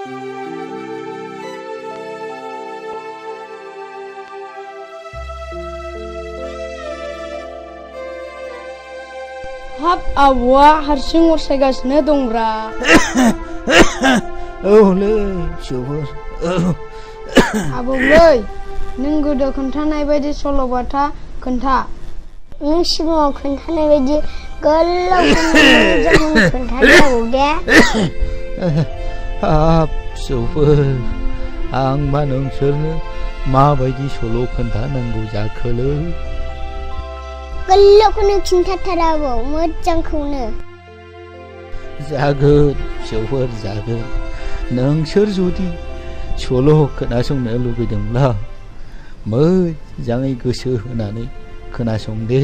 हाब आबौआ हारसिं अरसायगासिनो दंब्रा औलै फिसौफोर आबौलै नों गोदो खोन्थानाय बायदि सल'बाथा खोन्था नों सिगाङाव खोन्थानाय बायदि गोलाव खोन्थादो आबौ दे हाब फिसौफोर आंबा नोंसोरनो माबायदि सल' खोन्थानांगौ जाखोलै गोलावखौनो खिन्थाथार आबौ मोजांखौनो जागोन फिसौफोर जागोन नोंसोर जुदि सल' खोनासंनो लुबैदोंब्ला मोजाङै गोसो होनानै खोनासंदे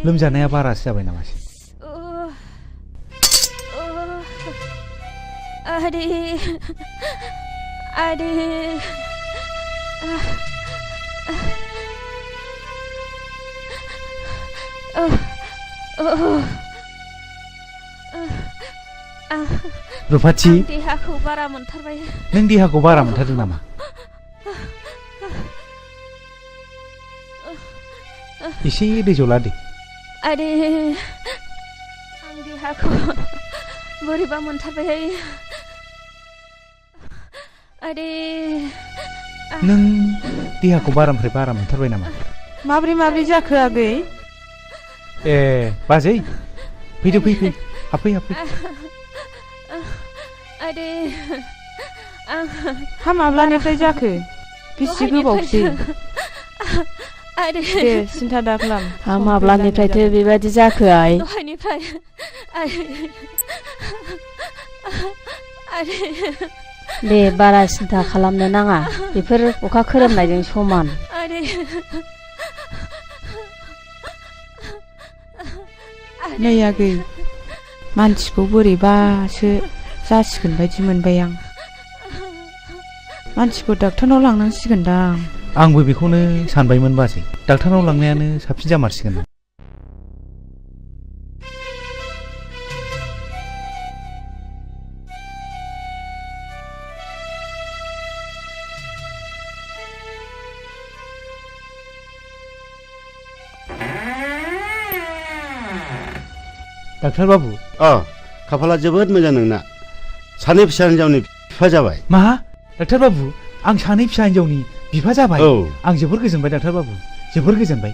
लोमजानाया बारासो जाबाय नामासै रुफाथि देहाखौ बारा मोनथारबाय नों देहाखौ बारा मोनथारदों नामा एसे दै जला दे आं देहाखौ बोरैबा मोनथारबायहाय नों देहाखौ बारानिफ्राय बारा मोनथारबाय नामा माब्रै जाखो आगै ए बाजै फैदो फै हाबफै हा माब्लानिफ्राय जाखो बेसे गोबावसै दे सिन्था दाखालाम हा माब्लानिफ्रायथो बेबायदि जाखो आइ दहायनिफ्राय दे बारा सिन्था खालामनो नाङा बेफोर अखा खोरोमनायजों समान नै आगै मानसिखौ बोरैबासो जासिगोन बायदि मोनबाय आं मानसिखौ डाक्टारनाव लांनांसिगोनदां आंबो बेखौनो सानबायमोन बाजै डाक्टारनाव लांनायानो साबसिन जामारसिगोन डाक्टार बाबु खाफाला जोबोद मोजां नोंना सानै फिसा हिनजावनि बिफा जाबाय मा डाक्टार बाबु आं सानै फिसा हिनजावनि बिफा जाबाय आं जोबोर गोजोनबाय डाक्टार बाबु जोबोर गोजोनबाय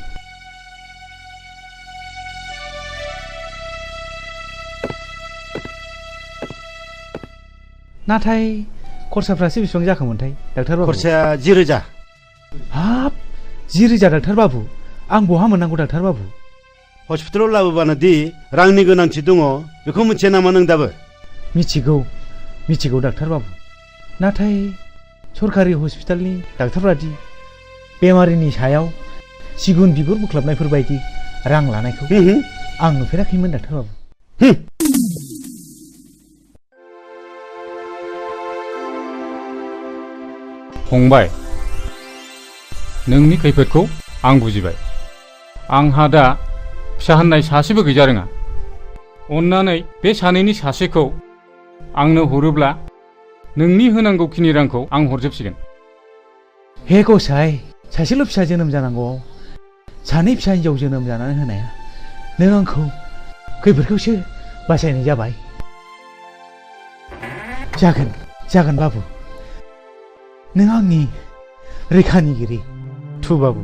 नाथाय खरसाफ्रासो बेसेबां जाखोमोनथाय डाक्टार बाबु खरसाया 10,000 हाब 10,000 डाक्टार बाबु आं बहा मोननांगौ डाक्टार बाबु हस्पिटालाव लाबोबानो दि रांनि गोनांथि दङ बेखौ मिथिया नामा नों दाबो मिथिगौ डाक्टार बाबु नाथाय सरकारि हस्पिटालनि डाक्टारफ्रादि बेमारिनि सायाव सिगुन बिगुर बोख्लाबनायफोर बायदि रां लानायखौ आं नुफेराखैमोन डाक्टार बाबु फंबाय नोंनि खैफोदखौ आं बुजिबाय आंहा दा फिसा होननाय सासेबो गैजा रोङा अन्नानै बे सानैनि सासेखौ आंनो हरोब्ला नोंनि होनांगौखिनि रांखौ आं हरजोबसिगोन हे गसाइ सासेल' फिसा जोनोम जानांगौ सानै फिसा हिनजाव जोनोम जानानै होनाया नों आंखौ खैफोदखौसो बासायनाय जाबाय जागोन बाबु नों आंनि रैखानिगिरि थु बाबु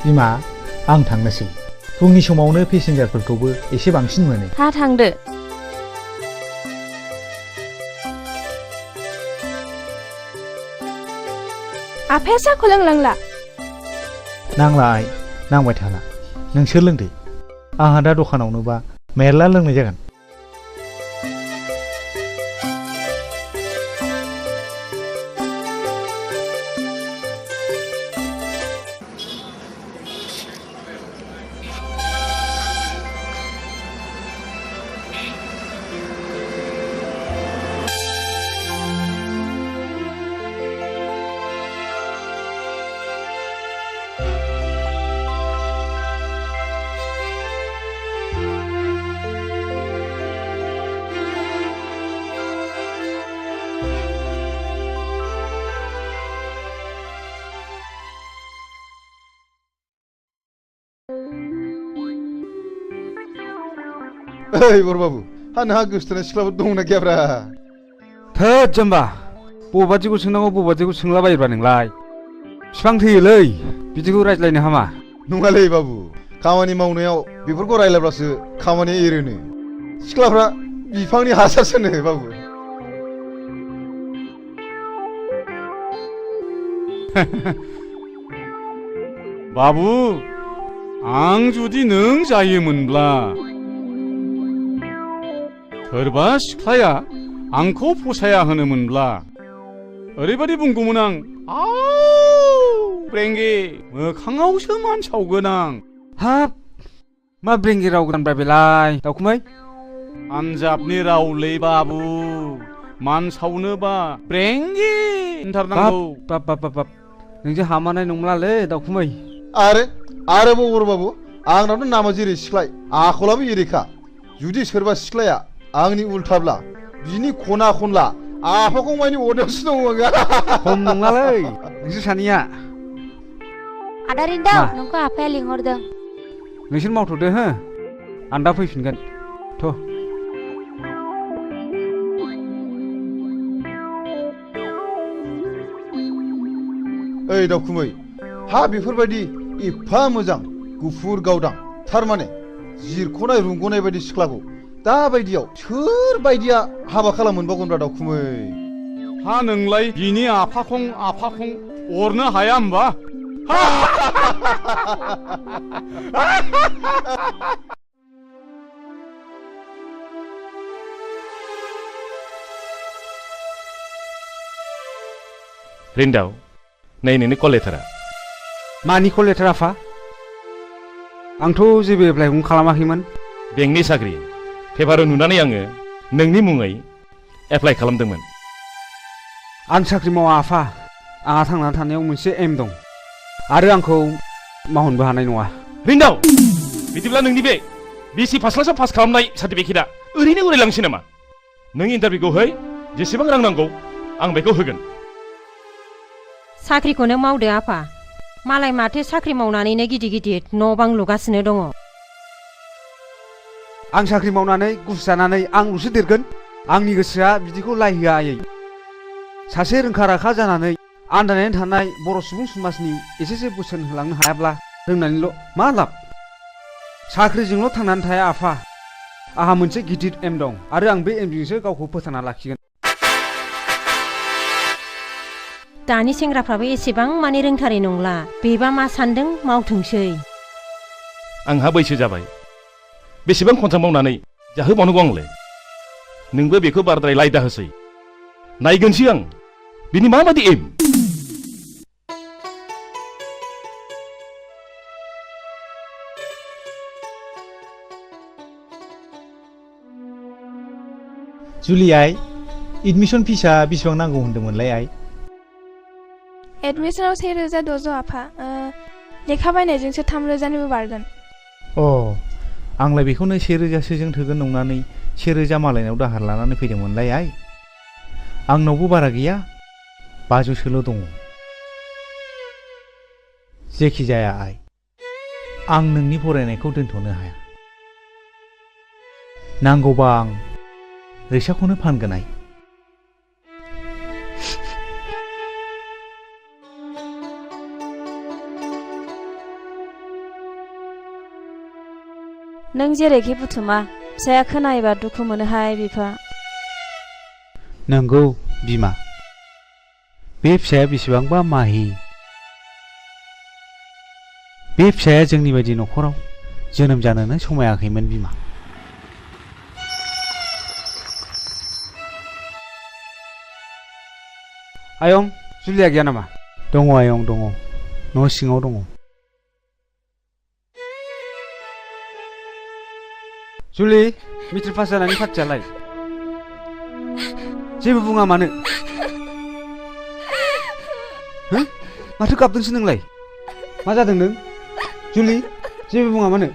बिमा आं थांनोसै फुंनि समावनो पेसेन्जारफोरखौबो एसे बांसिन मोनो हा थांदो आफाया साहाखौ लोंलांला नांला आइ नांबाय थाला नोंसोर लोंदो आंहा दा दखानावनोबा मेरला लोंनाय जागोन ओइ बरबाबु हा नोंहा गोसोथोनाय सिख्लाफोर दंना गैयाब्रा थोद जाम्बा बबादिखौ सोंनांगौ बबादिखौ सोंलाबायोब्रा नोंलाय बिफां थैयोलै बिदिखौ रायज्लायनो हामा नङालै बाबु खामानि मावनायाव बेफोरखौ रायलायब्लासो खामानिया एरोनो सिख्लाफ्रा बिफांनि हासारसोनो बाबु बाबु आं जुदि नों जायोमोनब्ला सोरबा सिख्लाया आंखौ फसाया होनोमोनब्ला ओरैबायदि बुंगौमोन आं ब्रेंगे मोखाङावसो मानसावगोन आं हाब मा ब्रेंगे राव गोदानब्रा बेलाय दाउखुमै पान्जाबनि रावलै बाबु मानसावनोबा ब्रेंगे होनथारनांगौ बाब बाब बाब बाब नोंजों हामानाय नंलालै दाउखुमै आरोबाव बरबाबु आंनावथ' नामा जेरै सिख्लाय आखलाबो एरैखा जुदि सोरबा सिख्लाया आंनि उल्थाब्ला बिनि खना खनला आफाखौ मानि अरनायावसो दङ आङो खम नङालै नोंसोर सानैया आदा रिन्दाव नोंखौ आफाया लिंहरदों नोंसोर मावथ'दो हो आं दा फैफिनगोन थ' ओइ दाउखुमै हा बेफोरबायदि एफा मोजां गुफुर गावदां थारमाने जिरख'नाय रुंग'नाय बायदि सिख्लाखौ दा बायदियाव सोर बायदिया हाबा खालाम मोनबावगोनब्रा दाउखुमै हा नोंलाय बिनि आफाखं अरनो हाया होमबा रिन्दाव नै नोंनि कल लेटारा मानि कल लेटार आफा आंथ' जेबो एप्लाइखौनो खालामाखैमोन बेंकनि साख्रि पेपाराव नुनानै आङो नोंनि मुङै एप्लाइ खालामदोंमोन आं साख्रि मावा आफा आंहा थांनानै थानायाव मोनसे एम दं आरो आंखौ मावहोनोबो हानाय नङा रिन्दाव बिदिब्ला नोंनि बे बिसि फार्स्ट क्लासाव पास खालामनाय सार्टिफिकेटआ ओरैनो उरायलांसै नामा नों इन्टारभिउखौ है जेसेबां रां नांगौ आं बेखौ होगोन साख्रिखौनो मावदो आफा मालाय माथो साख्रि मावनानैनो गिदिर गिदिर न' बां लुगासिनो दङ आं साख्रि मावनानै गुस जानानै आंल'सो देरगोन आंनि गोसोआ बिदिखौ लायहोआ आयै सासे रोंखा राखा जानानै आन्दायनानै थानाय बर' सुबुं समाजनि एसेसो बोसोन होलांनो हायाब्ला रोंनानैल' मा लाब साख्रिजोंल' थांनानै थाया आफा आंहा मोनसे गिदिर एम दं आरो आं बे एमजोंसो गावखौ फोथांना लाखिगोन दानि सेंग्राफ्राबो एसेबां माने रोंथारै नंला बेबा मा सान्दों मावथोंसै आंहा बैसो जाबाय बेसेबां खनथाम मावनानै जाहोबावनांगौ आंलाय नोंबो बेखौ बाराद्राय लायदा होसै नायगोनसै आं बिनि माबादि एम जुलि आइ एडमिसन फिसा बेसेबां नांगौ होन्दोंमोनलाय आइ एडमिसनाव 1600 आफा लेखा बायनायजोंसो 3000निबो बारगोन अ आंलाय बेखौनो 1000सोजों थोगोन नंनानै 1000 मालायनाव दाहार लानानै फैदोंमोनलाय आइ आंनावबो बारा गैया 500सोल' दङ जेखि जाया आइ आं नोंनि फरायनायखौ दोनथ'नो हाया नांगौबा आं रिक्साखौनो फानगोन आइ नों जेरैखि बुथुमा फिसाया खोनायोबा दुखु मोनोहाय बिफा। नंगौ बिमा, बे फिसाया बेसेबांबा माहि। बे फिसाया जोंनि बायदि न'खराव जोनोम जानोनो समायाखैमोन बिमा। आयं जुलिया गैया नामा? दङ आयं दङ, न' सिङाव दङ। जुलि, मेट्रिक पास जानायनि पार्टियालाय? जेबो बुङा मानो? हो? माथो गाबदोंसो नोंलाय? मा जादों नों? जुलि, जेबो बुङा मानो?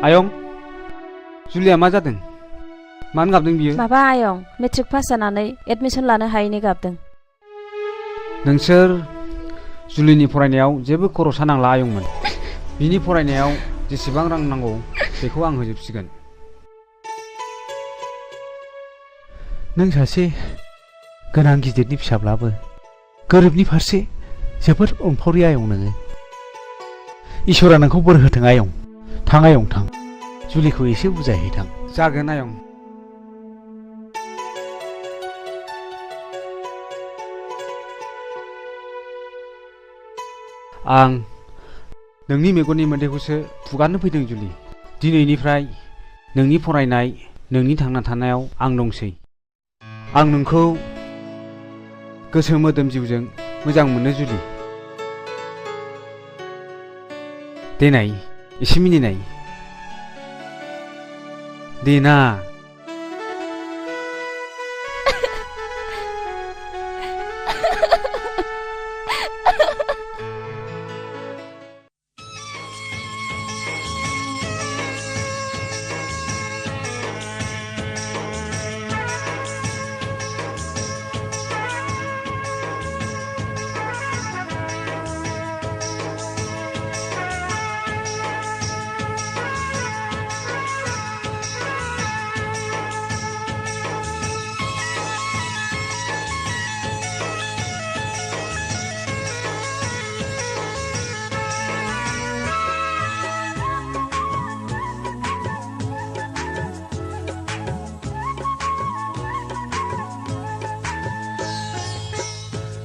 आयं, जुलिया मा जादों? मानो गाबदों बियो? माबा आयं, मेट्रिक पास जानानै एडमिसन लानो हायैनि गाबदों। नोंसोर जुलिनि फरायनायाव जेबो खरसा नांला आयंमोन। बिनि फरायनायाव जेसेबां रां नांगौ बेखौ आं होजोबसिगोन। नों सासे गोनां गिदिरनि फिसाब्लाबो गोरिबनि फारसे जोबोद अनफावरि आयं नोङो। इसोरा नोंखौ बोर होथों आयं। थां आयं थां, जुलिखौ एसे बुजायहैथां। जागोन आयं। आं नोंनि मेगननि मोदैखौसो फुगारनो फैदों जुलि। दिनैनिफ्राय नोंनि फरायनाय, नोंनि थांना थानायाव आं दंसै। आं नोंखौ गोसो मोदोम जिउजों मोजां मोनो जुलि। देनाय एसे मिनिनाय। देना।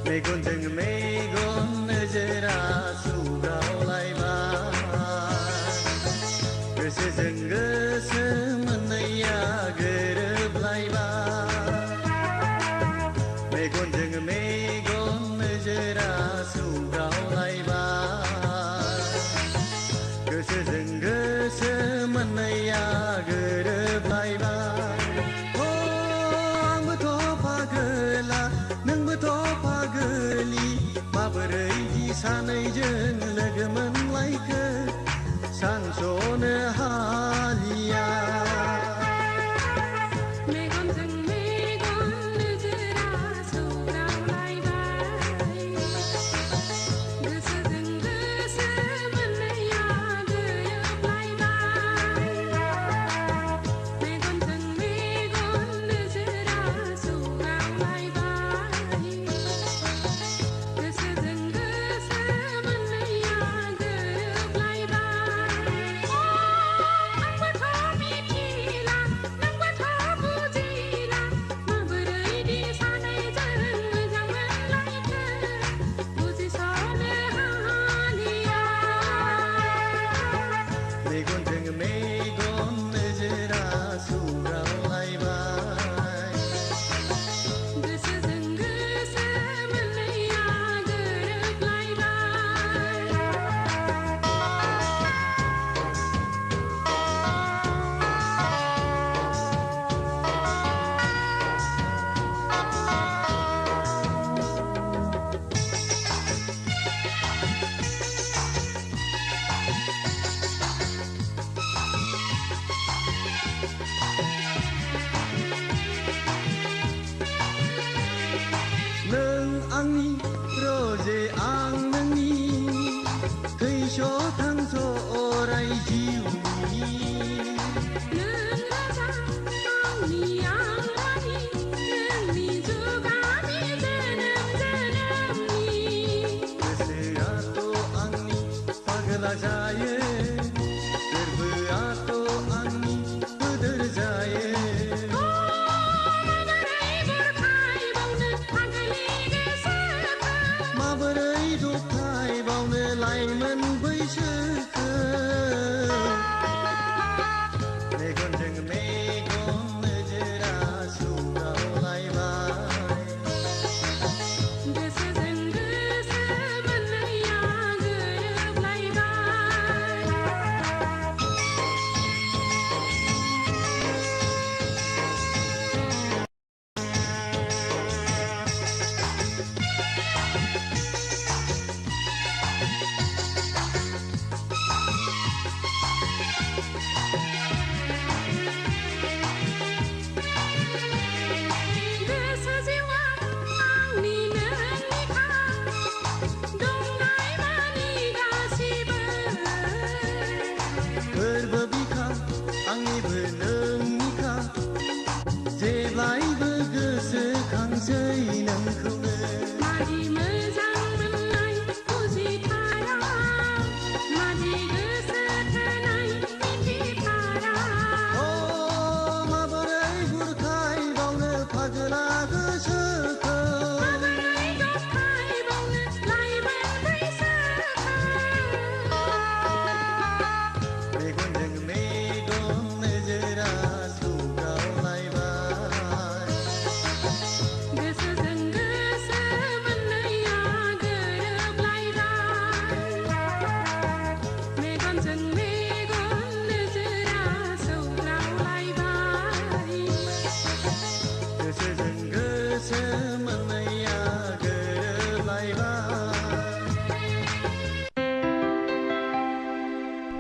मेगनजों मेगन नोजोरा सौग्रावलायबाय, गोसोजों गोसो मोननैया गोरोबलायबाय। मेगनजों मेगन नोजोरा सौग्रावलायबाय, गोसोजों गोसो मोननैया गोरोबलायबाय। आंबोथ' पागोला, नोंबोथ' पागोलि,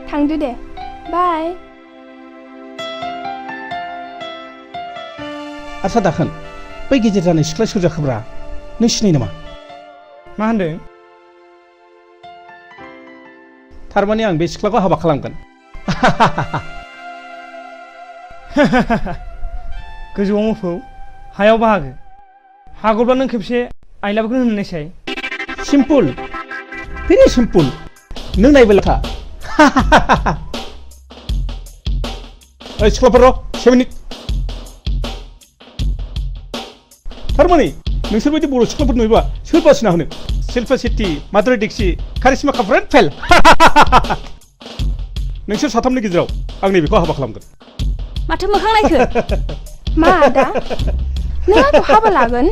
थांदो दे बाय आच्छा दाखोन बै गेजेर जानाय सिख्ला सोर जाखोब्रा नों सिनायो नामा मा होनदों थारमाने आं बे सिख्लाखौ हाबा खालामगोन गोजौआव मोफौ हायाव बाहागो हागौब्ला नों खेबसे आइलाबखौनो होननायसाय सिम्पुल भेरि सिम्पुल नों नायबाय था ओइ सिख्लाफोर र' 7 मिनिट थारमाने नोंसोरबायदि बर' सिख्लाफोर नुयोबा सोर बासिना होनो शिल्पा शेट्टी माधुरी दीक्षित कारिश्मा कापुर फेल नोंसोर साथामनि गेजेराव आं नैबेखौ हाबा खालामगोन माथो मोखां नायखो मा आदा नों आंखौ हाबा लागोन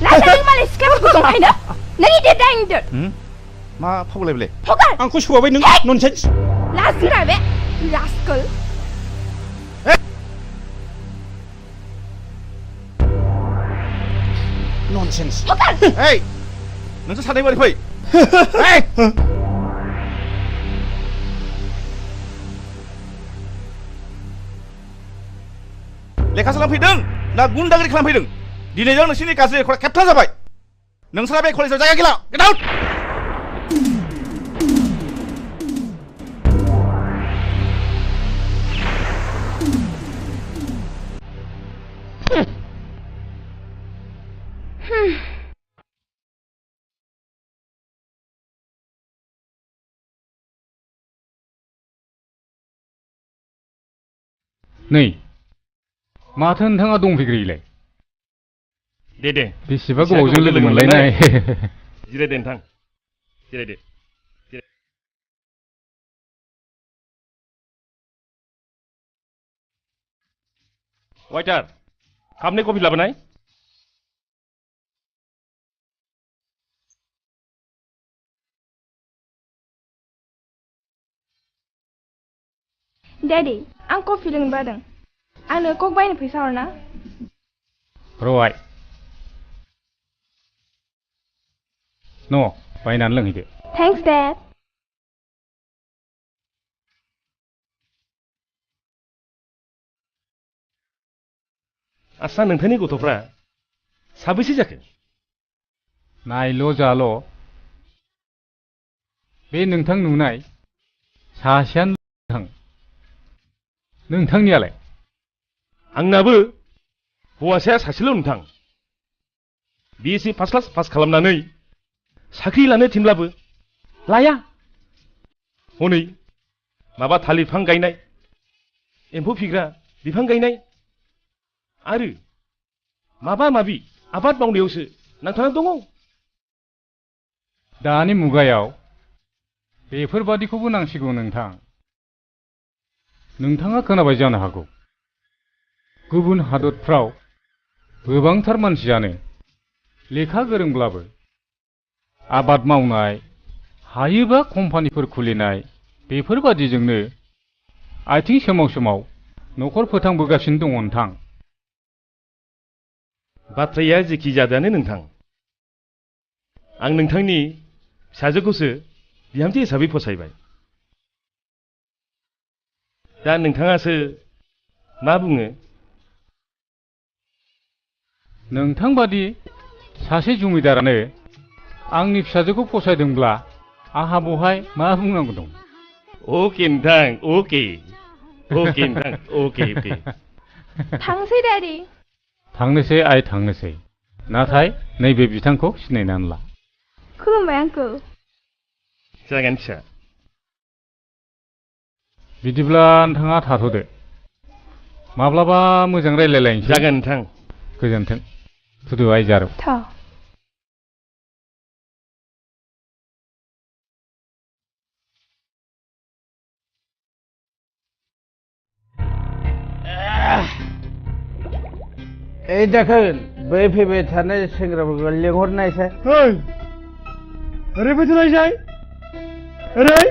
लाजा नों मालाय सिख्लाफोरखौ दंखायनो नों इदिट दा इदिट मा फावलाय बेलाय आंखौ सोबाबाय नों ननसेन्स लाजिरा बे रास्कल ननसेन्स ओइ नोंसोर सानै बारै फै लेखा सोलोंफैदों ना गुन्दागिरि खालामफैदों दिनैजों नोंसोरनि गाज्रि रेकर्डआ खेबथाम जाबाय नोंसोरा बे कलेजाव जायगा गैला गेट आउट नै माथो नोंथाङा दंफैग्रोयोलाय दे बेसेबा गोबावजों लोगो मोनलायनाय जिरायदे नोंथां जिरायदे वाइटार कापनै कफि लाबोनाय डैडी आं कफि लोंनो बादों आंनो कक बायनो फैसा हरना र'आइ न' बायनानै लोंहैदो थेंक्स डैड आच्छा नोंथांनि गथ'फ्रा साबैसे जाखो नायल' जाल' बे नोंथां नुनाय सासेयानो नोंथांनियालाय आंनाबो हौवासाया सासेल' नोंथां BSc फार्स्ट क्लास पास खालामनानै साख्रि लानो थिनब्लाबो लाया हनै माबा थालिर बिफां गायनाय एम्फौ फिग्रा बिफां गायनाय आरो माबा माबि आबाद मावनायावसो नांथाना दङ दानि मुगायाव बेफोरबादिखौबो नांसिगौ नोंथां नोंथाङा खोनाबाय जानो हागौ गुबुन हादरफ्राव गोबांथार मानसियानो लेखा गोरोंब्लाबो आबाद मावनाय हायोबा कम्पानिफोर खुलिनाय बेफोरबादिजोंनो आथिं सोमाव सोमाव न'खर फोथांबोगासिनो दङ नोंथां बाथ्राया जेखि जादोआनो नोंथां आं नोंथांनि फिसाजोखौसो बिहामजो हिसाबै फसायबाय दा नोंथाङासो मा बुङो नोंथां बादि सासे जमिदारानो आंनि फिसाजोखौ फसायदोंब्ला आहा बहाय मा बुंनांगौ दं अके नोंथां अके नोंथां अके थांसै डैडी थांनोसै आइ थांनोसै नाथाय नैबे बिथांखौ सिनायनानै ला खुलुमबाय आंखौ जागोन फिसा बिदिब्ला नोंथाङा थाथ'दो माब्लाबा मोजां रायलायलायनोसै जागोन नोंथां गोजोन्थों थुदु आइ जारौ এই দেখেন बै फैबाय थानाय सेंग्राफोरखौ लेंहरनायसाय ओरै फैथ'नायसाय ओरै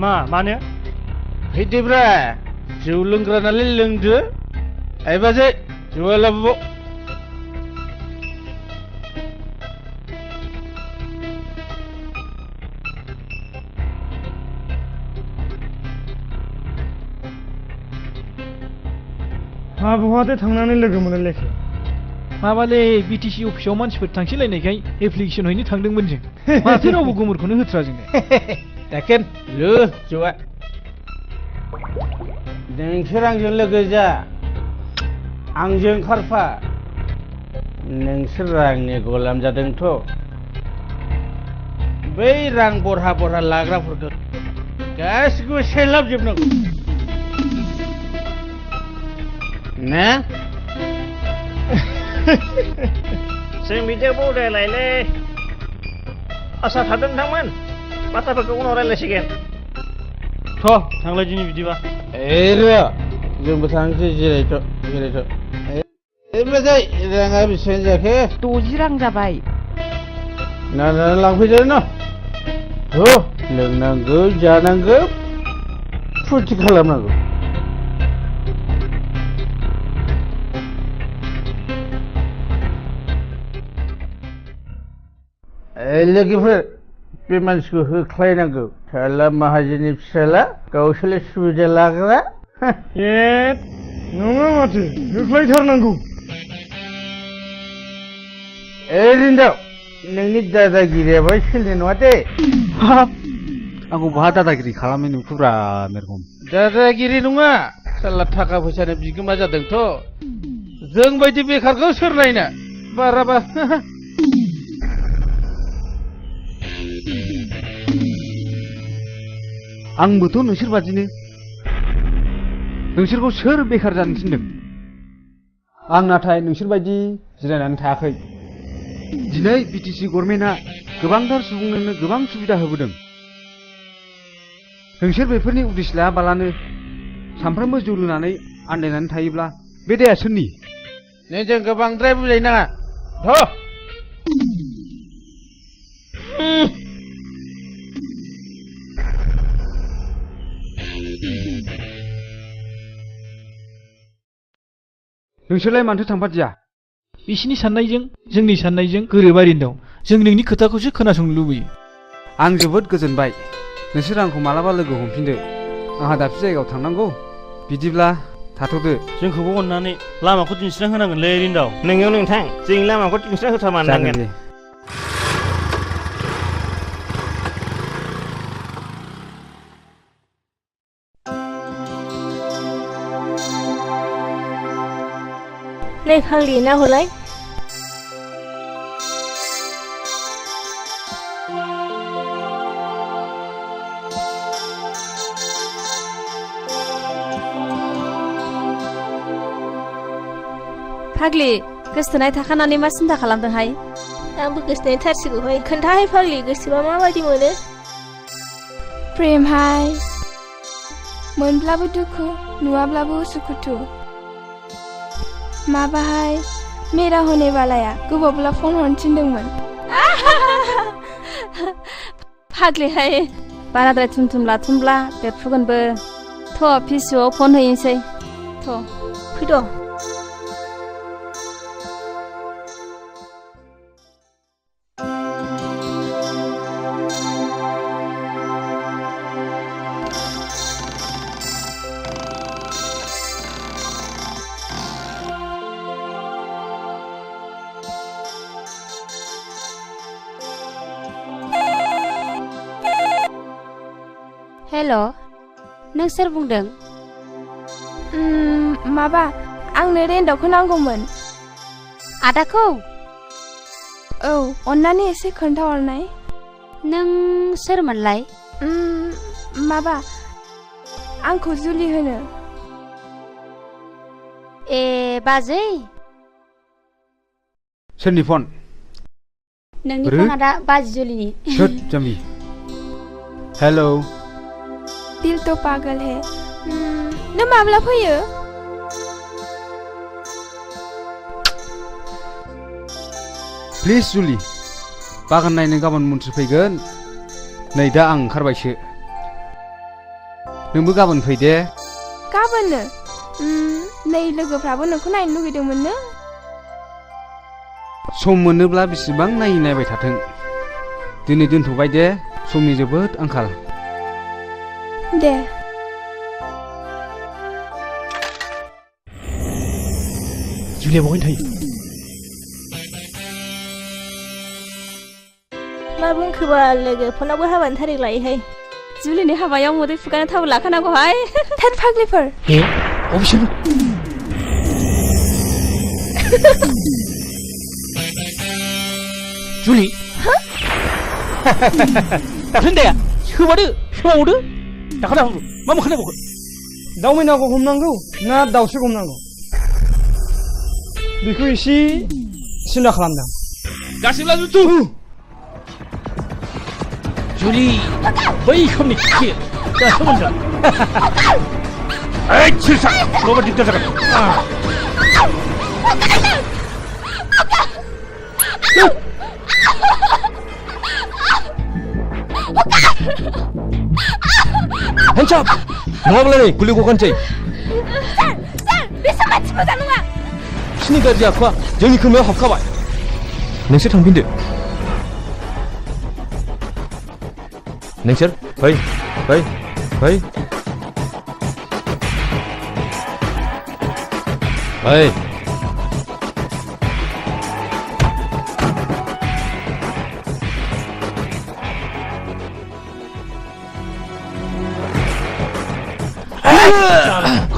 मानो फैदोब्रा जौ लोंग्रा नालाय लोंदो आइ बाजै जौआ लाबोबाव हा बहाथो थांनानै लोगो मोनलायखो माबालै बिटिसि अफिसाव मानसिफोर थांसिलायनायखाय एप्लिकेसन हैनो थांदोंमोन जों माथो रावबो गोमोरखौनो होथ्रा जोंनो दाकेन लो जौआ नोंसोर आंजों लोगो जा आंजों खारफा नोंसोर रांनि गलाम जादोंथ' बै रां बरहा बरहा लाग्राफोरखौ गासिखौबो सेलाबजोबनांगौ ना जों बिदियाव बावलायलायलै आसा थादों नोंथांमोन बाथ्राफोरखौ उनाव रायज्लायसिगोन थ' थांलाय दिनै बिदिबा र' जोंबो थांसै जिरायथ' ओमफ्राय राङा बेसेबां जाखो 60 रां जाबाय ना लांफैदो न' थ' लोंनांगौ जानांगौ फुरथि खालामनांगौ लोगोफोर बे मानसिखौ होख्लायनांगौ फिसाला माहाजोननि फिसाला गावसोरलाय सुबिदा लाग्रा नङा माथो होख्लायथारनांगौ रिन्दाव नोंनि दादागिरियाबो सोलिनाय नङा दे आंखौ बहा दादागिरि खालामनाय नुखोब्रा मेरगम दादागिरि नङा साला थाखा फैसानि बिगोमा जादोंथ' जों बायदि बेखारखौ सोर नायना बाराबा आंबोथ' नोंसोर बादिनो नोंसोरखौ सोर बेखार जानो थिनदों आं नाथाय नोंसोर बायदि जिरायनानै थायाखै दिनै बिटिसि गभर्नमेन्टआ गोबांथार सुबुंनो गोबां सुबिदा होबोदों नोंसोर बेफोरनि उदिस लायाबालानो सानफ्रोमबो जौ लोंनानै आन्दायनानै थायोब्ला बे दाया सोरनि नोंजों गोबांद्राय बुजायनाङा थ' नोंसोरलाय मानोथो थांफादिया बिसिनि साननायजों जोंनि साननायजों गोरोबारिन दं जों नोंनि खोथाखौसो खोनासंनो लुबैयो आं जोबोद गोजोनबाय नोंसोर आंखौ मालाबा लोगो हमफिनदो आंहा दाबसे जायगायाव थांनांगौ बिदिब्ला थाथ'दो जोंखौबो अननानै लामाखौ दिन्थिना होनांगोनलै रिन्दाव नोंगौ नोंथां जोंनि लामाखौ दिन्थिना होथारमारनांगोन नै फाग्लि ना हलाय फाग्लि गोसथोनाय थाखानानै मा सिन्था खालामदोंहाय आंबो गोसथोनाय थारसिगौहाय खोन्थाहाय फाग्लि गोसोबा माबायदि मोनो प्रेमहाय मोनब्लाबो दुखु नुवाब्लाबो उसुखुथु माबाहाय मेरा होने वालाया गोबावब्ला फन हरनो थिनदोंमोन फाग्लिहाय बाराद्राय थुमथुम लाथुमब्ला देरफुगोनबो थ' फिसौआव फन हैनोसै थ' फैद' हेल' नों सोर बुंदों माबा आंनो रेन्टआवखौ नांगौमोन आदाखौ औ अन्नानै एसे खोन्थाहरनाय नों सोरमोनलाय माबा आंखौ जुलि होनो ए बाजै सोरनि फन नोंनि फना दा बाजै जुलिनि सोद जाम्बि हेलौ दिल तो पागल है नों माब्ला फैयो प्लिज जुलि बागान नायनो गाबोन मन्थ्रि फैगोन नै दा आं ओंखारबायसो नोंबो गाबोन फै दे गाबोननो नै लोगोफ्राबो नोंखौ नायनो लुगैदोंमोननो सम मोनोब्ला बेसेबां नायबाय थाथों दिनै दोनथ'बाय दे समनि जोबोद आंखाल दे जुलिया बहायनो थायो मा बुंखोबा लोगो फनावबो हाबानि थारिख लायोहाय जुलिनि हाबायाव मोदै फुगानो थाव लाखानांगौहाय थार फाग्लिफोर ए अबेसोर जुलि दाख्लै सोबादो सोबावदो दाखा दाखा मा मोखां बावखो दाउ मैनाखौ हमनांगौ ना दाउसो हमनांगौ बेखौ एसे सिन्था खालामदां गासिब्ला जुथु जुलि बै समनि खि दा सोमोन्दो ओइ सिरसा न'बा दिगदार जागोन Hands up! नङाब्ला नै गुलि गखानोसै बेसो मानसि मोजां नङा बिसिनि गाज्रि आखुआ जोंनि खोमायाव हाबखाबाय नोंसोर थांफिनदो नोंसोर फै फै फै फै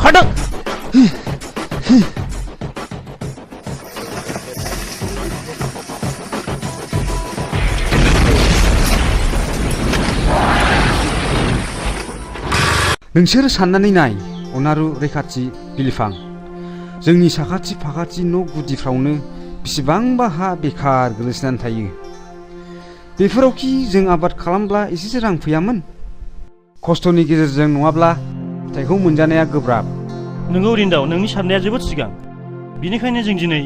खडक नोंसोर साननानै नाय अनारु रैखाथि बिलिफां जोंनि साखाथि फाखाथि न' गुदिफ्रावनो बेसेबांबा हा बेखार गोलैसोनानै थायो बेफोरावखि जों आबाद खालामब्ला एसेसो रां फैयामोन खस्थ'नि गेजेरजों नङाब्ला फिथाइखौ मोनजानाया गोब्राब नोंगौ रिन्दाव नोंनि साननाया जोबोद सिगां बेनिखायनो जों दिनै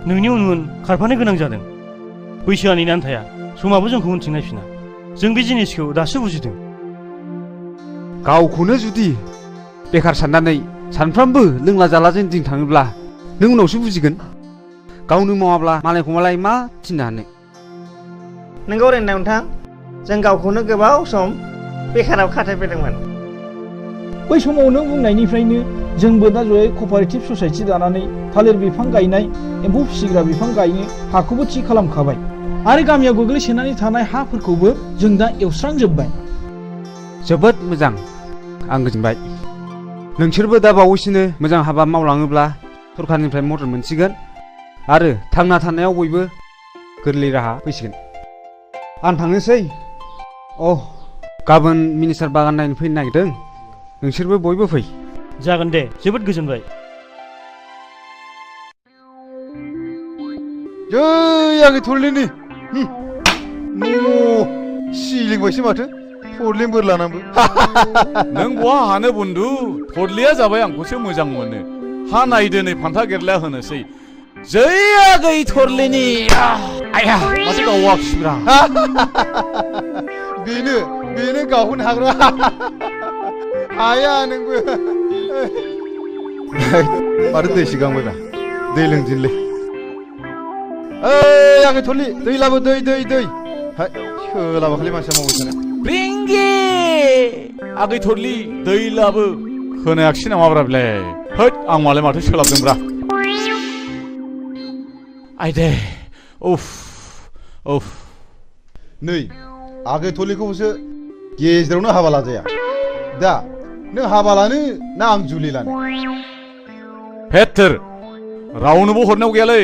नोंनि उन उन खारफानो गोनां जादों बैसोआ नेनानै थाया समाबो जोंखौ उनथिं नायफिना जों बे जिनिसखौ दासो बुजिदों गावखौनो जुदि बेखार साननानै सानफ्रामबो लोंला जालाजों दिन थाङोब्ला नों उनावसो बुजिगोन गावनो मावाब्ला मालायखौ मालाय मा थिननो हानो नोंगौ रेन्दा नोंथां जों गावखौनो गोबाव सम बेखाराव खाथायफैदोंमोन बै समाव नों बुंनायनिफ्रायनो जोंबो दा जयै कपारेटिभ ससाइटि दानानै थालिर बिफां गायनाय एम्फौ फिसिग्रा बिफां गायनो हाखौबो थि खालामखाबाय आरो गामियाव गोग्लैसोनानै थानाय हाफोरखौबो जों दा एवस्रांजोब्बाय जोबोद मोजां आं गोजोनबाय नोंसोरबो दा बावैसोनो मोजां हाबा मावलाङोब्ला सरकारनिफ्राय मदद मोनसिगोन आरो थांना थानायाव बयबो गोरलै राहा फैसिगोन आं थांनोसै गाबोन मिनिस्टार बागान नायनो फैनो नागिरदों नोंसोरबो बयबो फै जागोन दे जोबोद गोजोनबाय जै आंनि थरलिनि सिलिंबायसो माथो थरलिं बोर लानांबो नों बहा हानो बन्दु थरलिया जाबाय आंखौसो मोजां मोनो हा नायदो नै फान्था गेरला होनोसै जै आगै थरलिनि आया माथो गावाखिब्रा बेनो गावहोनो हाग्रा हाया नोंबो माथो दै सिगांबायब्रा दै लोंदिनलै ओइ आगै थरलि दै लाबो दै सोलाबाखैलै मानसिया मावबाय थानो रिंगि आगै थरलि दै लाबो खोनायाखिसै नामाब्रा बेलाय होद आं मालाय माथो सोलाबदोंब्रा आइदे उफ नै आगै थरलिखौसो गेजेरावनो हाबा लाजाया दा नों हाबा लानो ना आं जुलि लानो हेथोर रावनोबो हरनायाव गैयालै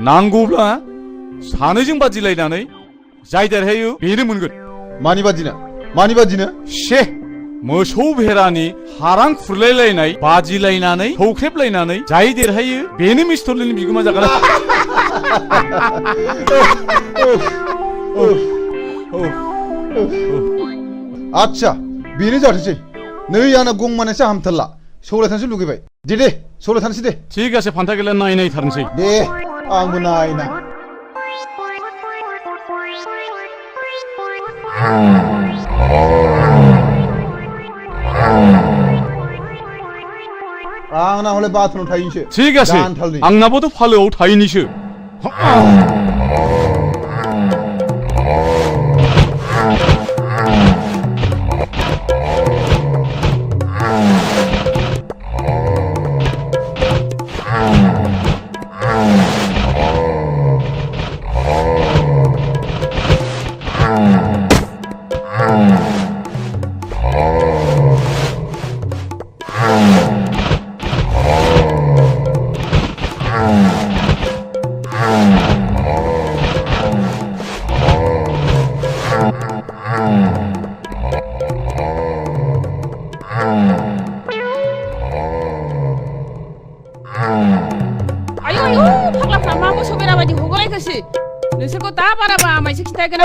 नांगौब्ला सानैजों बादिलायनानै जाय देरहायो बेनो मोनगोन मानि बादिनो शे मोसौ भेरानि हारां खुरलायलायनाय बादिलायनानै सौख्रेबलायनानै जाय देरहायो बेनो मिस्टरलिनि बिगोमा जागोन आच्छा बेनो जाथोंसै नै आंना गंमानैसो हामथारला सौलायथानोसो लुगैबाय दे सौलायथानोसै दे थिग आसे फान्था गेला नायथारनोसै दे आंबो नायना आंना हले बाथरुमाव थाहैनोसो थिग आसे आंनाबोथ' फालोआव थाहैनोसो जायासै नोंसोरखौ दा बाराबा आमायसो खिथागोन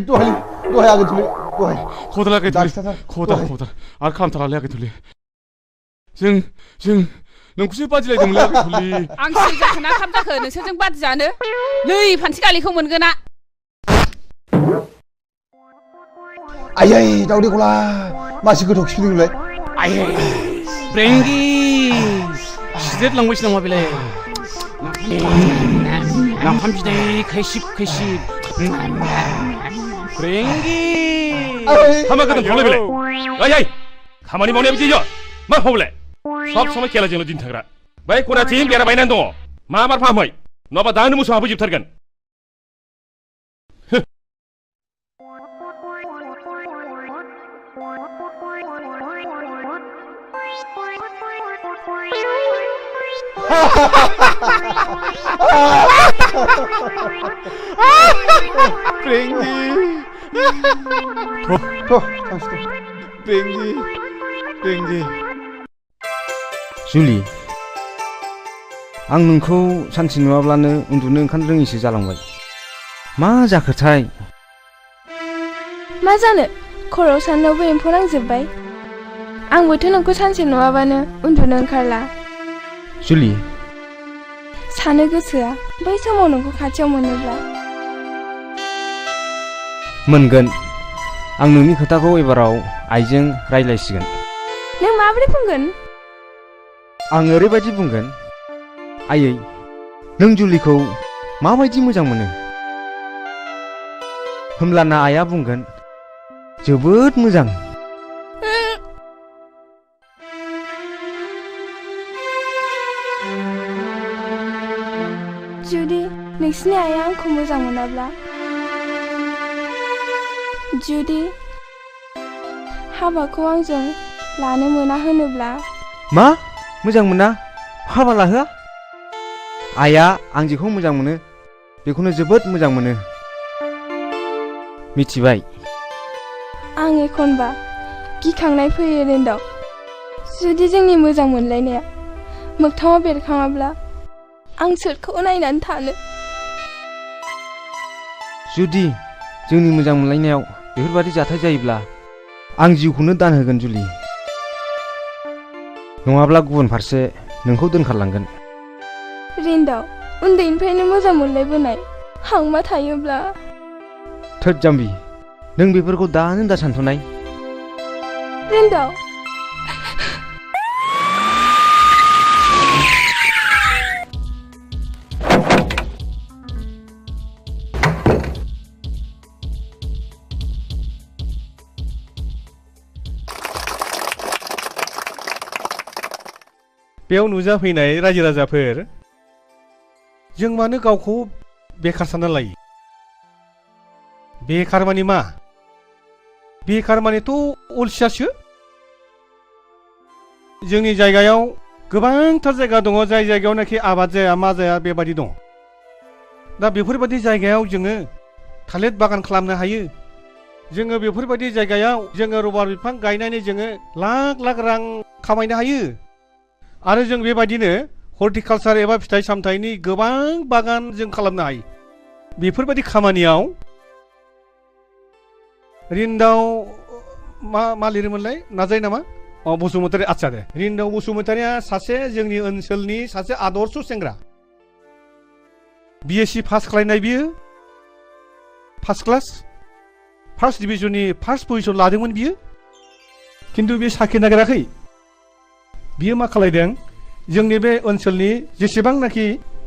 दहाय आगै थुलि दहाय खदला आगै थुलि खदा आरो खालामथारालै आगै थुलि जों नोंखौसो बादिलायदोंमोनलै आगै थुलि आं सिरि जाखो ना खाम जाखो नोंसोरजों बादि जानो नै फान्थि गालिखौ मोनगोना आयै दावदै गला मासि गोथाव खिफिदोंलाय आयै ब्रेंगि सिदेर लांबायसो नामा बेलाय नाफाम बिदै खैसिब ब्रेंगि हामा गोदान थांलाय बेलाय ओइ खामानि मावनाया बिदिजो मा फावलाय सब समय खेलाजोंल' दिन थाग्रा बै खनाथिं बेरा बायनानै दङ मा बार फाहामै नङाबा दानो मोसौ हाबोजोबथारगोन ब्रेंगि जुलि आं नोंखौ सानसे नुवाब्लानो उन्दुनो ओंखारनो रोङिसो जालांबाय मा जाखोथाय मा जानो खर'आव साननायावबो एम्फौ नांजोब्बाय आंबोथ' नोंखौ सानसे नुवाबानो उन्दुनो ओंखारला जुलि सानो गोसोआ बै समाव नोंखौ खाथियाव मोनोब्ला मोनगोन आं नोंनि खोथाखौ एबाराव आइजों रायज्लायसिगोन नों माबोरै बुंगोन आं ओरैबायदि बुंगोन आयै नों जुलिखौ माबायदि मोजां मोनो होमब्लाना आइया बुंगोन जोबोद मोजां जुदि नोंसिनि आइया आंखौ मोजां मोनाब्ला जुदि हाबाखौ आंजों लानो मोना होनोब्ला मा मोजां मोना हाबा लाहोआ आइया आं जेखौ मोजां मोनो बेखौनो जोबोद मोजां मोनो मिथिबाय आं एखनबा गिखांनाय फैयो रेन्दाव जुदि जोंनि मोजां मोनलायनाया मोगथाङाव बेरखाङाब्ला आं सोरखौ नायनानै थानो जुदि जोंनि मोजां मोनलायनायाव बेफोरबादि जाथाय जायोब्ला आं जिउखौनो दान होगोन जुलि नङाब्ला गुबुन फारसे नोंखौ दोनखारलांगोन रेन्दाव उन्दैनिफ्रायनो मोजां मोनलायबोनाय हांमा थायोब्ला थोद जाम्बि नों बेफोरखौ दानो दा सानथ'नाय रेन्दाव बेयाव नुजाफैनाय रायजो राजाफोर जों मानो गावखौ बेखार सानना लायो बेखार माने मा बेखार मानेथ' अलसियासो जोंनि जायगायाव गोबांथार जायगा दङ जाय जायगायावनाखि आबाद जाया मा जाया बेबादि दं दा बेफोरबादि जायगायाव जोङो थालिर बागान खालामनो हायो जोङो बेफोरबादि जायगायाव जोङो रबार बिफां गायनानै जोङो लाख लाख रां खामायनो हायो आरो जों बेबायदिनो हर्टिकालचार एबा फिथाइ सामथाइनि गोबां बागान जों खालामनो हायो बेफोरबायदि खामानियाव रिन्दाव मा लिरोमोनलाय नाजायो नामा बसुमतारी आच्छा दे रिन्दाव बसुमतारीया सासे जोंनि ओनसोलनि सासे आदर्श सेंग्रा BSc पास खालामनाय बियो फार्स्ट क्लास फार्स्ट डिभिजननि फार्स्ट पजिशन लादोंमोन बियो खिन्थु बे साख्रि नागिराखै बियो मा खालायदों जोंनि बे ओनसोलनि जेसेबांनाखि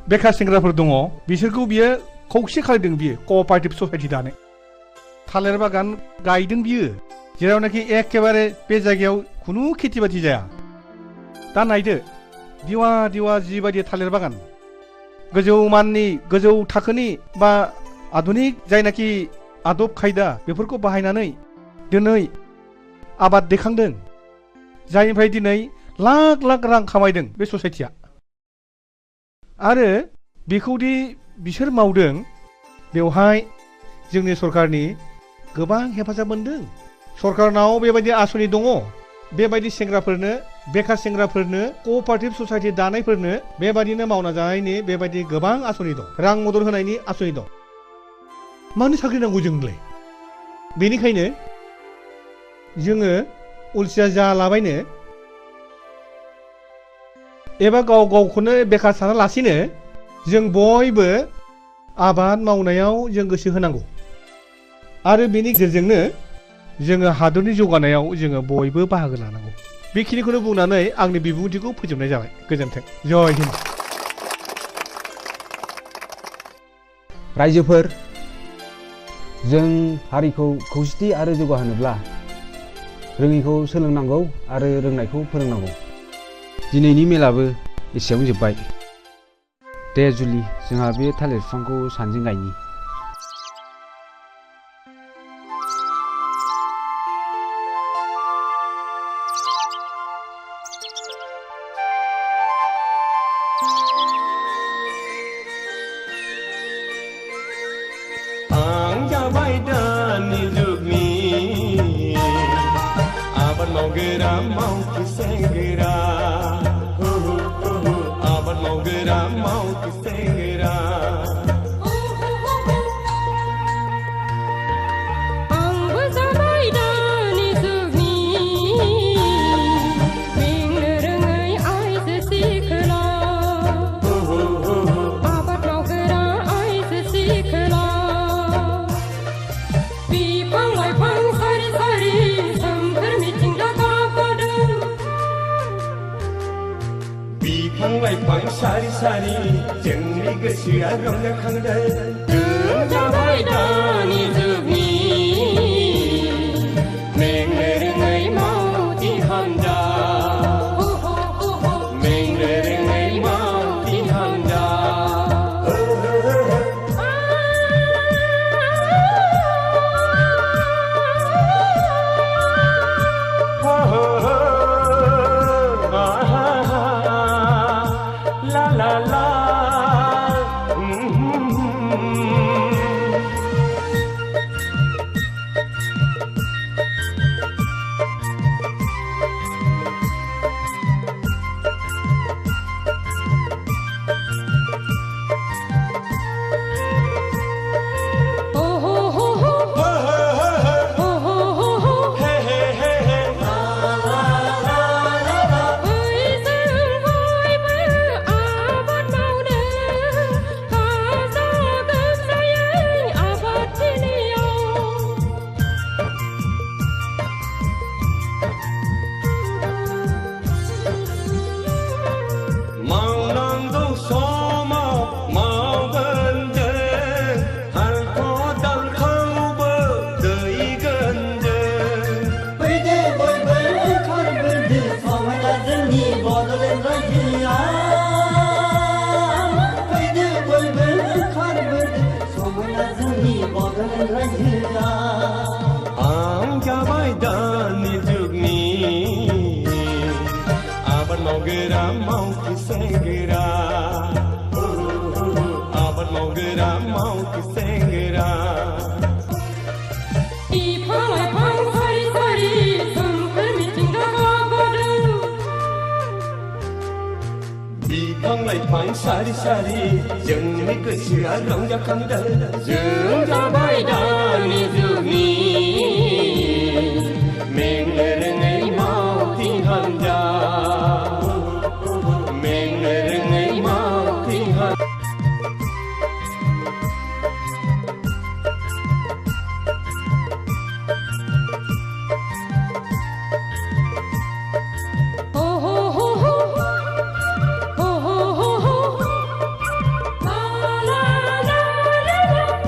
बेखार सेंग्राफोर दङ बिसोरखौ बियो खौसे खालायदों बियो कअपारेटिभ ससाइटि दानो थालिर बागान गायदों बियो जेरावनाखि एखेबारे बे जायगायाव खुनु खेथि बाथि जाया दा नायदो दिवा दिवा जिबायदि थालिर बागान गोजौ माननि गोजौ थाखोनि बा आधुनिक जायनाखि आदब खायदा बेफोरखौ बाहायनानै दिनै आबाद दैखांदों जायनिफ्राय दिनै लाख लाख रां खामायदों बे ससाइटिया आरो बेखौदि बिसोर मावदों बेवहाय जोंनि सरकारनि गोबां हेफाजाब मोनदों सरकारनाव बेबायदि आसनि दङ बेबायदि सेंग्राफोरनो बेखार सेंग्राफोरनो कअपारेटिभ ससाइटि दानायफोरनो बेबायदिनो मावना जानायनि बेबायदि गोबां आसनि दं रां मदद होनायनि आसनि दं मानो साख्रि नांगौ जोंलाय बेनिखायनो जोङो अलसिया जालाबायनो एबा गाव गावखौनो बेखार सानालासिनो जों बयबो आबाद मावनायाव जों गोसो होनांगौ आरो बेनि गेजेरजोंनो जोङो हादरनि जौगानायाव जोङो बयबो बाहागो लानांगौ बेखिनिखौनो बुंनानै आंनि बिबुंथिखौ फोजोबनाय जाबाय गोजोन्थों जय हिन्द रायजोफोर जों हारिखौ खौसेथि आरो जौगाहोनोब्ला रोङिखौ सोलोंनांगौ आरो रोंनायखौ फोरोंनांगौ दिनैनि मेलाबो एसेयावनो जोब्बाय दे जुलि जोंहा बे थालिर बिफांखौ सानैजों गायनि आं जाबाय दानि जुगनि आबाद मावग्रा मावथि सेंग्रा आबाद मावग्रा मावथि सेंग्रा आंबो जाबाय दानि जुगनि बेंनो रोङै आइजो सिख्ला आबाद मावग्रा आइजो सिख्ला बिफां लाइफां सारि सारि सोमखोर मिथिंगा गाबगादों बिफां लाइफां सारि सारि जोंनि गोसोआ रंजाखांदों जों जाबाय दानि जुगनि मेंनो रोङै मावथि हानजा मेंनो रोङै मावथि हानजा la la la मावनांगौ समाव मावगोन जों हाल खदालखौबो दैगोन जों फैदो बयबो ओंखारबोदो समायना जोंनि बड'लेण्ड रायजोआ फैदो बयबो ओंखारबोदो समायना जोंनि बड'लेण्ड रायजोआ आं जाबाय दानि जुगनि आबाद मावग्रा मावथि सेंग्रा आबाद मावग्रा मावथि सेंग्रा बिफां लाइफां सारि सारि सोमखोर मिथिंगा गाबगादों बिफां लाइफां सारि सारि जोंनि गोसोआ रंजाखांदों जों जाबाय दानि जुगनि मेंनो रोङै मावथि हानजा मेंनो रोङै मावथि हानजा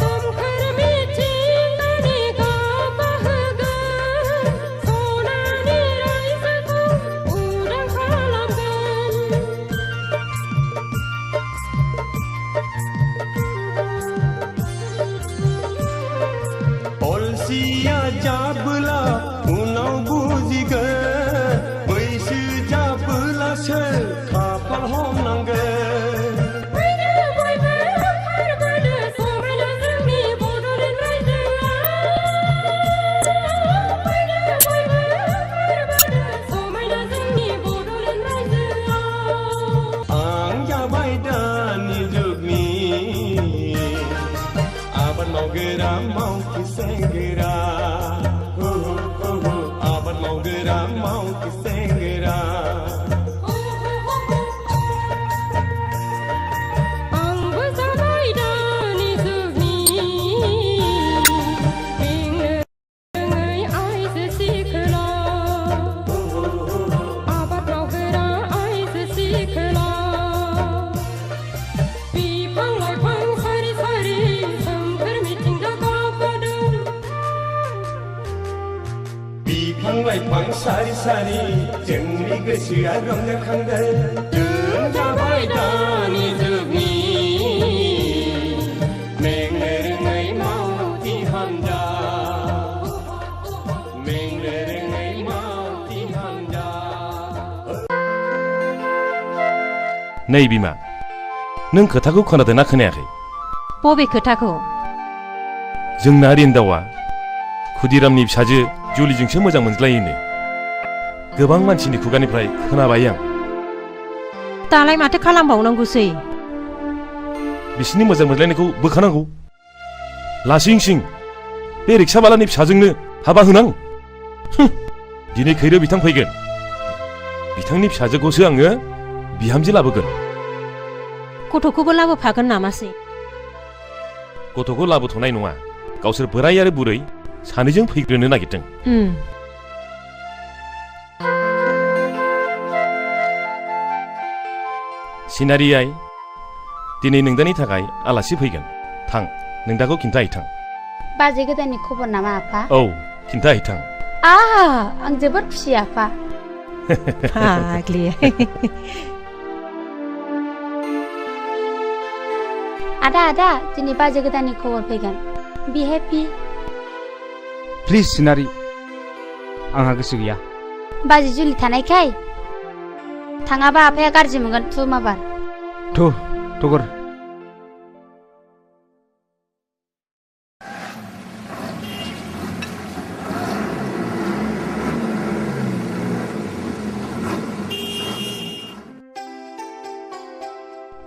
सोमखोर मिथिंगानि मावगोरा मावथि सेंग्रा आंबो जाबाय दानि जुगनि बेंनो रोङै आइजो सिख्ला आबाद मावग्रा आइजो सिख्ला बिफां लाइफां सारि सारि सोमखोर मिथिंगा गाबगादों बिफां लाइफां सारि सारि जोंनि गोसोआ रंजाखांदों जों जाबाय दानि जुगनि मेंनो रोङै मावथि हानजा मेंनो रोङै मावथि हानजा नै बिमा नों खोथाखौ खोनादोंना खोनायाखै बबे खोथाखौ जोंना रिन्दावा खुदिरामनि फिसाजो जुलिजोंसो मोजां मोनज्लायोनो गोबां मानसिनि खुगानिफ्राय खोनाबाय आं दालाय माथो खालामबावनांगौसै बिसिनि मोजां मोनलायनायखौ बोखानांगौ लासिं सिं बे रिक्साबालानि फिसाजोंनो हाबा होनां दिनै खैरो बिथां फैगोन बिथांनि फिसाजोखौसो आङो बिहामजो लाबोगोन गथ'खौबो लाबोफागोन नामासै गथ'खौ लाबोथ'नाय नङा गावसोर बोराय आरो बुरै सानैजों फैग्रोनो नागिरदों सिनारि आइ दिनै नोंदानि थाखाय आलासि फैगोन थां नोंदाखौ खिन्थाहैथां बाजै गोदाननि खबर नामा आफा औ खिन्थाहैथां आं जोबोद खुसि आफा फाग्लि आदा दिनै बाजै गोदाननि खबर फैगोन बि हेपि प्लिज सिनारि आंहा गोसो गैया बाजै जुलि थानायखाय थाङाबा आफाया गाज्रि मोनगोन थु माबार थु थगर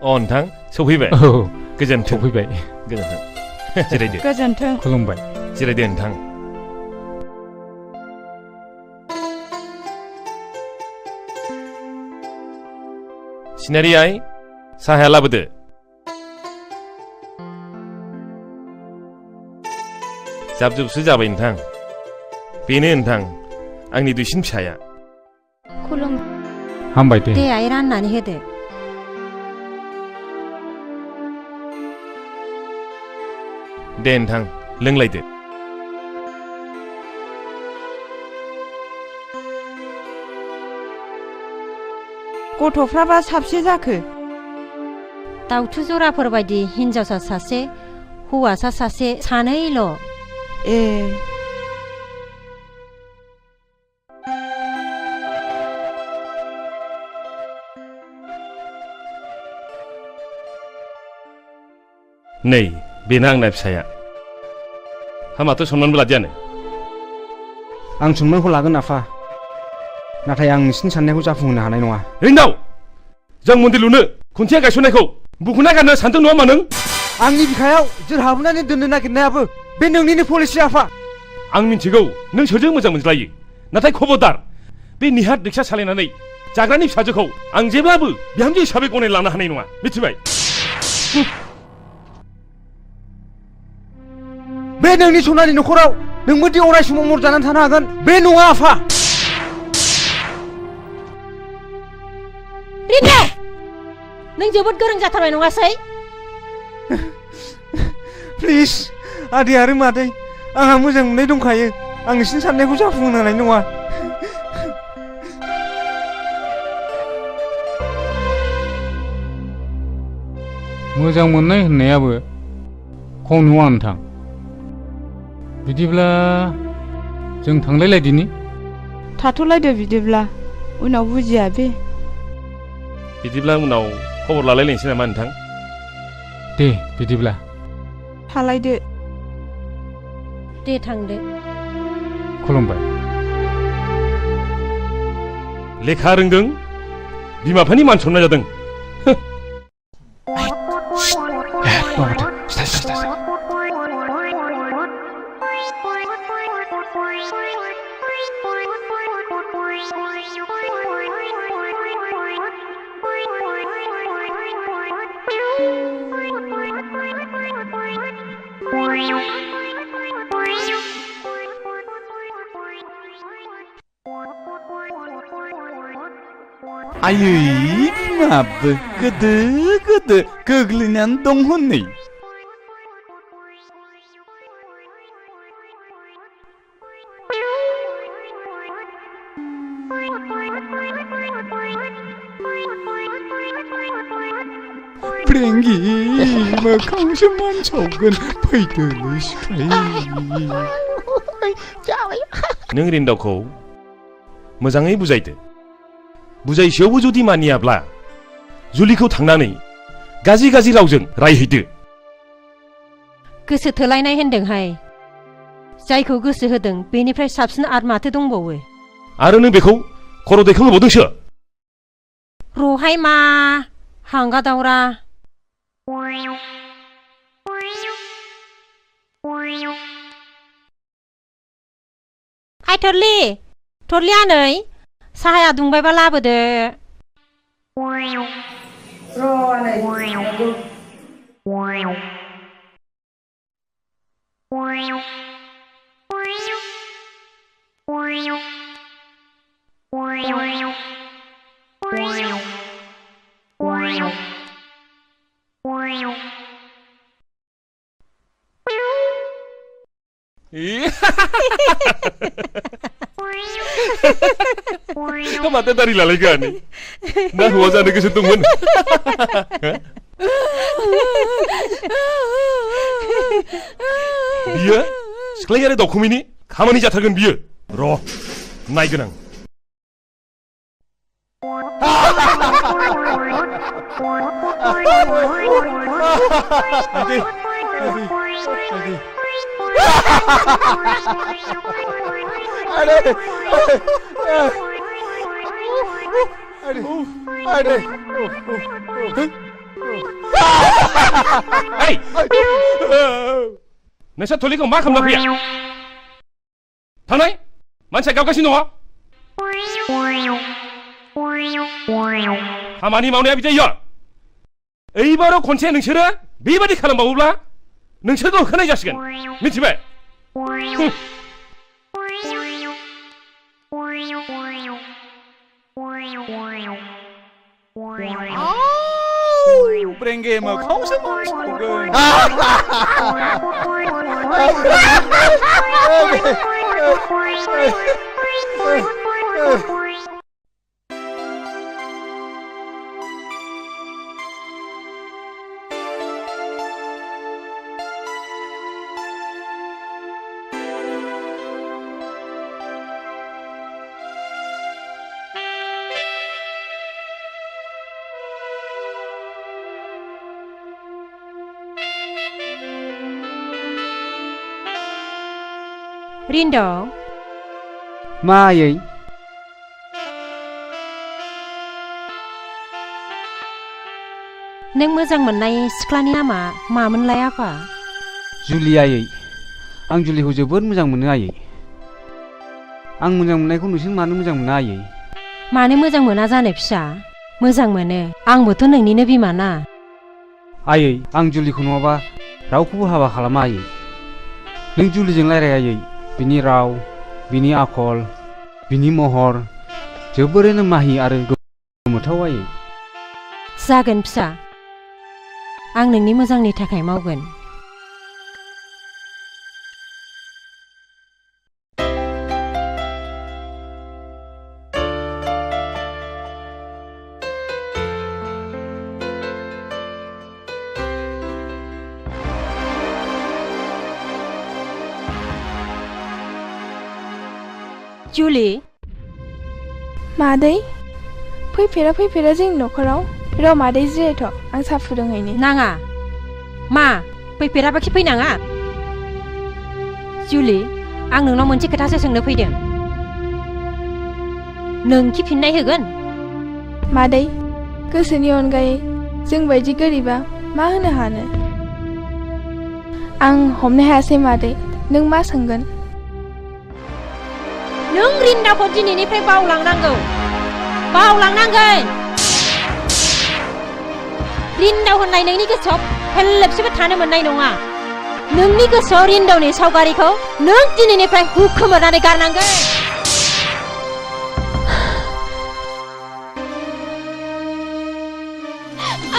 नोंथां सफैबाय औ गोजोन्थों सफैबाय गोजोन्थों जिरायदो गोजोन्थों खुलुमबाय जिरायदो नोंथां सिनारि आइ साहाया लाबोदो जाबजुबसो जाबाय नोंथां बेनो नोंथां आंनि दुइसिन फिसाया खुलुम हामबाय दे दे आइ राननानै होदो दे नोंथां लोंलायदो गथ'फ्राबा साबसे जाखो दाउथु जराफोर बायदि हिन्जावसा सासे हौवासा सासे सानैल' ए नै बेनो आंना फिसाया हामाथ' सनमानबो लादियानो आं सनमानखौ लागोन आफा नाथाय आं नोंसिनि साननायखौ जाफुंहोनो हानाय नङा रिन्दाव जों मन्दिर लुनो खुन्थिया गायसननायखौ बुखुना गारनो सानदों नङा मा नों आंनि बिखायाव जोर हाबनानै दोननो नागिरनायाबो बे नोंनिनो पलिसि आफा आं मिन्थिगौ नों सोरजों मोजां मोनज्लायो नाथाय खबरदार बे निहाथ रिक्सा सालायनानै जाग्रानि फिसाजोखौ आं जेब्लाबो बिहामजो हिसाबै गनायना लानो हानाय नङा मिथिबाय बे नोंनि सनानि न'खराव नोंबोदि अराय समाव मर जानानै थानो हागोन बे नङा आफा रिन्दाव नों जोबोद गोरों जाथारबाय नङासै प्लिज आदै आरो मादै आंहा मोजां मोननाय दंखायो आं नोंसिनि साननायखौ जाफुंहोनो हानाय नङा मोजां मोननाय होननायाबो खम नङा नोंथां बिदिब्ला जों थांलायलायदिनि थाथ'लायदो बिदिब्ला उनाव बुजिया बे बिदिब्ला उनाव खबर लालायलायनोसै नामा नोंथां दे बिदिब्ला थालायदो दे थांदो खुलुमबाय लेखा रोंदों बिमा बिफानि मान सनमान जादों आयै बिमाबो गोदो गोदो गोग्लैनानै दं हनै 프랭기 मोखांसो मानसावगोन फैदोलै सिख्लाय नों रिन्दावखौ मोजाङै बुजायदो बुजायसेयावबो जुदि मानियाब्ला जुलिखौ थांनानै गाज्रि गाज्रि रावजों रायहैदो गोसो थोलायनाय होनदोंहाय जायखौ गोसो होदों बेनिफ्राय साबसिन आरो माथो दंबावो आरो नों बेखौ खर' दैखांहोबावदोंसो रहाय मा हांगा दावरा हाय थरलि आनै साहाया दुंबायबा लाबोदो माथो दारि लालायगोन ना हौवा जानो गोसो दंमोन बियो सिख्लायारि दावखुमैनि खामानि जाथारगोन बियो र' नायगोन आं नोंसोर थलिखौ मा खालामना फैया थानाय मानसिया गाबगासिनो दङ खामानि मावनाया बिदि जायो एबाराव खनसे नोंसोरो बेबादि खालामबावोब्ला नोंसोरखौ होखानाय जासिगोन मिथिबाय 프랭기 मोखांसो मानसावगोन रिन्दाव मा आयै नों मोजां मोननाय सिख्लानि नामा मामोनलाय आफा जुलि आयै आं जुलिखौ जोबोद मोजां मोनो आयै आं मोजां मोननायखौ नोंसोर मानो मोजां मोना आयै मानो मोजां मोना जानो फिसा मोजां मोनो आंबोथ' नोंनिनो बिमा ना आयै आं जुलिखौ नङाबा रावखौबो हाबा खालामा आयै नों जुलिजों रायलाय आयै बिनि राव बिनि आखल बिनि महर जोबोरैनो माहि आरो गोमोथाव आयै जागोन फिसा आं नोंनि मोजांनि थाखाय मावगोन जुलि मादै फैफेरा जोंनि न'खराव र' मादै जिरायथ' आं साहा फुदुंहैनि नाङा मा फैफेराबाखि फैनाङा जुलि आं नोंनाव मोनसे खोथासो सोंनो फैदों नोंखि फिननाय होगोन मादै गोसोनि अनगायै जों बायदि गोरिबा मा होनो हानो आं हमनो हायासै मादै नों मा सोंगोन नों रिन्दावखौ दिनैनिफ्राय बावलांनांगोन रिन्दाव होननाय नोंनि गोसोआव फेरलेबसेबो थानो मोननाय नङा नोंनि गोसोआव रिन्दावनि सावगारिखौ नों दिनैनिफ्राय हुखोमोरनानै गारनांगोन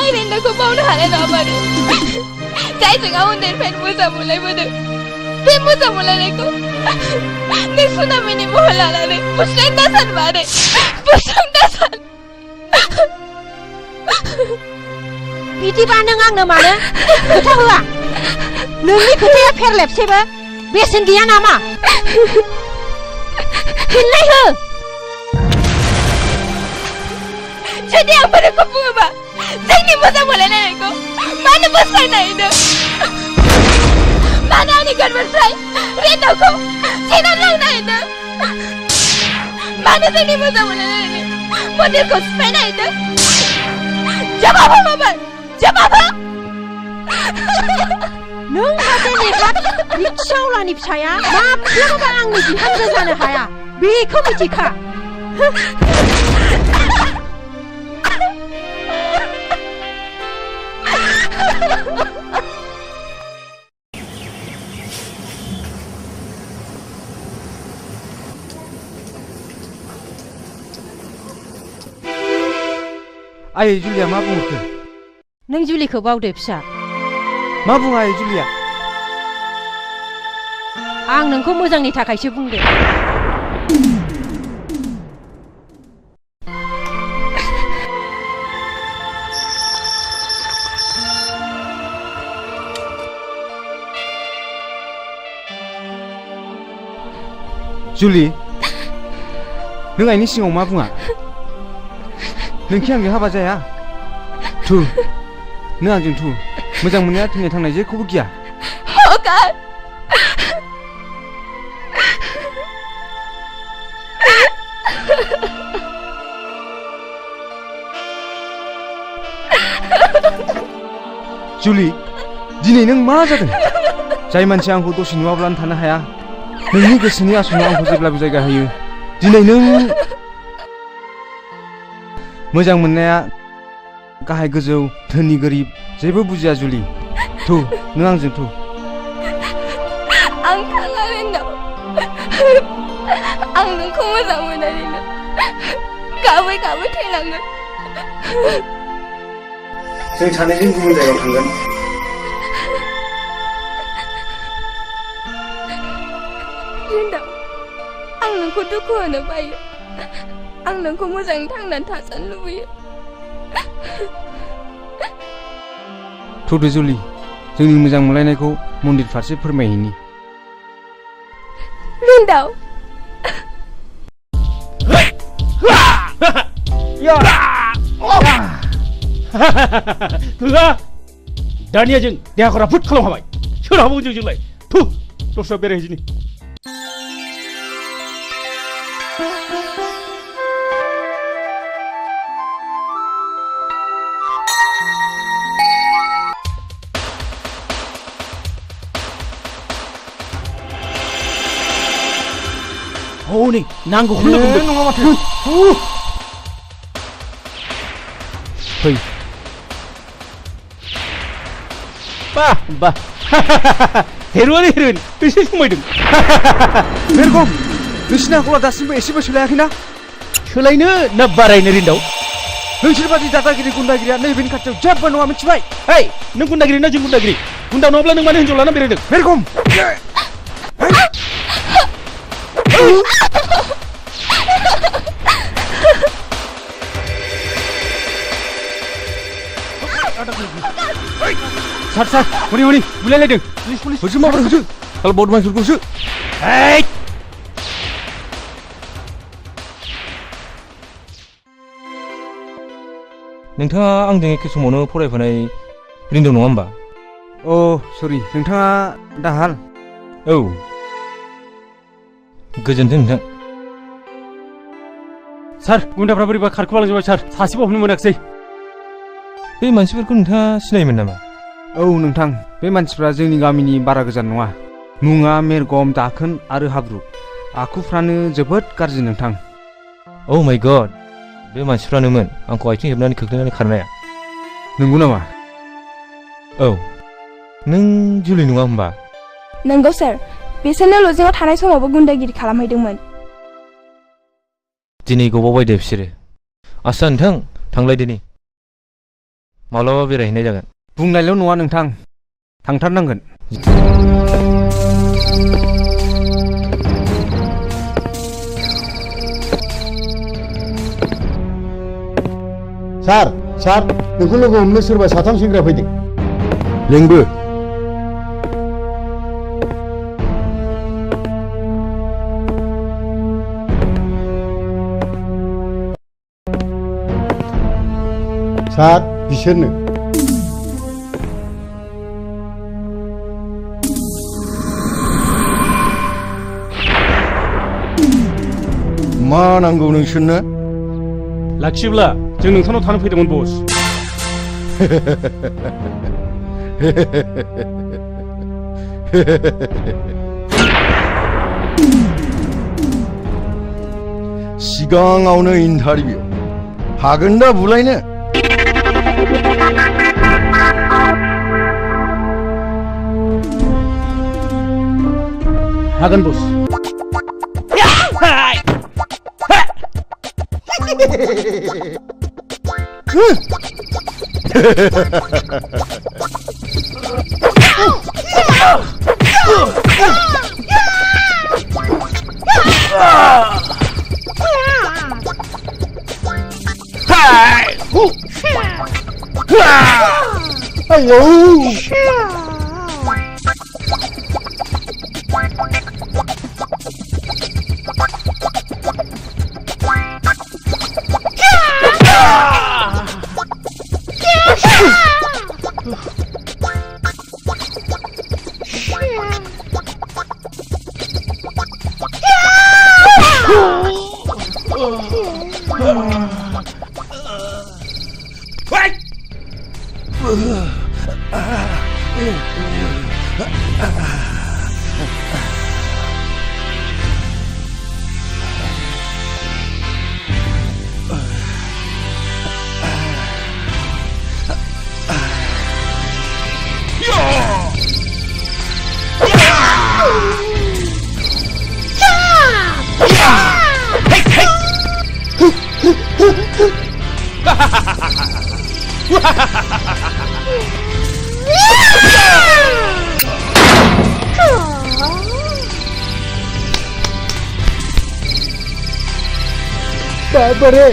आइ रेन्दाखौ बावनो हानाय नङा मानो जायजों आं उन्दैनिफ्रायनो मोजां मोनलायबोदों बे मोजां मोनलायनायखौ नों सुनामिनि महर लानानै बुस्रां दासान मादै बुस्रां दासान बिदिबा नों आंनो मानो खोथा होआ नोंनि खोथाया फेरलेबसेबो बेसेन गैया नामा फिननाय हो जुदि आं नोंखौ बुङोबा जोंनि मोजां मोनलायनायखौ मानो बोस्रांनो हैदों मानो आंनि गोरबोनिफ्राय रेन्दावखौ सेनानै लांनो हैदों मानो जोंनि मोजां मोनलायनायनि मन्दिरखौ सिफायनो हैदों जवाब हो माबार जवाब हो नों सासे नेग्लाद रिक्सावलानि फिसाया माब्लाबाबो आंनि बिहामजो जानो हाया बेखौ मिथिखा आयै जुलिया मा बुंहरखो नों जुलिखौ बावदो फिसा मा बुङा आयै जुलिया आं नोंखौ मोजांनि थाखायसो बुंदों जुलि नों आइनि सिगाङाव मा बुङा नोंखि आंजों हाबा जाया थु नों आंजों थु मोजां मोननाया थैनाय थांनाय जेखौबो गिया हगार जुलि दिनै नों मा जादों जाय मानसिया आंखौ दसे नुवाब्लानो थानो हाया नोंनि गोसोनि आसनाव आंखौ जेब्लाबो जायगा होयो दिनै नों मोजां मोननाया गाहाय गोजौ धोनि गोरिब जेबो बुजिया जुलि थु नों आंजों थु आं थाङा रेन्दाव आं नोंखौ मोजां मोननानैनो गाबै गाबै थैलांगोन जों सानैजों गुबुन जायगायाव थांगोन रेन्दाव आं नोंखौ दुखु होनो बायो आं नोंखौ मोजाङै थांनानै थाजानो लुबैयो थुदो जुलि जोंनि मोजां मोनलायनायखौ मन्दिर फारसे फोरमायहैनि रेन्दाव दानिया जों देहाखौ राफोद खालामहाबाय सोरहाबो जोंलाय थु दस्रायाव बेरायहैदिनि हनै नांगौखौनो बुंदों नङा माथो फै बा बा हेर'आनो हेर'इन एसे समायदों बेरगम नोंसिनि आखला दासिमबो एसेबो सोलायाखैना सोलायनो ना बारायनो रेन्दाव नोंसोर बादि दादागिरि गुन्दागिरिया नैबेनि खाथियाव जेबो नङा मिथिबाय हेय नों गुन्दागिरि ना जों गुन्दागिरि गुन्दा नङाब्ला नों मानो हिन्जाव लाना बेरायदों बेरगम सार हनै हनै बुलायलायदों होसो माबोरै होसो kalau bawa मानसिफोरखौसो हेय नोंथाङा आंजों एखे समावनो फरायफानाय रिन्दौ नङा होमबा अ सरि नोंथाङा दाहाल औ गोजोन्थों नोंथां सार गुन्दाफ्रा बोरैबा खारखोमालांजोबबाय सार सासेबो हमनो मोनाखिसै बे मानसिफोरखौ नोंथाङा सिनायोमोन नामा औ नोंथां बे मानसिफ्रा जोंनि गामिनि बारा गोजान नङा मुङा मेरगम दाखोन आरो हाब्रु आखुफ्रानो जोबोद गाज्रि नोंथां औ माय गड बे मानसिफ्रानोमोन आंखौ आथिं हेबनानै खोख्लैनानै खारनाया नंगौ नामा औ नों जुलि नङा होमबा नंगौ सार बिसोरनो लजिंआव थानाय समावबो गुन्दागिरि खालामहैदोंमोन दिनै गबावबाय दे बिसोरो आस्सा नोंथां थांलायदोनि माब्लाबा बेरायहैनाय जागोन। बुंनायल' नङा नोंथां, थांथारनांगोन। सार नोंखौ लोगो हमनो सोरबा साथाम सेंग्रा फैदों। लेंबो। सार बिसोरनो। मा नांगौ नोंसोरनो? लाखियोब्ला जों नोंथांनाव थानो फैदोंमोन बस। सिगाङावनो इन्टारभिउ हागोन दा बुलायनो? हागोन बस। 아유. बापरे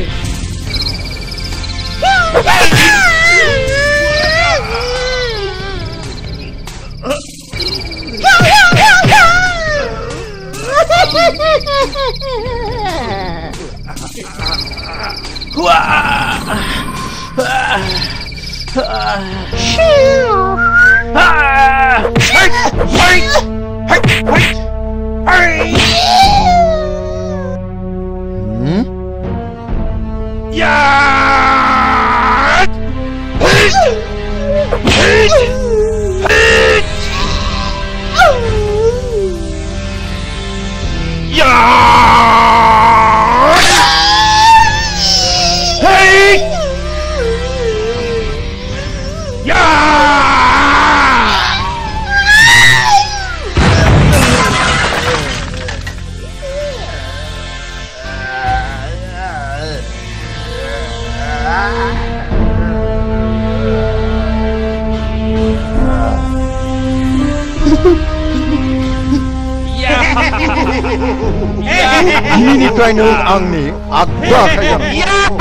दिनैनिफ्राय नों आंनि आगदा आखाइ जानांगौ।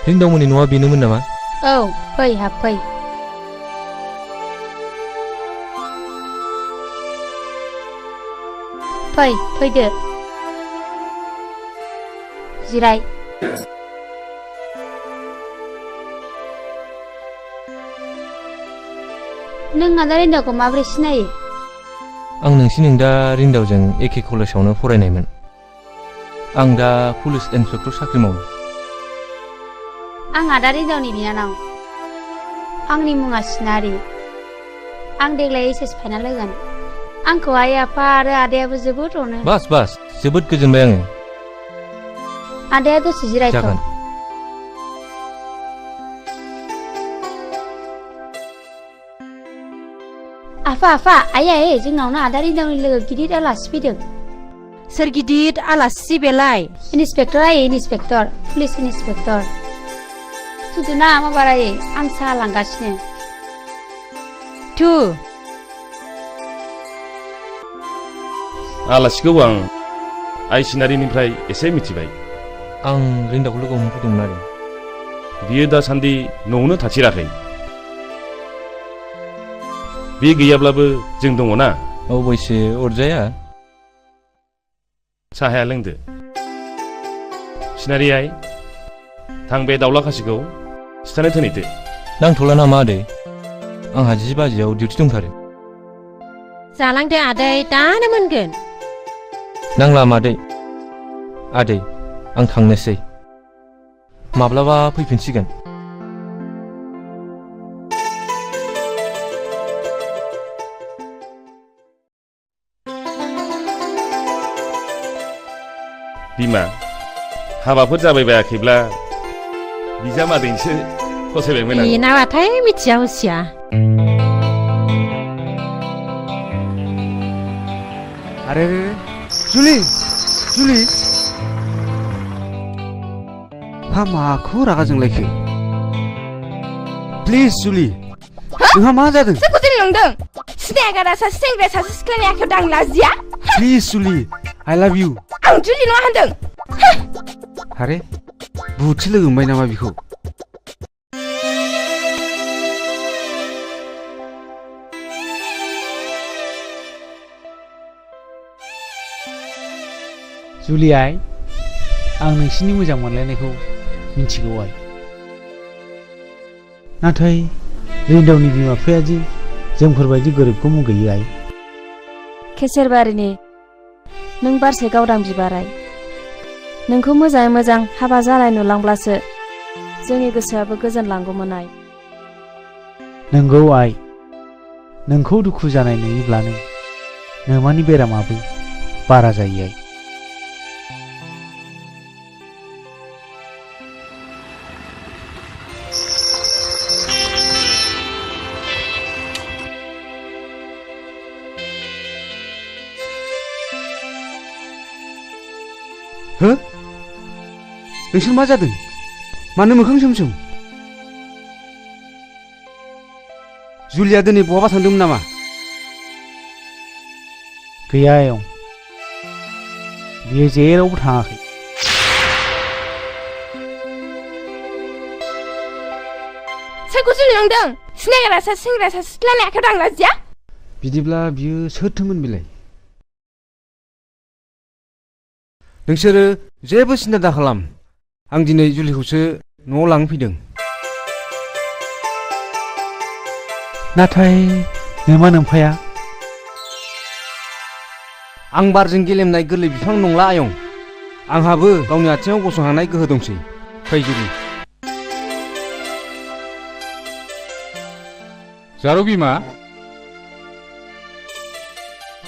रिंदावमोननि न'आ बेनोमोन नामा? औ फै हाबफै। फैदो जिराय। नों आदा रिन्दावखौ माबोरै सिनायो? आं नोंसिनि दा रिन्दावजों एखे कलेजावनो फरायनायमोन। आं दा पुलिस इन्सपेक्टर साख्रि मावो। आं आदा रिन्दावनि बिनानाव। आंनि मुङा सिनारि। आं देग्लाय एचएस फाइनाल होगोन। आंखौ आइ आफा आरो आदायाबो जोबोद अनो। बास जोबोद गोजोनबाय आङो। आदाया दसे जिरायथ'। जागोन। आफा आयै जोंनावनो आदा रिन्दावनि लोगो गिदिर आलासि फैदों। सोर गिदिर आलासि बेलाय? इन्सपेक्टर आयै इन्सपेक्टर पुलिस इन्सपेक्टर। थुदुना माबार आयै आं साहा लांगासिनो। थु आलासिखौ आं आइ सिनारिनिफ्राय एसे मिथिबाय। आं रिन्दावखौ लोगो हमनो फैदोंमोन आरो। बियो दासान्दि न'आवनो थाथिराखै। बे गैयाब्लाबो जों दङ ना। अबयसे अरजाया। साहाया लोंदो। सिनारि आइ थां बे दाउला खासिखौ सिथानो थोनैदो। नांथ'ला नामा आदै? आंहा 10 बाजियाव डिउटि दंथारो। जालांदो आदै दानो मोनगोन। नांला मादै। आदै आं थांनोसै। माब्लाबा फैफिनसिगोन। बिमा हाबाफोर जाबाय बायाखैब्ला बिजामादैसो फसायबायमोन आं। बेनाबाथाय मिथिया हसिया। अरे जुलि जुलि हा माखौ रागा जोंलायखो? प्लिज जुलि नोंहा मा जादों? सोरखौ जों नंदों? सिनायगारा सासे सेंग्रा सासे सिख्लानि आखायाव दां लाजिया? प्लिज जुलि आइ लाभ इउ। आं जुलि नङा होनदों। अरे बुहुदसो लोगो मोनबाय नामा बिखौ? जुलि आइ आं नोंसिनि मोजां मोनलायनायखौ मिथिगौ आइ। नाथाय रिन्दावनि बिमा बिफाया दि जोंफोरबायदि गोरिबखौ मुगैयो आइ। केसेरबारिनि नों बारसे गावदां बिबाराय। नोंखौ मोजाङै मोजां हाबा जानाय नुलांब्लासो जोंनि गोसोआबो गोजोनलांगौमोन आइ। नंगौ आइ नोंखौ दुखु जानाय नुयोब्लानो नोमानि बेरामाबो बारा जायो आइ। हो नोंसोर मा जादों? मानो मोखां सोमसोम? जुलिया दिनै बहाबा थांदोंमोन नामा? गैया आयं बियो जेरावबो थाङाखै। सोरखौ जुलि नंदों? सिनायगारा सासे सेंग्रा सासे सिख्लानि आखायाव दां लाजिया? बिदिब्ला बियो सोरथोमोन बेलाय? नोंसोरो जेबो सिन्था दाखालाम। आं दिनै जुलिखौसो न'आव लांनो फैदों। नाथाय नोमा नोम्फाया? आं बारजों गेलेमनाय गोरलै बिफां नंला आयं। आंहाबो गावनि आथिङाव गसंनो हानाय गोहो दंसै। फै जुलि। जारौ बिमा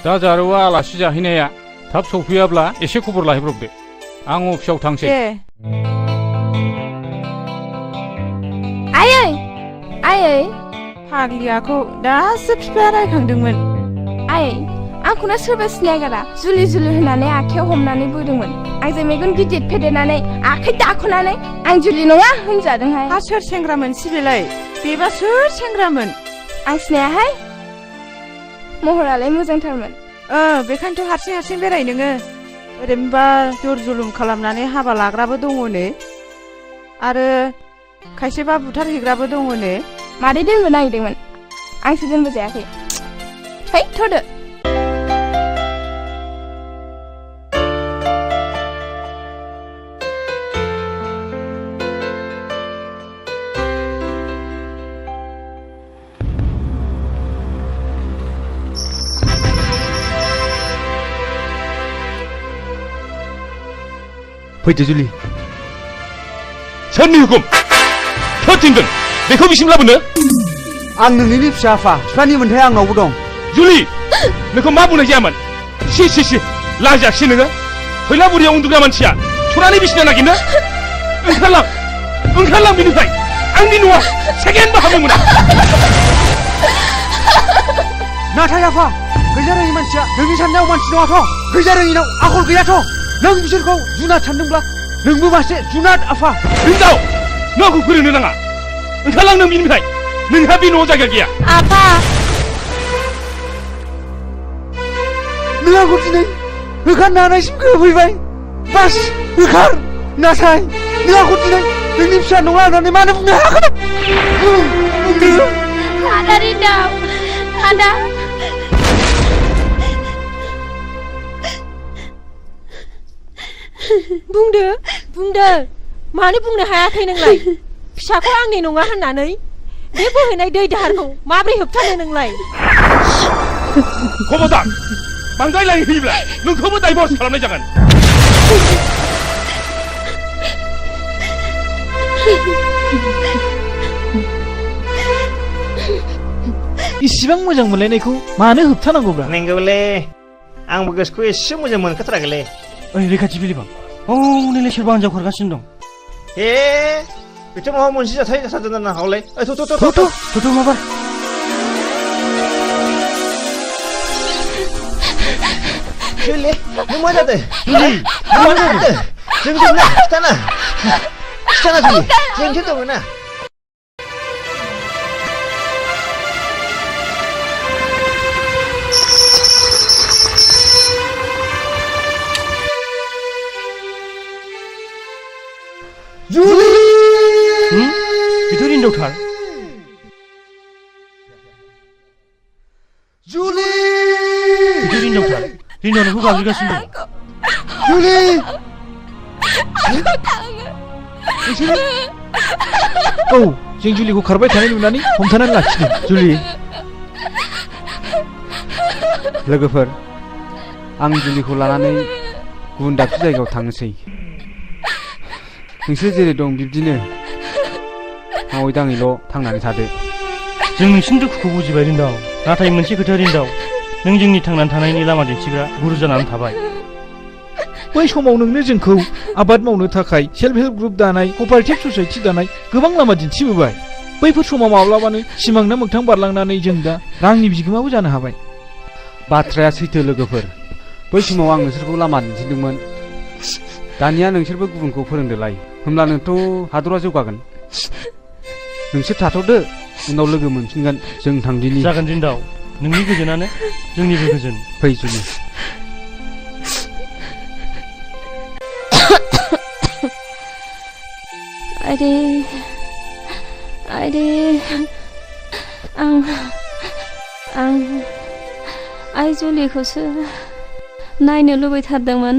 दा जारौआ आलासि जाहैनाया थाब सौफैयाब्ला एसे खबर लाहैब्रबदो। आं अफिसाव थांसै। आयै आयै फाग्लियाखौ दासो बिफाया रायखांदोंमोन। आयै आंखौनो सोरबा सिनायगारा जुलि जुलि होनानै आखायाव हमनानै बोदोंमोन। आंजों मेगन गिदिर फेदेरनानै आखाइ दाख'नानै आं जुलि नङा होनजादोंहाय। हा सोर सेंग्रामोन सिबिलाय? बेबा सोर सेंग्रामोन? आं सिनायाहाय। महरालाय मोजांथारमोन। बेखायनोथ' हारसिं हारसिं बेराय नोङो। ओरैनोबा जर जुलुम खालामनानै हाबा लाग्राबो दङनो आरो खायसेबा बुथारहैग्राबो दङनो। मादै दोनबो नागिरदोंमोन आंसो दोनबो जायाखै। है थ'दो। फैदो जुलि। सोरनि हुकुम? सोर थिनदों बेखौ बिसिम लाबोनो? आं नोंनिनो फिसा आफा। बिफानि मोन्थाया आंनावबो दं। जुलि नोंखौ मा बुंनाय जायामोन? सि लाजियाखिसै नोङो? फैला बुरियाव उन्दुग्रा मानसिया थुनानै बिसिना नागिरनो? ओंखारलां बिनिफ्राय। आंनि न'आ सेकेन्डबो हाबनो मोना। नाथाय आफा गैजारोङि मानसिया नोंनि साननायाव मानसि नङाथ' गैजारोङिनाव आखल गैयाथ' नों बिसोरखौ जुनाद सानदोंब्ला नोंबो मासे जुनाद आफा रिन्दाव नों आंखौ फोरोंनो नाङा ओंखारलां नों बिनिफ्राय नोंहा बे न'आव जायगा गैया आफा नों आंखौ दिनै होखारनो हानायसिम गोहोफैबाय बास होखार नाथाय नों आंखौ दिनै नोंनि फिसा नङा होननानै मानो बुंनो हायाखै बुंदो आदा रिन्दाव आदा बुंदो मानो बुंनो हायाखै नोंलाय फिसाखौ आंनि नङा होननानै बे बोहैनाय दै दाहारखौ माबोरै होबथानो नोंलाय खबरदार बांद्राय लाय होयोब्ला नोंखौबो दायभर्स खालामनाय जागोन इसिबां मोजां मोनलायनायखौ मानो होबथानांगौब्रा नंगौलै आंबो गोसोखौ एसे मोजां मोनखाथाराखैलै ओइ रैखाथि बिलिफां औ नोंलाय सोरबा हिनजाव खारगासिनो दं ए बेथ' माबा मोनसे जाथाय जाथारदों जानो हागौलै थ' माबा जुलि नों मा जादों मा जादों जोंजों ना खिथाना जुलि जोंसो दङ ना जुलि बेथ' रिन्दावथार जुलि बेथ' रिन्दावथार रिन्दाव नोंखौ गाबज्रिगासिनो दं जुलि औ जों जुलिखौ खारबाय थानाय नुनानै हमथानानै लाखिदों जुलि लोगोफोर आं जुलिखौ लानानै गुबुन दाबसे जायगायाव थांनोसै नोंसोर जेरै दं बिब्दिनो मावै दाङैल' थांनानै थादो जों नोंसिनि दुखुखौ बुजिबाय रिन्दाव नाथाय मोनसे खोथा रिन्दाव नों जोंनि थांनानै थानायनि लामा दिन्थिग्रा गुरु जानानै थाबाय बै समाव नोंनो जोंखौ आबाद मावनो थाखाय सेल्फ हेल्प ग्रुप दानाय कपारेटिभ ससाइटि दानाय गोबां लामा दिन्थिबोबाय बैफोर समाव माब्लाबानो सिमांना मोगथां बारलांनानै जों दा रांनि बिगोमाबो जानो हाबाय बाथ्राया सैथो लोगोफोर बै समाव आं नोंसोरखौ लामा दिन्थिदोंमोन दानिया नोंसोरबो गुबुनखौ फोरोंदोलाय होमब्लानोथ' हादरा जौगागोन नोंसोर थाथ'दो उनाव लोगो मोनफिनगोन जों थांदिनि जागोन रिन्दाव नोंनि गोजोनानो जोंनिबो गोजोन फै जुलि आइदे आं आइ जुलिखौसो नायनो लुबैथारदोंमोन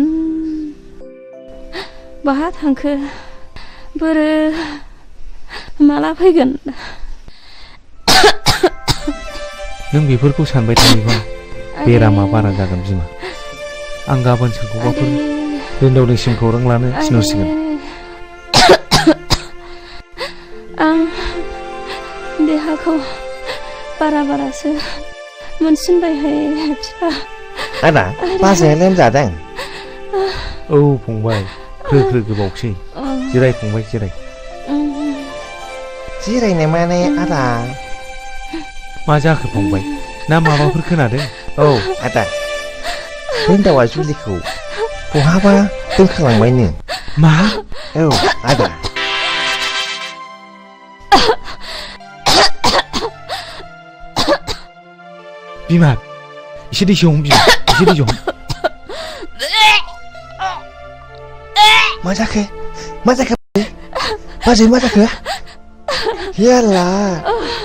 बहा थांखो बोरो माला फैगोन नों बेफोरखौ सानबाय थायोबा बेरामा बारा जागोन बिमा आं गाबोन सोरखौबाफोर रिन्दावनिसिम खौरां लानो थिनहरसिगोन आं देहाखौ बारासो मोनसिनबायहाय बिफा आदा बाजाया लोमजादों औ फंबाय ख्रो गोबावसै जिराय फंबाय जिराय जिरायनो माने आदा मा जाखो फंबाय ना माबाफोर खोनादों औ आदा रिन्दावा जुलिखौ बहाबा दोनखालांबायनो मा औ आदा बिमा एसे दैसो हम बिमा एसे दैसो हम मा जाखो बाजै मा जाखो याला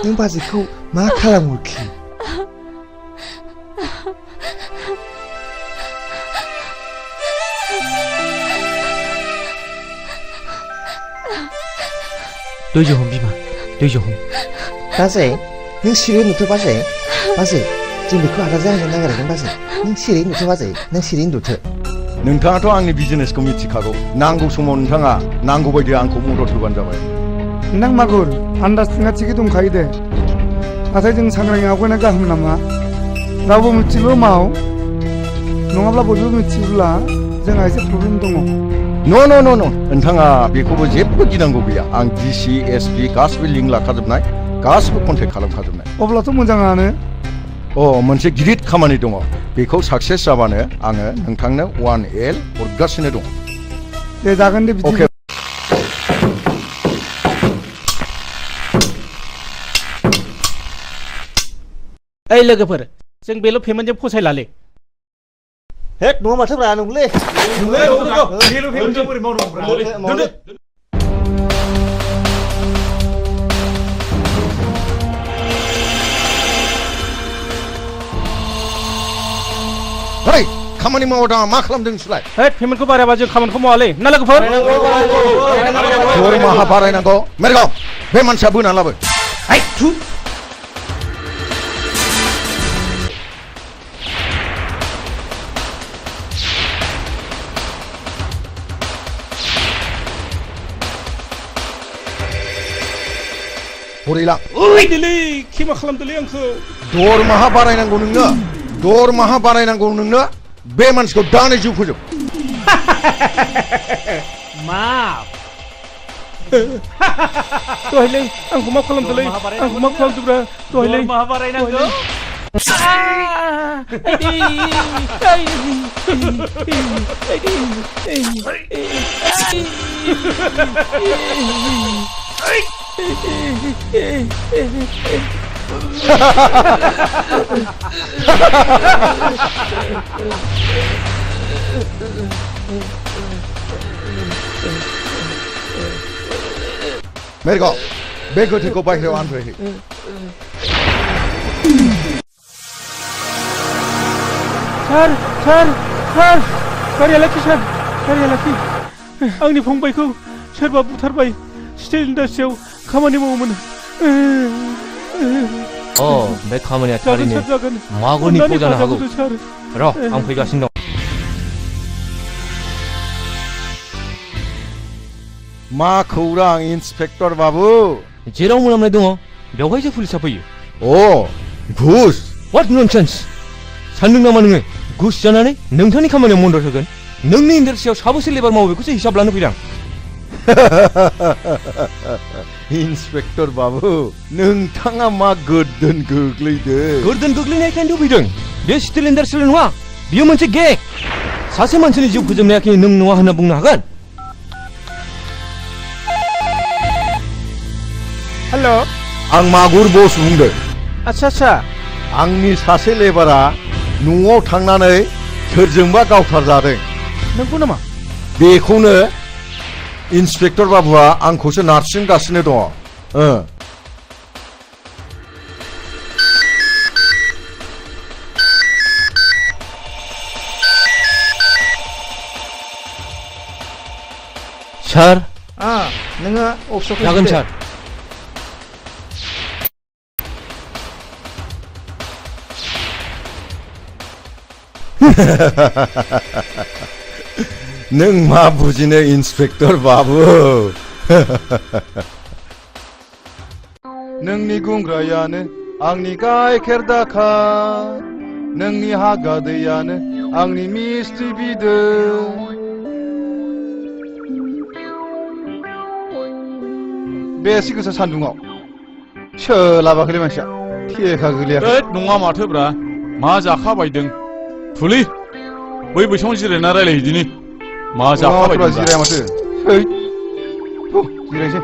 नों बाजैखौ मा खालामहरखो दैसो हम बिमा दैसो हम बाजै नों सिरि नुथो बाजै जों बेखौ आदा जाहोनो नागिरदों बाजै नों सिरि नुथो बाजै नों सिरि नुथो नोंथाङाथ' आंनि बिजनेसखौ मिथिखागौ नांगौ समाव नोंथाङा नांगौ बायदि आंखौ मदद होबानो जाबाय नोंथां मागुर आन्दाजथिङा थिगै दंखायो दे नाथाय जों सांग्राङै आवगायनाया गाहाम नामा रावबो मिथिगौ माव नङाब्ला बयबो मिथियोब्ला जोंहा एसे प्रब्लेम दङ न' नोंथाङा बेखौबो जेबो गिनांगौ गैया आं DC SP गासिबो लिंक लाखाजोबनाय गासिबो कन्टेक्ट खालामखाजोबनाय अब्लाथ' मोजाङानो मोनसे गिदिर खामानि दङ बेखौ साक्सेस जाबानो आङो नोंथांनो 1L हरगासिनो दङ दे जागोन दे बिदि ओइ लोगोफोर जों बेल' पेमेन्टजों फसायलालै हेक नङा माथोब्रा नंगौलै बेल' पेमेन्टजों बोरै मावनांगौब्रा है खामानि मावदा मा खालामदों नोंसोरलाय है पेमेन्टखौ बारायबा जों खामानिखौ मावालै ना लोगोफोर दरमाहा बारायनांगौ मेरगाव बे मानसिया बोना लाबो है थु हरैला ओइ दिलै खेमा खालामदोलै आंखौ दरमाहा बारायनांगौ नोंनो दरमाहा बारायनांगौ नोंनो बे मानसिखौ दानो जिउ फोजोब मा दहायलै आंखौ मा खालामदोलै आंखौ मा खालामदोब्रा दहायलै दरमाहा बारायनांगौ मेरगाव बे गोथैखौ बाहेरायाव आनफैहै सार सार सार गारिया लाखि सार गारिया लाखि आंनि फंबायखौ सोरबा बुथारबाय स्टिल इन्डास्ट्रियाव खामानि मावोमोन बे खामानिया थारैनो मागुरनि फाव जानो हागौ र' आं फैगासिनो दं मा खौरां इन्सपेक्टर बाबु जेराव मोनामनाय दङ बेवहायसो पुलिसा फैयो घुस व्हाट ननसेन्स सानदों नामा नोङो घुस जानानै नोंथांनि खामानियाव मदद होगोन नोंनि इन्डास्ट्रियाव साबेसे लेबार मावो बेखौसो हिसाब लानो फैदों इन्सपेक्टर बाबु नोंथाङा मा गोर्दोन गोग्लैदों गोर्दोन गोग्लैनायखायनोथ' फैदों बे स्टिल इन्डास्ट्रिल नङा बियो मोनसे गें सासे मानसिनि जिउ फोजोबनायाखि नों नङा होनना बुंनो हागोन हेल' आं मागुर बस बुंदों आच्छा आंनि सासे लेबारा न'आव थांनानै सोरजोंबा गावथारजादों नंगौ नामा बेखौनो इन्सपेक्टर बाबुआ आंखौसो नारसिनगासिनो दङ सार नोङो अफिसाव जागोन सार नों मा बुजिनो इन्सपेक्टर बाबु नोंनि गुंग्रायानो आंनि गाइखेर दाखा नोंनि हागा दैयानो आंनि मिस्टि बिदै बे एसे गोसा सान्दुङाव सोलाबाखैलै मानसिया थेखा गोलैयाखै नङा माथोब्रा मा जाखाबायदों फुलि बै बैसाङाव जिरायना रायलायहैदिनि मा जाखाबायदों जिराया माथो जिरायसै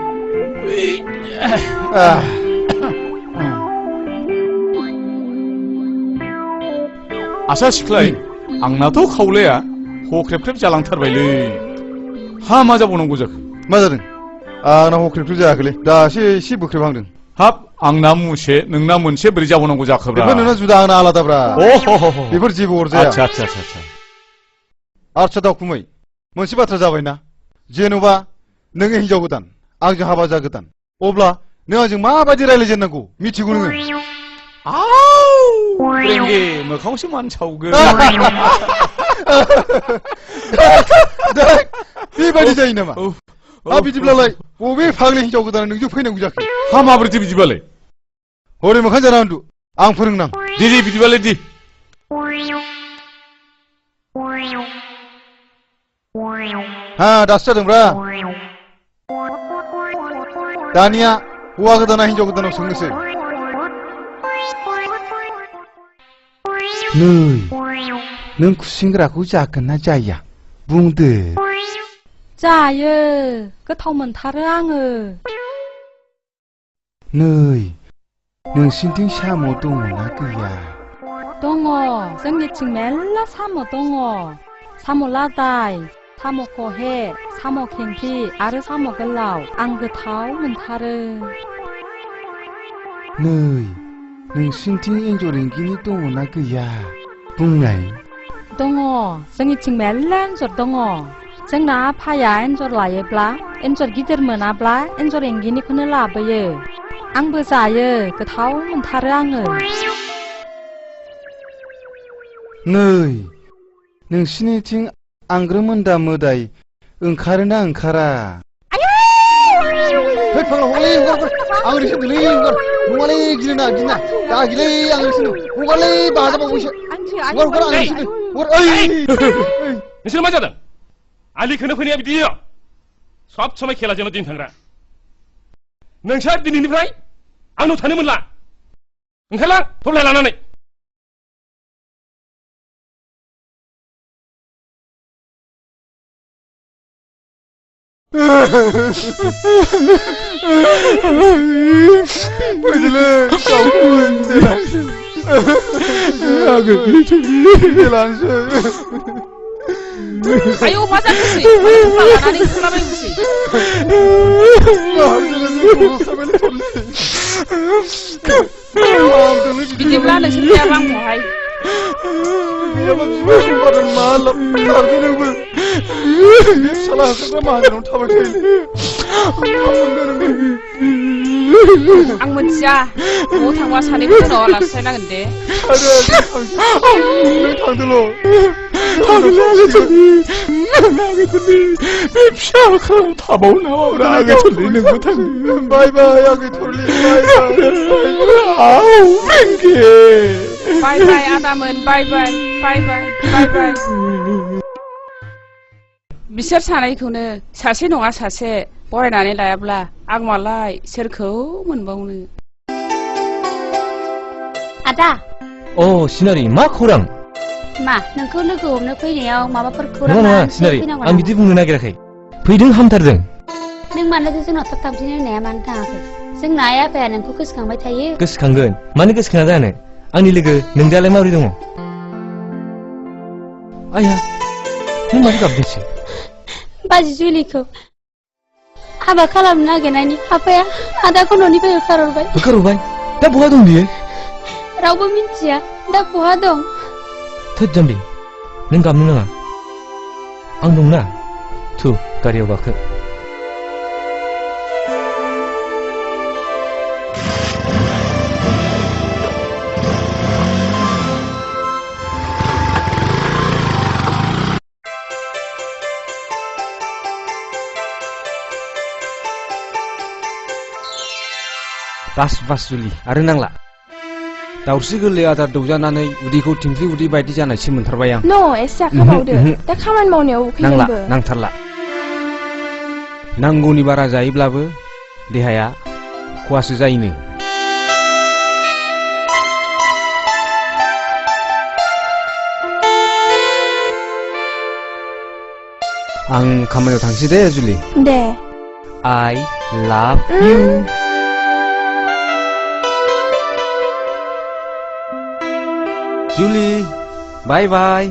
आसा सिख्लाय आंनाथ' खावलाया हख्रेबख्रेब जालांथारबायलै हा मा जाबावनांगौ जाखो मा जादों आंना हख्रेबख्रेब जायाखैलै दासो एसे बोख्रेबहांदों हाब आंना मुसे नोंना मोनसे बोरै जाबावनांगौ जाखोब्रा बेफोर नोंना जुदा आंना आलादाब्रा बेफोर जेबो अरजाया आच्छा दावखुमै मोनसे बाथ्रा जाबायना जेन'बा नोङो हिनजाव गोदान आंजों हाबा जागोदान अब्ला नों आंजों माबायदि रायज्लायजेननांगौ मिथिगौ नोङो रेंगे मोखांसो मान सावगोन बेबायदि जायो नामा बिदिब्लालाय बबे फाग्लि हिनजाव गोदाना नोंजों फैनांगौ जाखो हा माबोरैथो बिदिबालाय हरै मोखां जाना उन्दु आं फोरोंनां दे बिदिबालाय दे दासो जादोंब्रा दानिया हौवा गोदाना हिनजाव गोदानाव सोंनोसै नों खुसेंग्राखौ जागोन ना जाया बुंदो जायो गोथाव मोनथारो आङो नोंसिनिथिं साम' दङना गैया दङ जोंनिथिं मेरला साम' दङ साम' लादाय साम' खहे साम' खेंख्रि आरो साम' गोलाव आं गोथाव मोनथारो नोंसिनिथिं एन्जर एंगिनि दङना गैया बुंनाय दङ जोंनिथिं मेरला एन्जर दङ जोंना आफाया एन्जर लायोब्ला एन्जर गिदिर मोनाब्ला एन्जर एंगिनिखौनो लाबोयो आंबो जायो गोथाव मोनथारो आङो नोंसिनिथिं आंग्रोमोन्दा मोदाय ओंखारोना ओंखारा आं रिसोनलै नङालै गिना दा गिलै आं रिसोन हगारलै बाजाबावैसो हगार आं रिसोन नोंसोर मा जादों आलिखौनो फैनाया बिदि सब समाय खेलाजोंल' दिन थांग्रा नोंसोर दिनैनिफ्राय आंनाव थानो मोनला ओंखारलां थब्लाय लानानै 아유 맞았지. 나는 사람이지. 비디블라 너시야 방모하이. 비야만 비바신 거는 말라 다르는 거. 살아서 마는 타버리. 앙문지야. 뭐 당와 사내부터 넣어놨어야 근데. 당들로. 맵샤가 타보 나와 나게 돌리는 거다 바이바이 하게 돌리 바이바이 아우 뱅게 바이바이 아담은 바이바이 बिसोर सानैखौनो सासे नङा सासे बरायनानै लायाब्ला आं मालाय सोरखौ मोनबावनो आदा अ सिनारि मा खौरां मा नोंखौ लोगो हमनो फैनायाव माबाफोर खौरां नङा सिनारि आं बिदि बुंनो नागिराखै फैदों हामथारदों नों मानोथो जोंनाव थाब थाबसिन होनाया मानो थाङाखै जोंना आइ आफाया नोंखौ गोसोखांबाय थायो गोसोखांगोन मानो गोसोखाङा जानो आंनि लोगो नों दालाय माबोरै दङ आया नों मानो गाबदोंसै बाजि जुलिखौ हाबा खालामनो नागिरनायनि आफाया आदाखौ न'निफ्राय होखारहरबाय दा बहा दं बियो रावबो मिन्थिया दा बहा दं थोद जाम्बि नों गाबनो नाङा आं दंना थु गारियाव गाखो बास जुलि आरो नांला दाउस्रि गोरलै आदार दौजानानै उदैखौ थिंख्लि उदै बायदि जानायसो मोनथारबाय आं एसे जाखाबावदो दा खामानि मावनायाव उखैदोंबो नांथारला नांगौनि बारा जायोब्लाबो देहाया खहासो जायोनो आं खामानियाव थांसै दे जुलि दे I love you Julie bye bye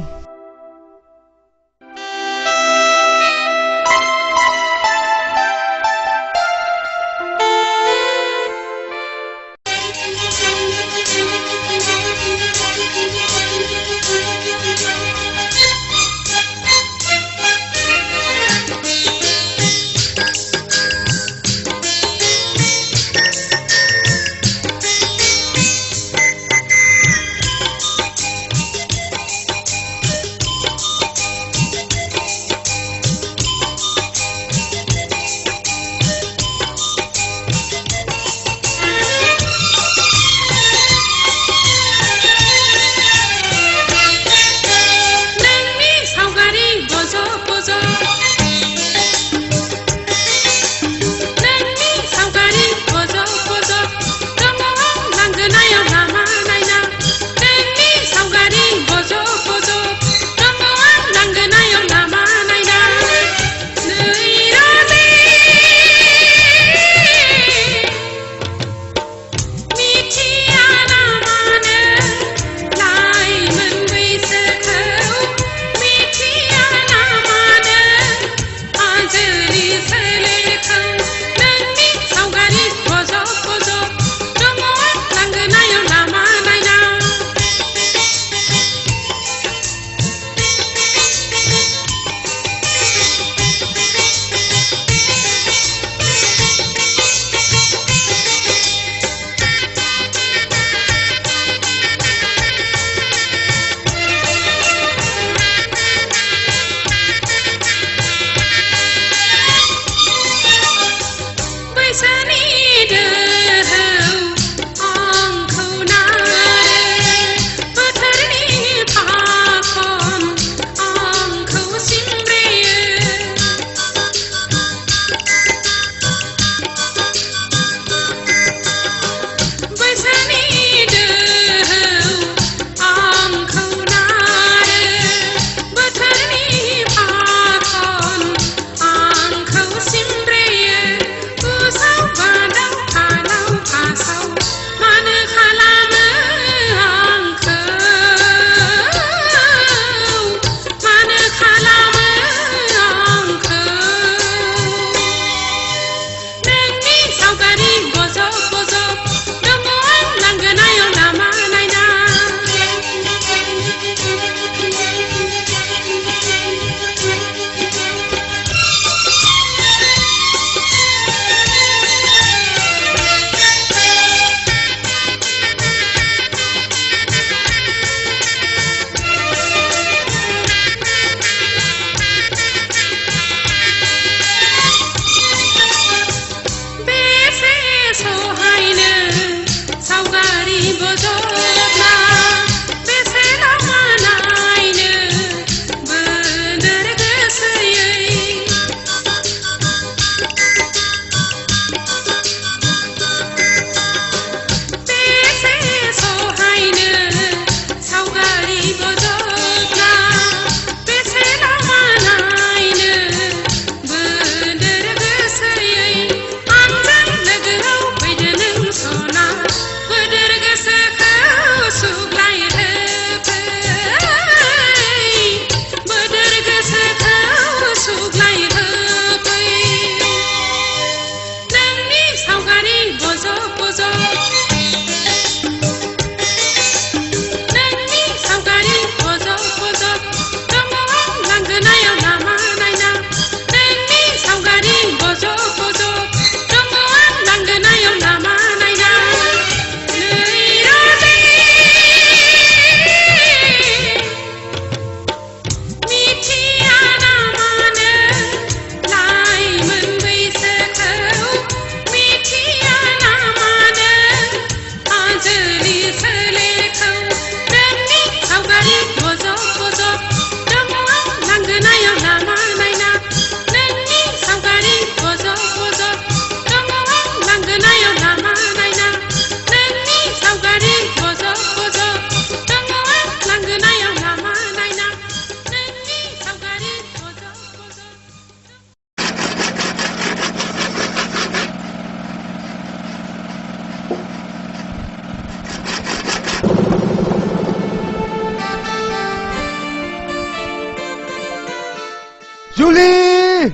Julie!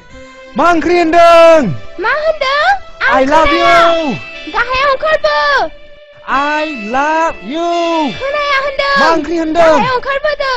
मा ओंख्रि होनदों? मा होनदों? I love you! गाहायाव ओंखारबो! I love you! खोनाया होनदों! मा ओंख्रि होनदों? गाहायाव ओंखारबोदो!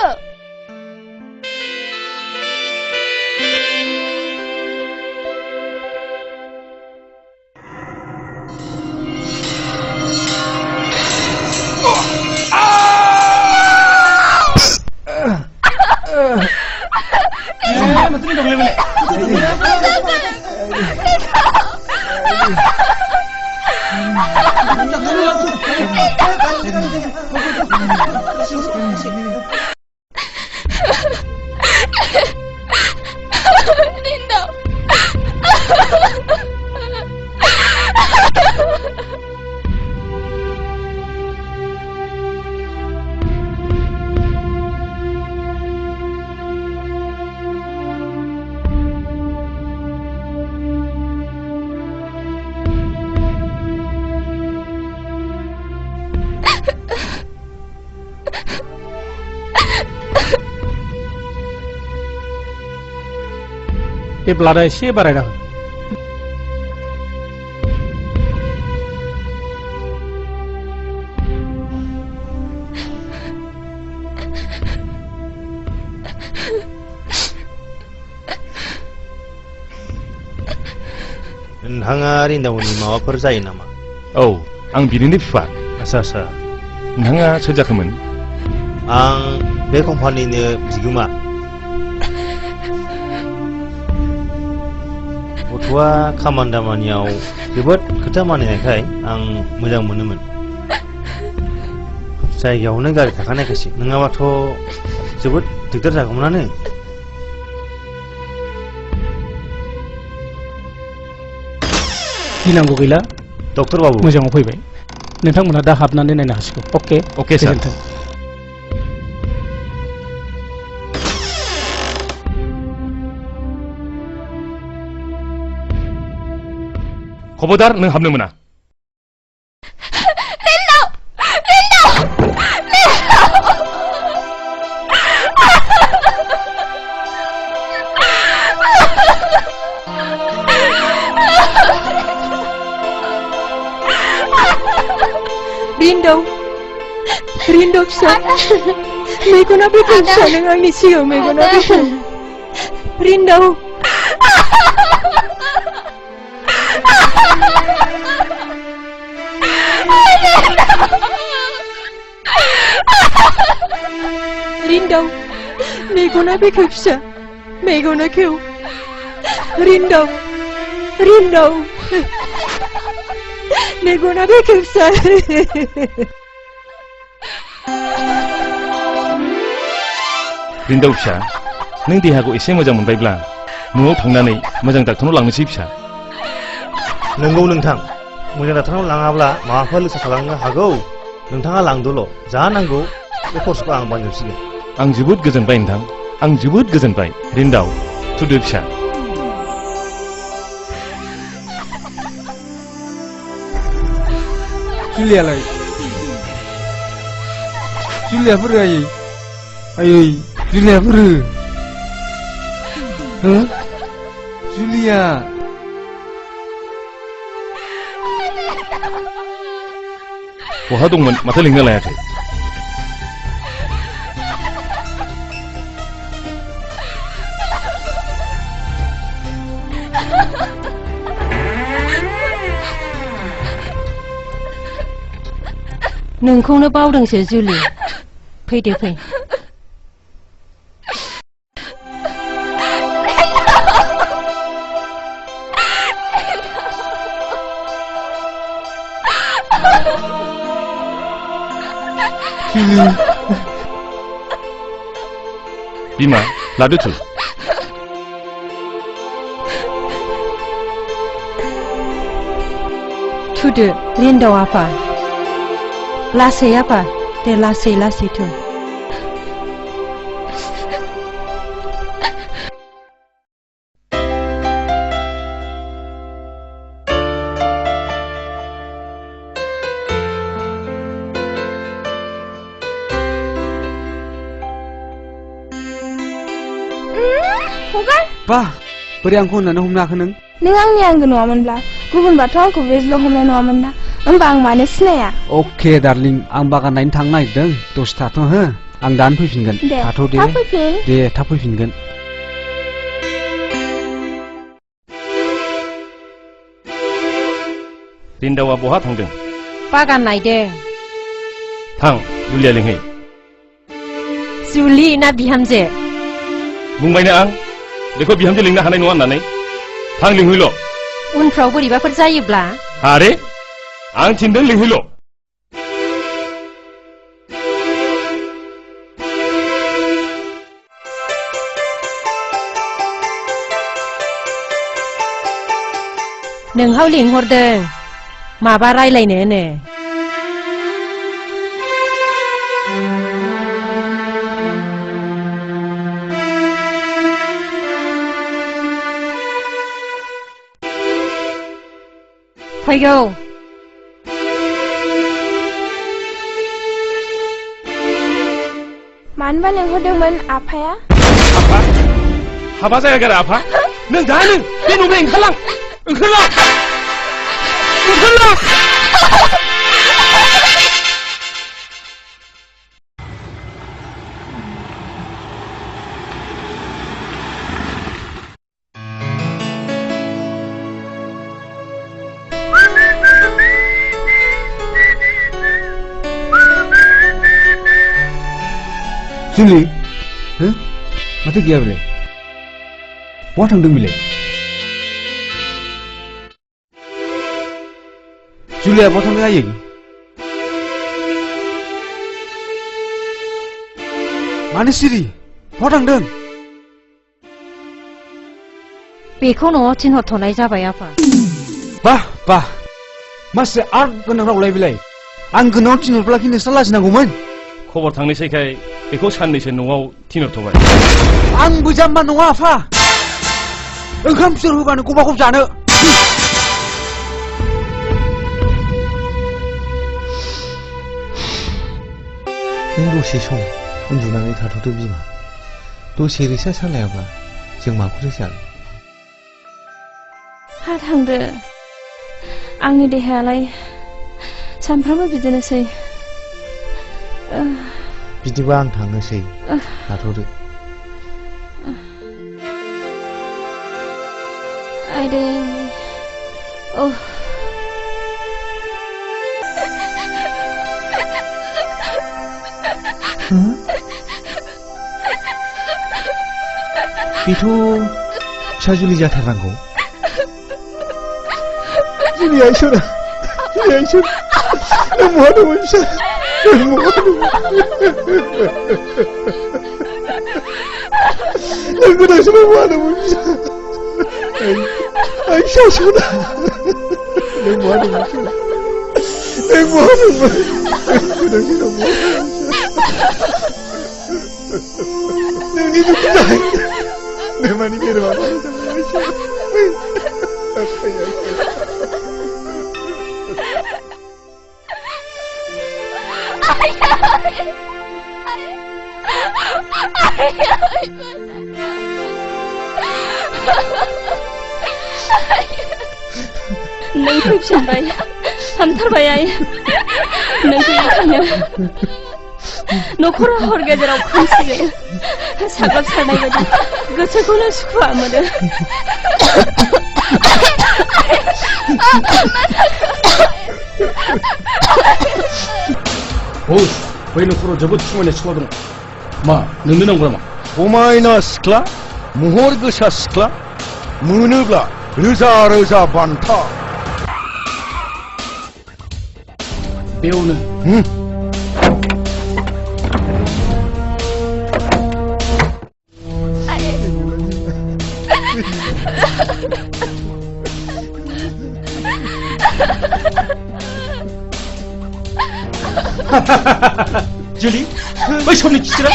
बे ब्लाडा एसे बारायना हो नोंथाङा रिन्दावनि माबाफोर जायो नामा? औ आं बिनिनो बिफा। आच्छा नोंथाङा सोर जाखोमोन? आं बे कम्पानिनो बिगोमा। गथ'आ खामानि दामानियाव जोबोद खोथा मानिनायखाय आं मोजां मोनोमोन। जायगायावनो गारि थाखानायखायसो, नङाबाथ' जोबोद दिगदार जागौमोनानो। गिनांगौ गैला डक्टर बाबु। मोजाङाव फैबाय, नोंथांमोनहा दा हाबनानै नायनो हासिगौ। अके सार। खबरदार नों हाबनो मोना। रिन्दाव फिसा मेगना बेखौ फिसा नों आंनि सिगाङाव मेगना बेखौ रिन्दाव रिन्दाव मेगना बेखौ फिसा मेगना खेव रिन्दाव मेगना बेखौ फिसा रिन्दाव फिसा नों देहाखौ एसे मोजां मोनबायब्ला न'आव थांनानै मोजां डाक्टरनाव लांनोसै फिसा नंगौ नोंथां मोजां डाक्टरनाव लाङाब्ला माबाफोर लोगो खालामनो हागौ नोंथाङा लांदोल' जा नांगौ बे खरसखौ आं बानजोबसिगोन आं जोबोद गोजोनबाय नोंथां आं जोबोद गोजोनबाय रिन्दाव थुदो फिसा जुलियालाय जुलियाफोर आयै जुलियाफोर हो जुलिया बहा दंमोन माथो लिंनो लायाखै नोंखौनो बावदोंसो जुलि फैदो फै बिमा लादो थु थुदो रिन्दाव आफा लासै आफा दे लासै लासै थु बा बोरै आंखौ होननानै हमनो हाखो नों नों आंनि आंगो नङामोनब्ला गुबुनबाथ' आंखौ बेजल' हमनाय नङामोन ना होमबा आं मानो सिनाया अके डार्लिं आं बागान नायनो थांनो नागिरदों दसे थाथ' हो आं दानो फैफिनगोन दे थाथ' थाब फैफिन दे थाब फैफिनगोन रिन्दावा बहा थांदों बागान नायदों थां जुलिया लिंहै जुलि ना बिहामजो बुंबायना आं बेखौ बिहामजो लिंनो हानाय नङा होननानै थां लिंहैल' उनफ्राव बोरैबाफोर जायोब्ला आरे आं थिनदों लिंहैल' नोंहाव लिंहरदों माबा रायलायनोनो फैगौ मानोबा लिंहरदोंमोन आफाया आफा हाबा जाया गारा आफा नों दा नों बे न'निफ्राय ओंखारलां जुलि हो माथो गैया बेलाय बहा थांदों बेलाय जुलिया बहा थांदों आयै मानो सिरि बहा थांदों बेखौ न'आव थिनहरथ'नाय जाबाय आफा बा मासे आर्ट गोनां रावलाय बेलाय आं गोनाङाव थिनहरब्ला कि नोंस्रा लाजिनांगौमोन खबर थांनोसैखाय बेखौ साननैसो न'आव थिनहरथ'बाय आंबो जाम्बा नङा आफा ओंखाम फिथर होबानो गबा गब जानो नों दसे सम उन्दुनानै थाथ'दो बिमा दसे रेसा सालायाब्ला जों माखौथो जानो हा थांदो आंनि देहायालाय सानफ्रामबो बिदिनोसै बिदिबा आं थांनोसै थाथ'दो आइदै बेथ' फिसा जुलि जाथारनांगौ जुलिया इसोर नों बहा दंमोन फिसा नों बहा दंमोन 그 당신을 뭐하는 거지? 아이 샤샤나. 내가 뭐하는 거지? 내가 뭐하는 거야? 그 당신은 뭐하는 거지? 내 누구다? 내 많이 내려와. नोंखौ फिसाबाय हामथारबाय आइ नोंखौ बेखायनो न'खराव हर गेजेराव खोमसि साग्लोब सारनाय बायदि गोसोखौनो सुखुआ मोनो बै न'खराव जोबोद समायना सिख्ला दं मा नोंनो नांगौ नामा समायना सिख्ला महर गोसा सिख्ला मोनोब्ला रोजा रोजा बान्था बेयावनो जुलि बै समनि खिथिरा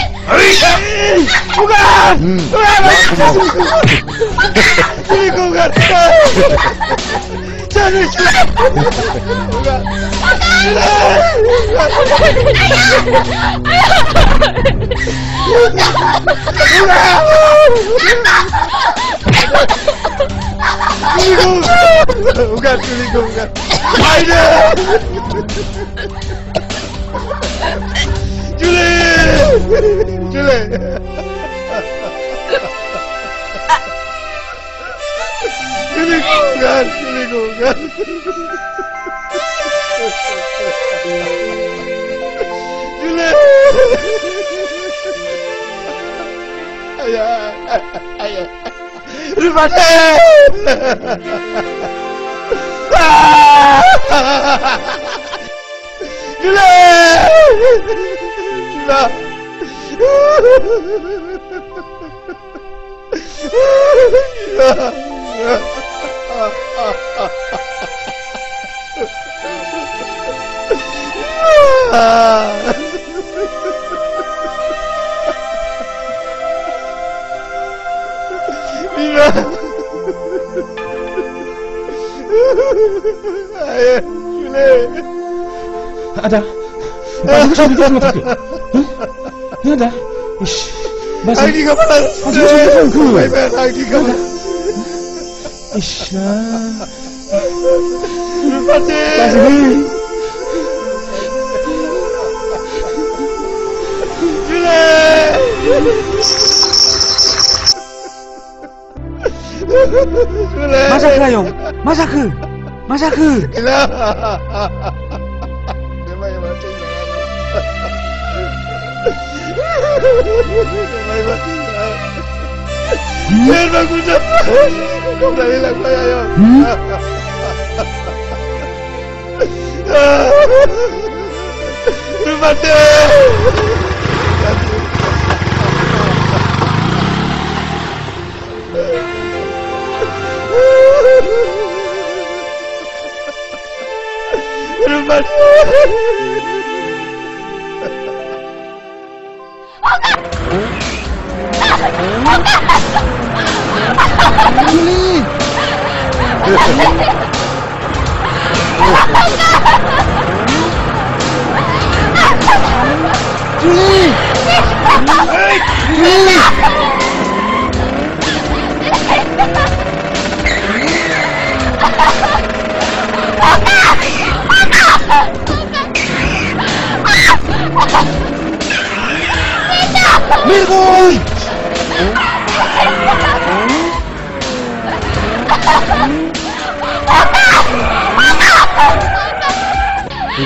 Ada, bagus sih kita sama tapi, ada, bas. Lagi kapan? Lagi kapan? Isya, Masaku ayong, masaku, masaku.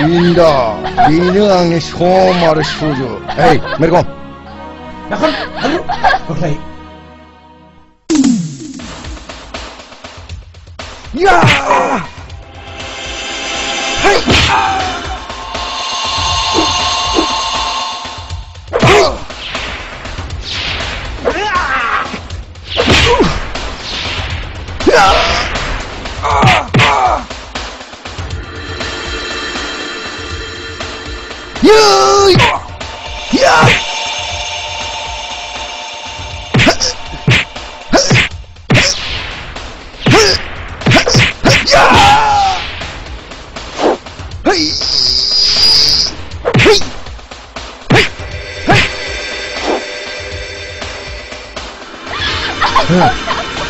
Linda, ini angin somar suju. Hey, mereka. Nakon, halo, oke. Ya. Hey. 야!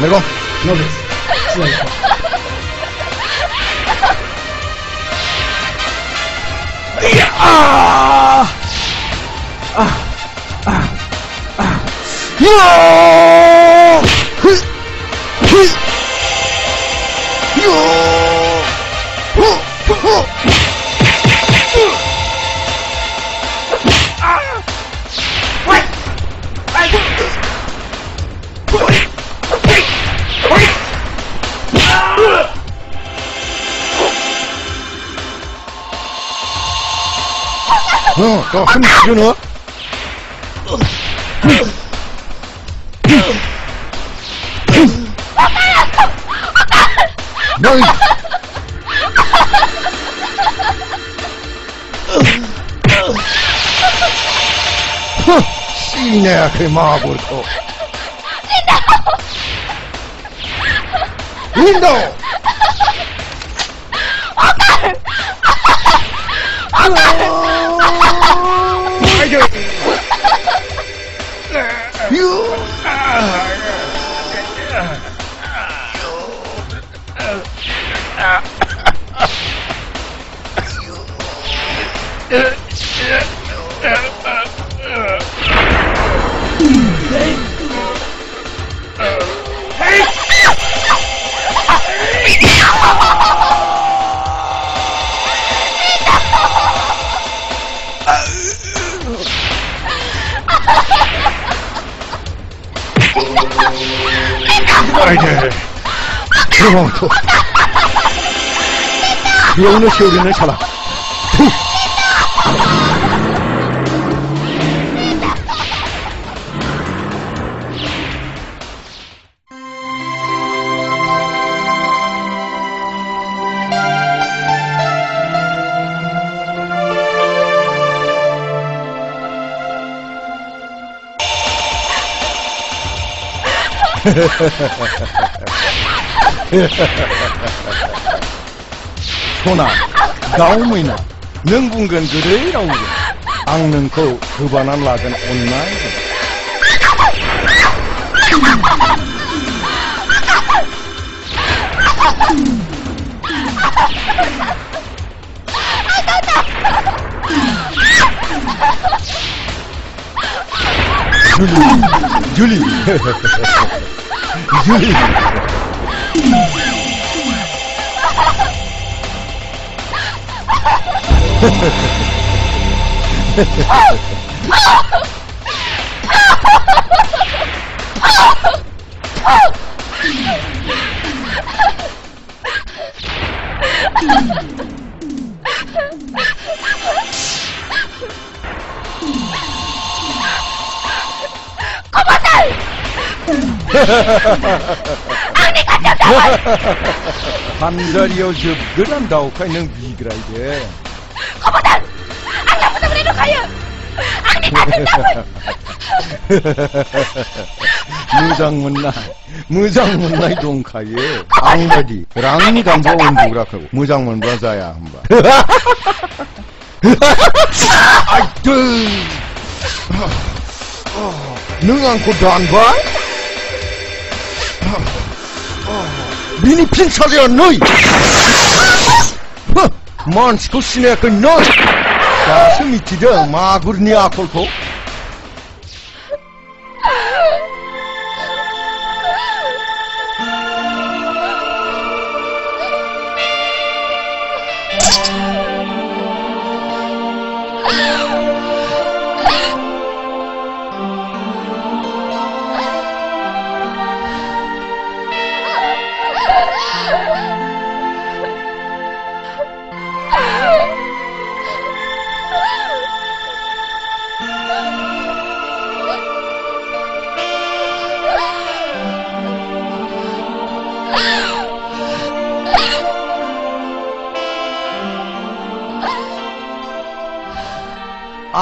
내가 너도 너힘 주너? 너희 씨네 그 마블코 린도 아이들 그만둬 영의 세우리는 살아 소나 다음이나 능분건 그래라고 악능코 그반한 라든 온나이 줄리 줄리 한자리여 접근한 다오카 능 비그라 이게 거보단 안나보다 그래도 가요 악리 같은 무장문나이 동카예 앙바디 랑니 간보 온두라카고 무장문 브라자야 한바 아이들 능안코 단바 미니 핀차리야 너희 만스코 시네크 너희 가슴이 지려 마구르니 아콜코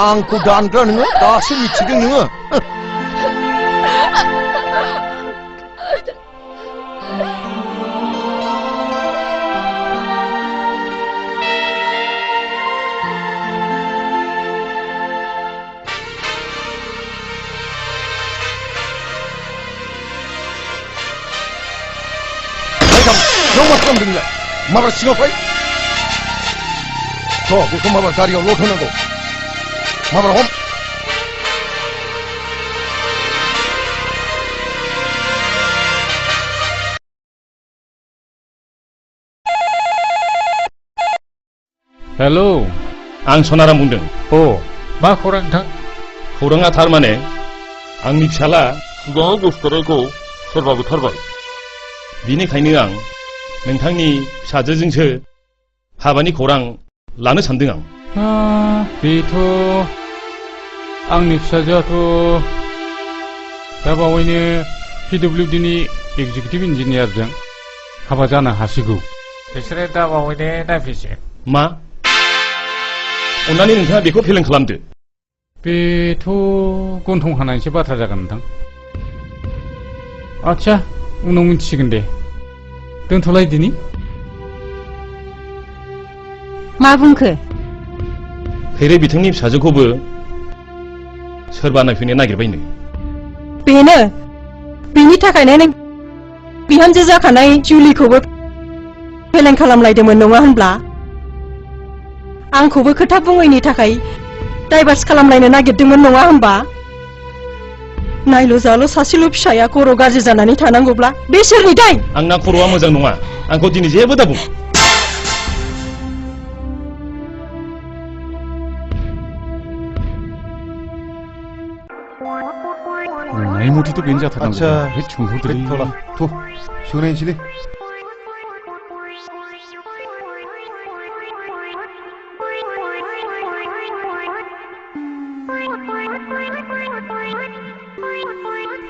आंखौ दानग्रा नोङो दासो मिथिदों नोङो नों मा खालामदों नोंलाय माब्ला सिगाव फै थ' बेखौ माब्ला गारियाव लड होनांगौ माब्ला हम हेलौ आं सनाराम बुंदों अ मा खौरां नोंथां खौराङा थारमाने आंनि फिसाला सिगाङाव गोसोथोनायखौ सोरबा बुथारबाय बिनिखायनो आं नोंथांनि फिसाजोजोंसो हाबानि खौरां लानो सानदों आं बेथ' आंनि फिसाजोआथ' दा बावैनो PWDनि एक्जिकिउटिभ इन्जिनियारजों हाबा जानो हासिगौ बिसोरो दा बावैनो नायफैसै मा अन्नानै नोंथाङा बेखौ फेलें खालामदो बेथ' गन्थं हानायनिसो बाथ्रा जागोन नोंथां आच्छा उनाव मिथिसिगोन दे दोनथ'लायदिनि मा बुंखो खैरे बिथांनि फिसाजोखौबो सोरबा नायफैनो नागिरबायनो बेनो बेनि थाखायनो नों बिहामजो जाखानाय जुलिखौबो फेलें खालामलायदोंमोन नङा होनब्ला आंखौबो खोथा बुङैनि थाखाय डाइभार्स खालामलायनो नागिरदोंमोन नङा होनबा नायल' जाल' सासेल' फिसाया खर' गाज्रि जानानै थानांगौब्ला बे सोरनि दाय आंना खर'आ मोजां नङा आंखौ दिनै जेबो दाबुं बुंनाय मथेथ' बेनो जाथारनांगौ आच्छा बे सोंहरदोलै थ' सोंनायनोसैलै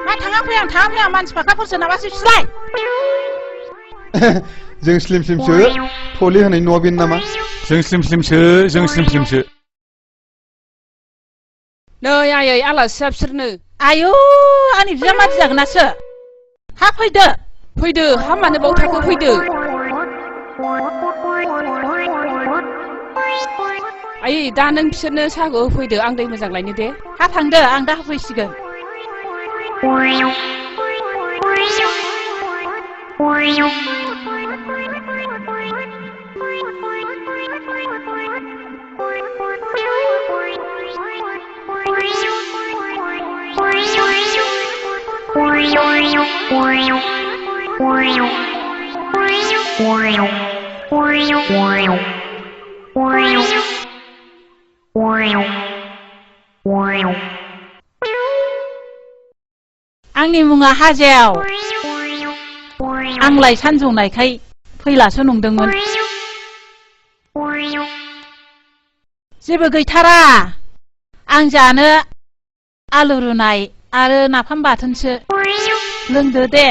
मा थाङा फैया मानसि फाखाफोरसो नामासो बिसोरलाय जों स्लिम स्लिमसो थले होनाय न'आ बेनो नामा जों स्लिम स्लिमसो नै आयै आलासिया बिसोरनो आयौ आंनि बिजामादै जागोनासो हा फैदो हा मानो बाव थाखो फैदो आयै दा नों बिसोरनो साहाखौ होफैदो आं दै मोजां लायनो दे हा थांदो आं दा होफैसिगोन आंनि मुङा हाजाव आंलाय सानजौनायखाय फैलासो नंदोंमोन जेबो गैथारा आं जानो आलु रुनाय आरो नाफाम बाथोनसो लोंदो दे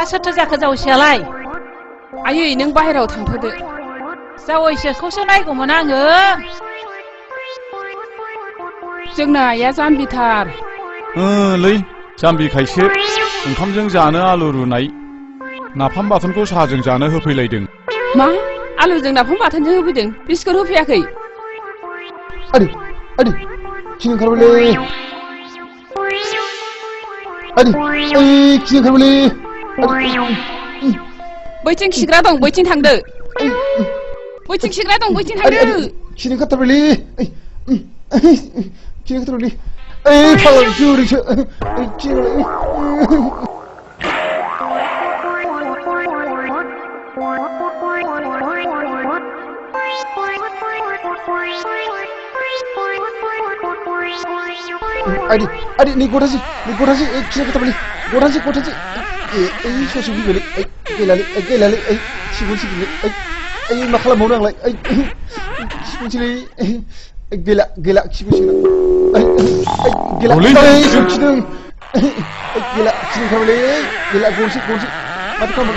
सोरथो जाखो जावैसोआलाय आयै नों बाहेरायाव थांथ'दो जावैसोखौसो नायगौमोन आङो जोंना आइया जाम्बिथार लै जाम्बिखायसो ओंखामजों जानो आलु रुनाय नाफाम बाथोनखौ साहाजों जानो होफैलायदों मा आलुजों नाफाम बाथोनजों होफैदों बिस्कुट होफैयाखै आदि खिनि ओंखारबायलै आदि खिनि ओंखारबायलै बैथिं खिग्रा दं बैथिं थांदो बैथिं खिग्रा दं बैथिं थांदो खिनि ओंखारथारबायलै खिनि ओंखारथारबायलै फाग्ला जुरिसो खिनि Adik ni gua sih kita beli gua sih susu beli gelali sibun makala mau nang sibun sini gela sibun sini gela sibun gela sibun kau gela gonsi mati kamu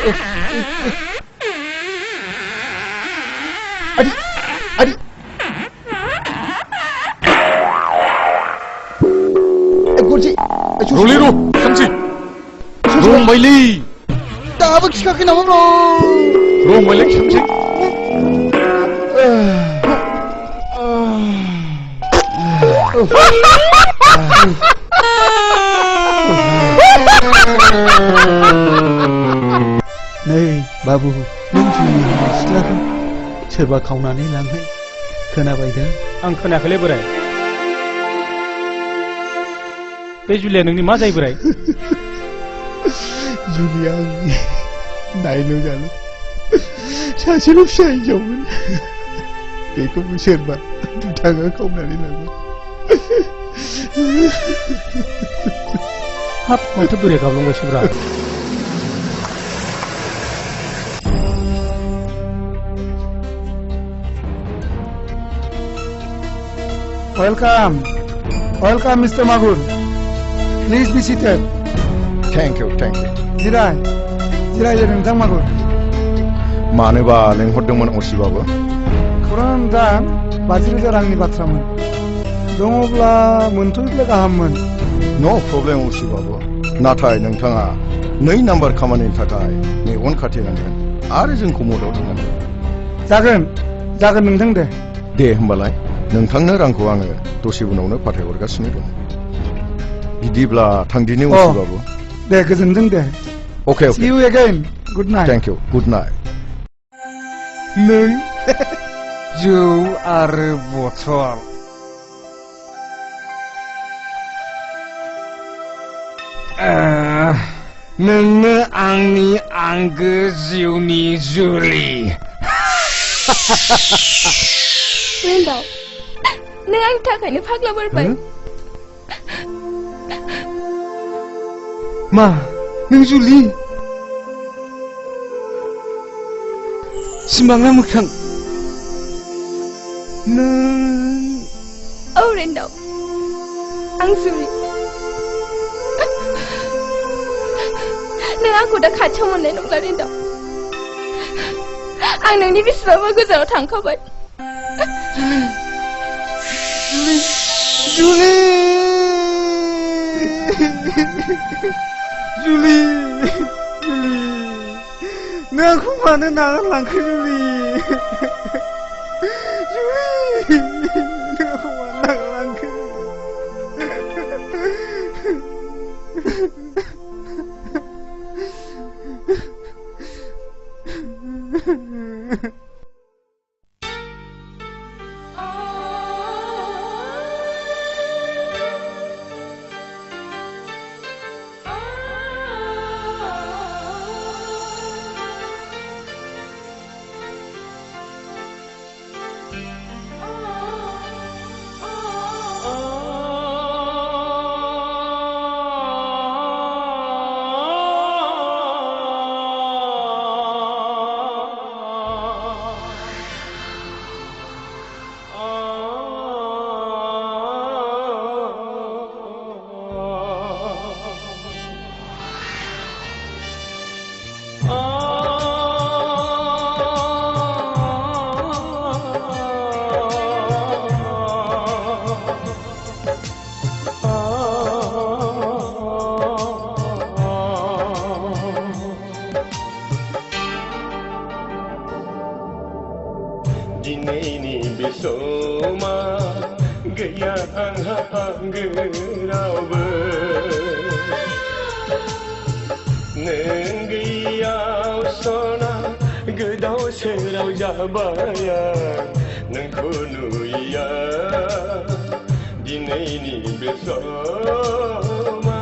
adik 롤리로 삼지 롱 마일리 나도 기각이 나와 롱 마일리 삼지 Nei babu nung juliनि सिख्लाखौ सोरबा खावनानै लांनाय खोनाबायदों आं खोनायाखैलै बोराय बे जुलिया नोंनि मा जायो बोराय जुलिया आंनि नायल' जाल' सासेल' फिसा हिनजावमोन बेखौबो सोरबा दुथाङा खावनानै लांबाय हाब माथो बोराय गाबलांगासिनोब्रा Welcome, Mr. Magur. Please be seated. Thank you. जिराय नोंथां मागुर मानोबा लेंहरदोंमोन असिबाबो खौरां दा 50,000 रांनि बाथ्रामोन दङब्ला मोनथ'योब्ला गाहाममोन नो प्रब्लेम असिबाबो नाथाय नोंथाङा 2 नाम्बार खामानिनि थाखाय मेगन खाथेनांगोन आरो जोंखौ मदद होनांगोन जागोन नोंथां दे होमबालाय नोंथांनो रांखौ आङो दसे उनावनो फाथायहरगासिनो दं बिदिब्ला थांदिनि असिबाबो दे गोजोनथों दे Okay. See you again. Good night. Thank you. Good night. नों जौ आरो बथल नोंनो आंनि आंगो जिउनि जुलि रेन्दाव नों आंनि थाखायनो फाग्ला बोरबाय मा नों जुलि सिमाङा मोखां नों औ रेन्दाव आं जुलि नों आंखौ दा खाथियाव मोननाय नंला रेन्दाव आं नोंनि बेसेबांबा गोजानाव थांखाबाय जुलि नों आंखौ मानो नागारलांखो जुलि नों आंखौ मानो नागारलांखो दिनैनि बे समा गैया आंहा आंगो रावबो नों गैयाव सना गोदाव सोराव जाबाय आं नोंखौ नुयैया दिनैनि बे समा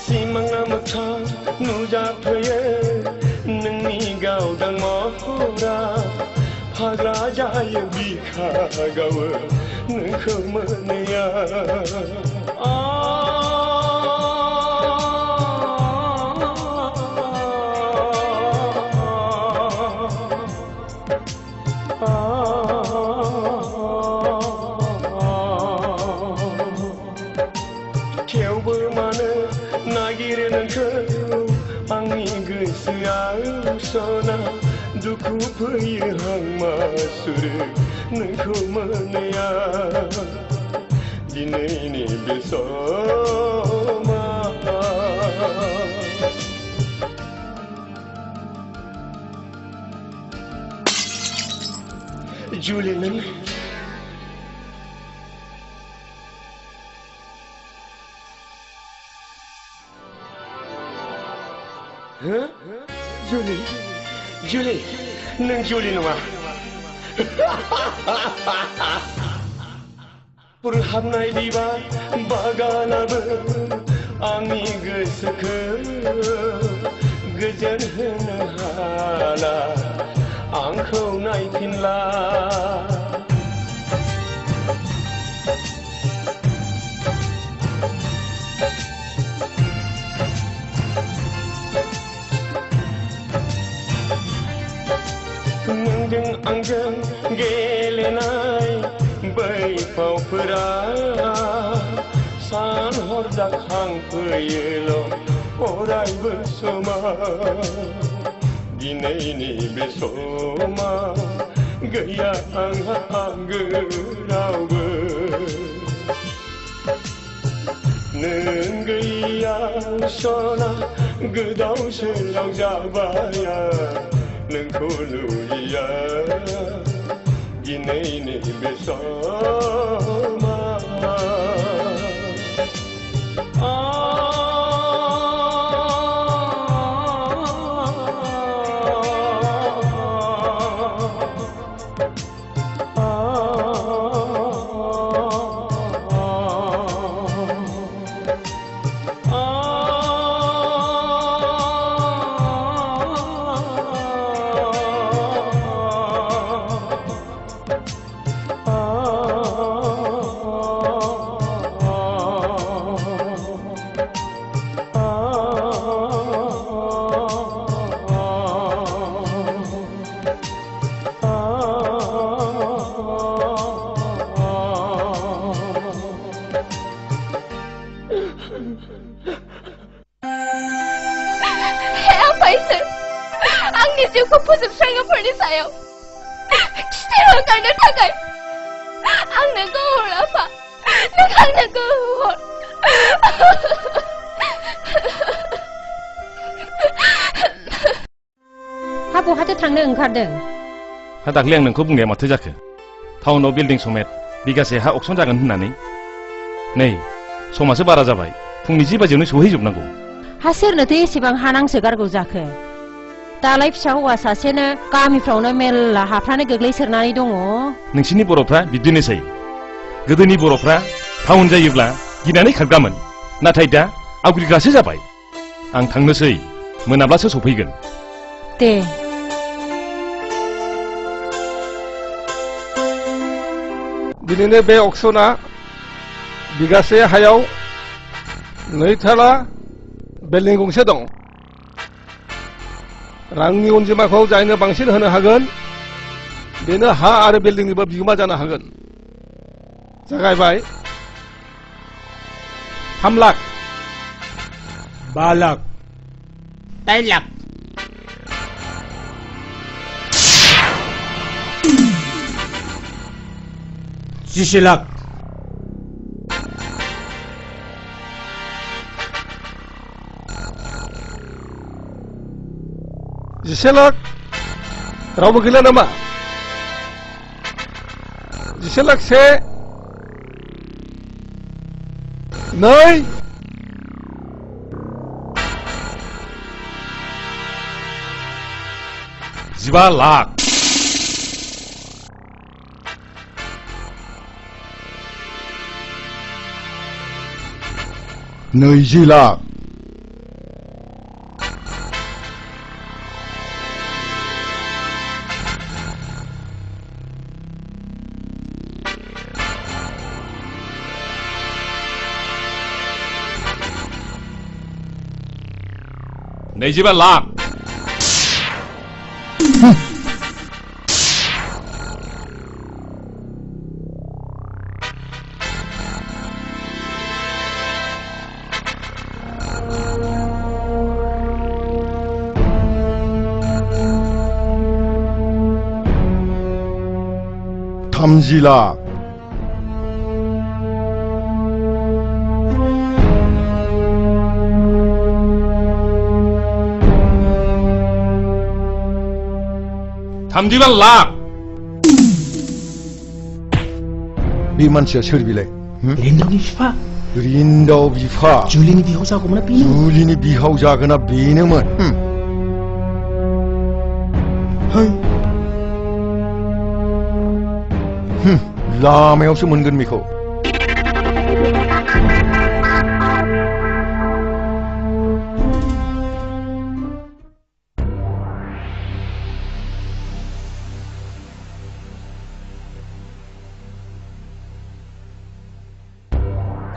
सिमाङा मोगथां नुजाफैयो नोंनि गावदां महरा फाग्ला जायो बिखा गावो नोंखौ मोनैया थेवबो मानो नागिरो नोंखौ आंनि गोसोआव सना दुखु फैयो हांमा सुरो नोंखौ मोनैया दिनैनि बे समा जुलि नों जुलि जुलि नों जुलि नङा बुरहाबनाय बिबार बागानाबो आंनि गोसोखौ गोजोन होनो हाला आंखौ नायफिनला नोंजों आंजों गेलेनाय बै फावफोरा सान हर जाखांफैयोल' अरायबो समा दिनैनि बे समा गैया आंहा आंगो रावबो नों गैया सना गोदाव सोराव जाबाय नोंखौ नुयैया दिनैनि बे समा आंनि जिउखौ फोजोबस्राङोफोरनि सायाव खिथेर होखारनो थाखाय आंनो गोहो आफा नों आंनो गोहो हा बहाथो थांनो ओंखारदों हा दाख्लै आं नोंखौ बुंनाया माथो जाखो टाउनाव बिल्डिं समेत बिगासे हा अक्सन जागोन होननानै नै समासो बारा जाबाय फुंनि 10 बाजियावनो सहैजोबनांगौ हा सोरनोथो एसेबां हा नांसोगारगौ जाखो दालाय फिसा हौवा सासेनो गामिफ्रावनो मेल्ला हाफ्रानो गोग्लैसोरनानै दङ नोंसिनि बर'फ्रा बिदिनोसै गोदोनि बर'फ्रा टाउन जायोब्ला गिनानै खारगामोन नाथाय दा आवग्रिग्रासो जाबाय आं थांनोसै मोनाब्लासो सफैगोन दे दिनैनो बे अक्सना बिगासे हायाव 2 थाला बिल्डिं गंसे दं रांनि अनजिमाखौ जायनो बांसिन होनो हागोन बेनो हा आरो बिल्डिंनिबो बिगोमा जानो हागोन जागायबाय 3 लाख 5 लाख 3 लाख 10 लाख 10 लाख रावबो गैला नामा 10 लाख 1 2 15 लाख 20 लाख 25 लाख $30 लाख $31 लाख बे मानसिया सोर बिलाय रिन्दावनि बिफा रिन्दाव बिफा जुलिनि बिहाव जागौमोन बेनो जुलिनि बिहाव जागोना बेनोमोन लामायावसो मोनगोन बेखौ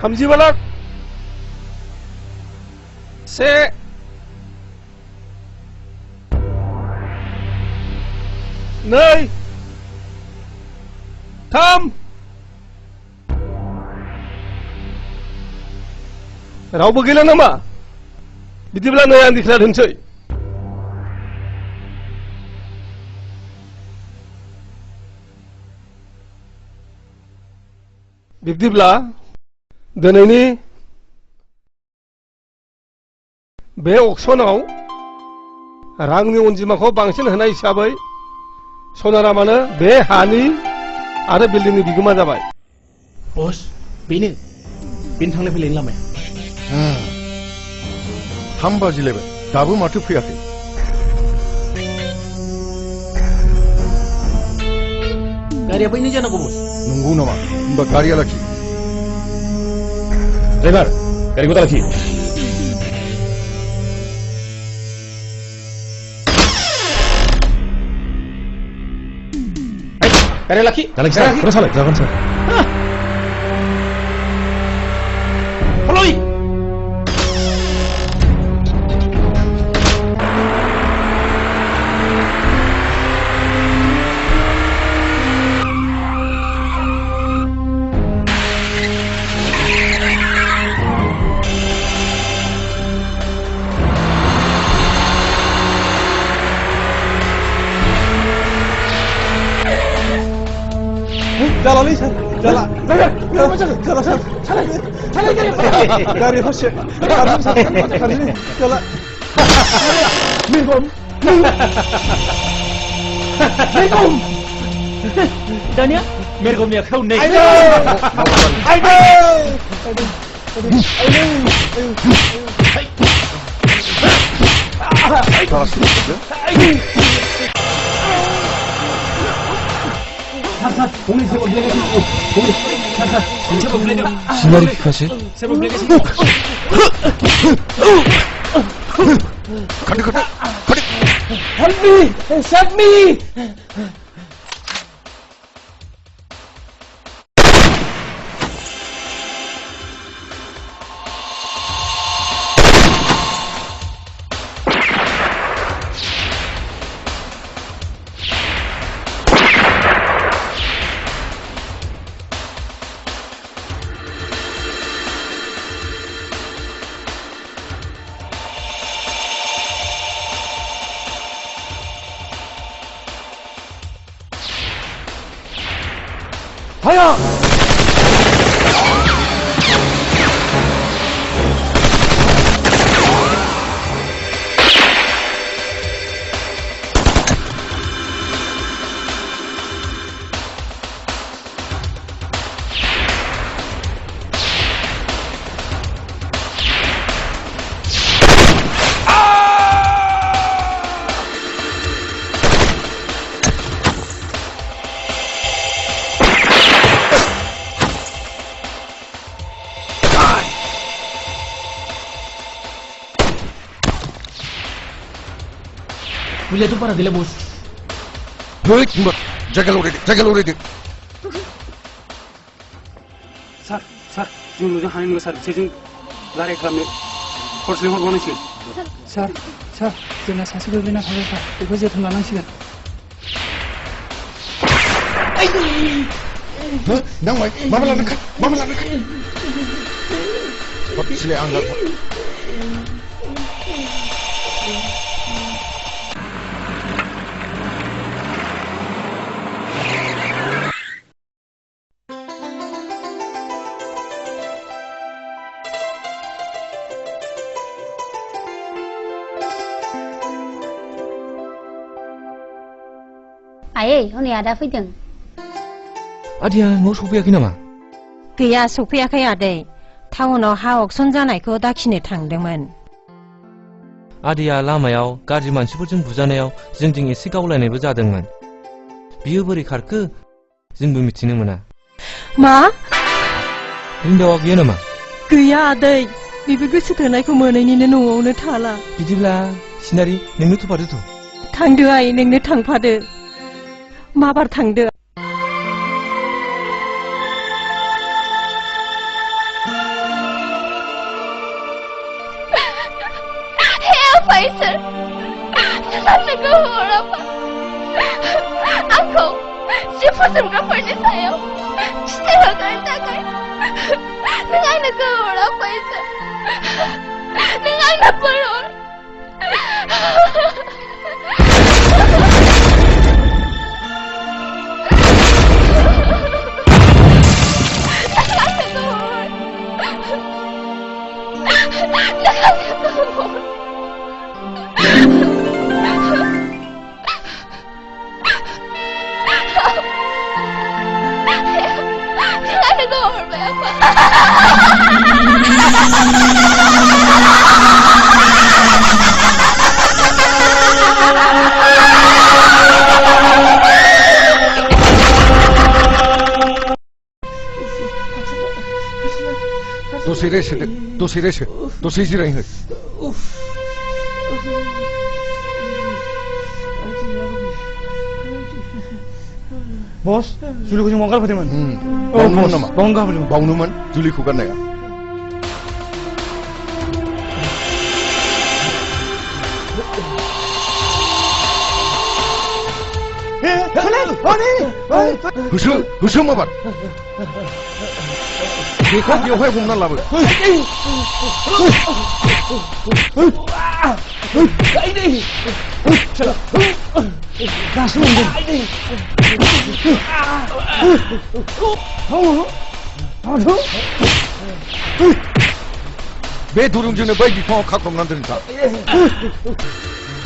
$35 लाख 1 2 3 रावबो गैला नामा बिदिब्ला नै आं दिक्लार होनसै बिब्दिब्ला दिनैनि बे अक्सनाव रांनि अनजिमाखौ बांसिन होनाय हिसाबै सनारामानो बे हानि आरो बिल्डिंनि बिगोमा जाबाय बस बेनो थांलाय फैलायनि लामाया 3 बाजिलायबाय दाबो माथो फैयाखै गारिया बैनो जानांगौ बस नंगौ नामा होमबा गारिया लाखि ड्राइभार गारिखौ लाखि गारिया लाखि जागोन सार फल'इ जालालै सार जाला जाला सार गारि हरसे खारनो सार खारनो जाला मेरगम दानिया मेरगमनि आखायाव नै आइदो 시나리 피카시? Help me! Save me! Fire! Boleh tu para dile bos. Baik, Mbak. Jaga lori. Sir, जों नुनो हानाय नङा सार बिसोरजों रायलाय खालामनो हरसे हरबावनांसिगोन सार जोंना सासे गोग्लैना थाबाय सार बेखौ जोथोन लानांसिगोन नांबाय माबा लानो सिलाय आं Ayah, honi ada fैदों. आदिया न' सफैयाखै नामा? गैया सफैयाखै आदै टाउनाव हा अक्सन जानायखौ दाखिनो थांदोंमोन आदिया लामायाव गाज्रि मानसिफोरजों बुजानायाव जोंजों एसे गावलायनायबो जादोंमोन बियो बोरै खारखो जोंबो मिथिनो मोना मा रिन्दावा गैया नामा गैया आदै बेबो गोसो थोनायखौ मोनैनिनो न'आवनो थाला बिदिब्ला सिनारि नोंनो थुफादोथ' थांदो आइ नोंनो थांफादो माबार थांदो Faisal, jangan kau orang aku siapa semua pernah saya, saya akan takkan, dengan kau orang Faisal, dengan perlu. दसे जिरायहो बस जुलिखौ जों बावगार फैदोंमोन बावनोमोन नामा बावनोमोन जुलिखौ गारनाया होसो माबार बेखौ बेवहाय हमना लाबो बे दुरुंजोंनो बै बिफाङाव खाख्रमनानै दोनखा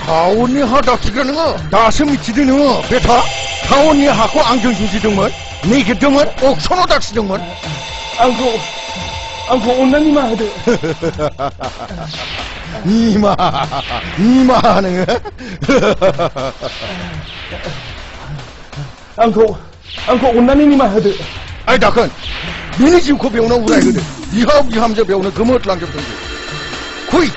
टाउननि हा दाखिग्रा नोङो दासो मिथिदों नोङो बेथा टाउननि हाखौ आंजों जुजिदोंमोन नेगेरदोंमोन अक्सनाव दाखिदोंमोन आंखौ अननानै निमाहा होदो निमाहा नोङो आंखौ अननानै निमाहा होदो ओइ दाखोन बिनि जिउखौ बेयावनो उरायहोदो बिहाव बिहामजो बेयावनो गोमोरलांजोबथों खुइ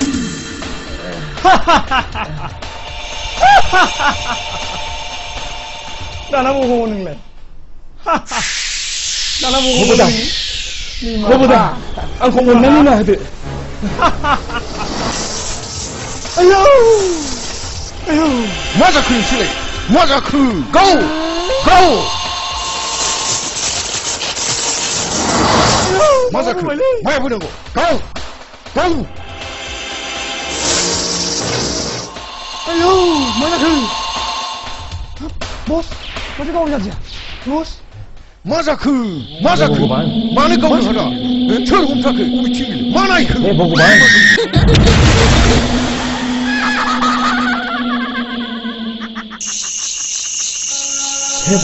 दाना बबाव नोंलाय दाना बबाव आंखौ अननानै निमाहा होदो आयौ मा जाखो नोंसोरलाय मा जाखो गाव मा जाखो माया बोनांगौ गाव आयौ मा जाखो बस माथो गाव जादिया बस मा जाखो मानो गावनो हादा सोर हमथाखो बबेथिं मा नायखो भगवान हे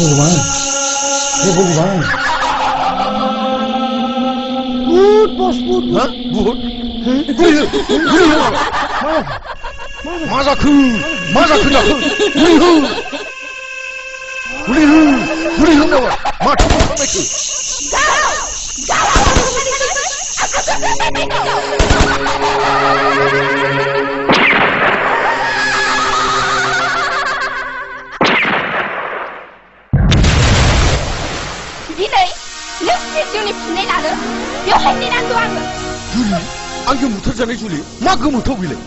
भगवान भूत बस भूत मा जाखो जाखो उरि हो नामा माथो खालामनायखो दिनै नों जिउनि फिननाय लानो बेवहाय नेनांगौ आङो जुलि आंजों बुथारजानाय जुलि मा गोमोथाव बेलाय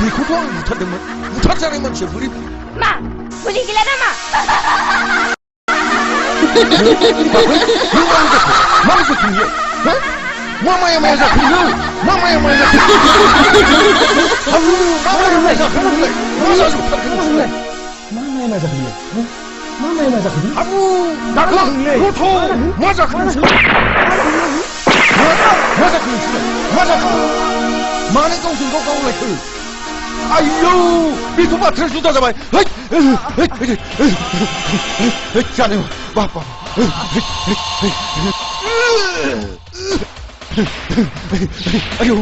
बेखौथ' आं बुथारदोंमोन बुथारजानाय मानसिया बोरै मा बुलि गैला नामा मा जाखो बियो मा माया जाखो बियो मा माया जाखो मानो गावजों गाव गावलायखो आयौ बेथ' बाथ्राया जुदा जाबाय जानो बाबा आयौ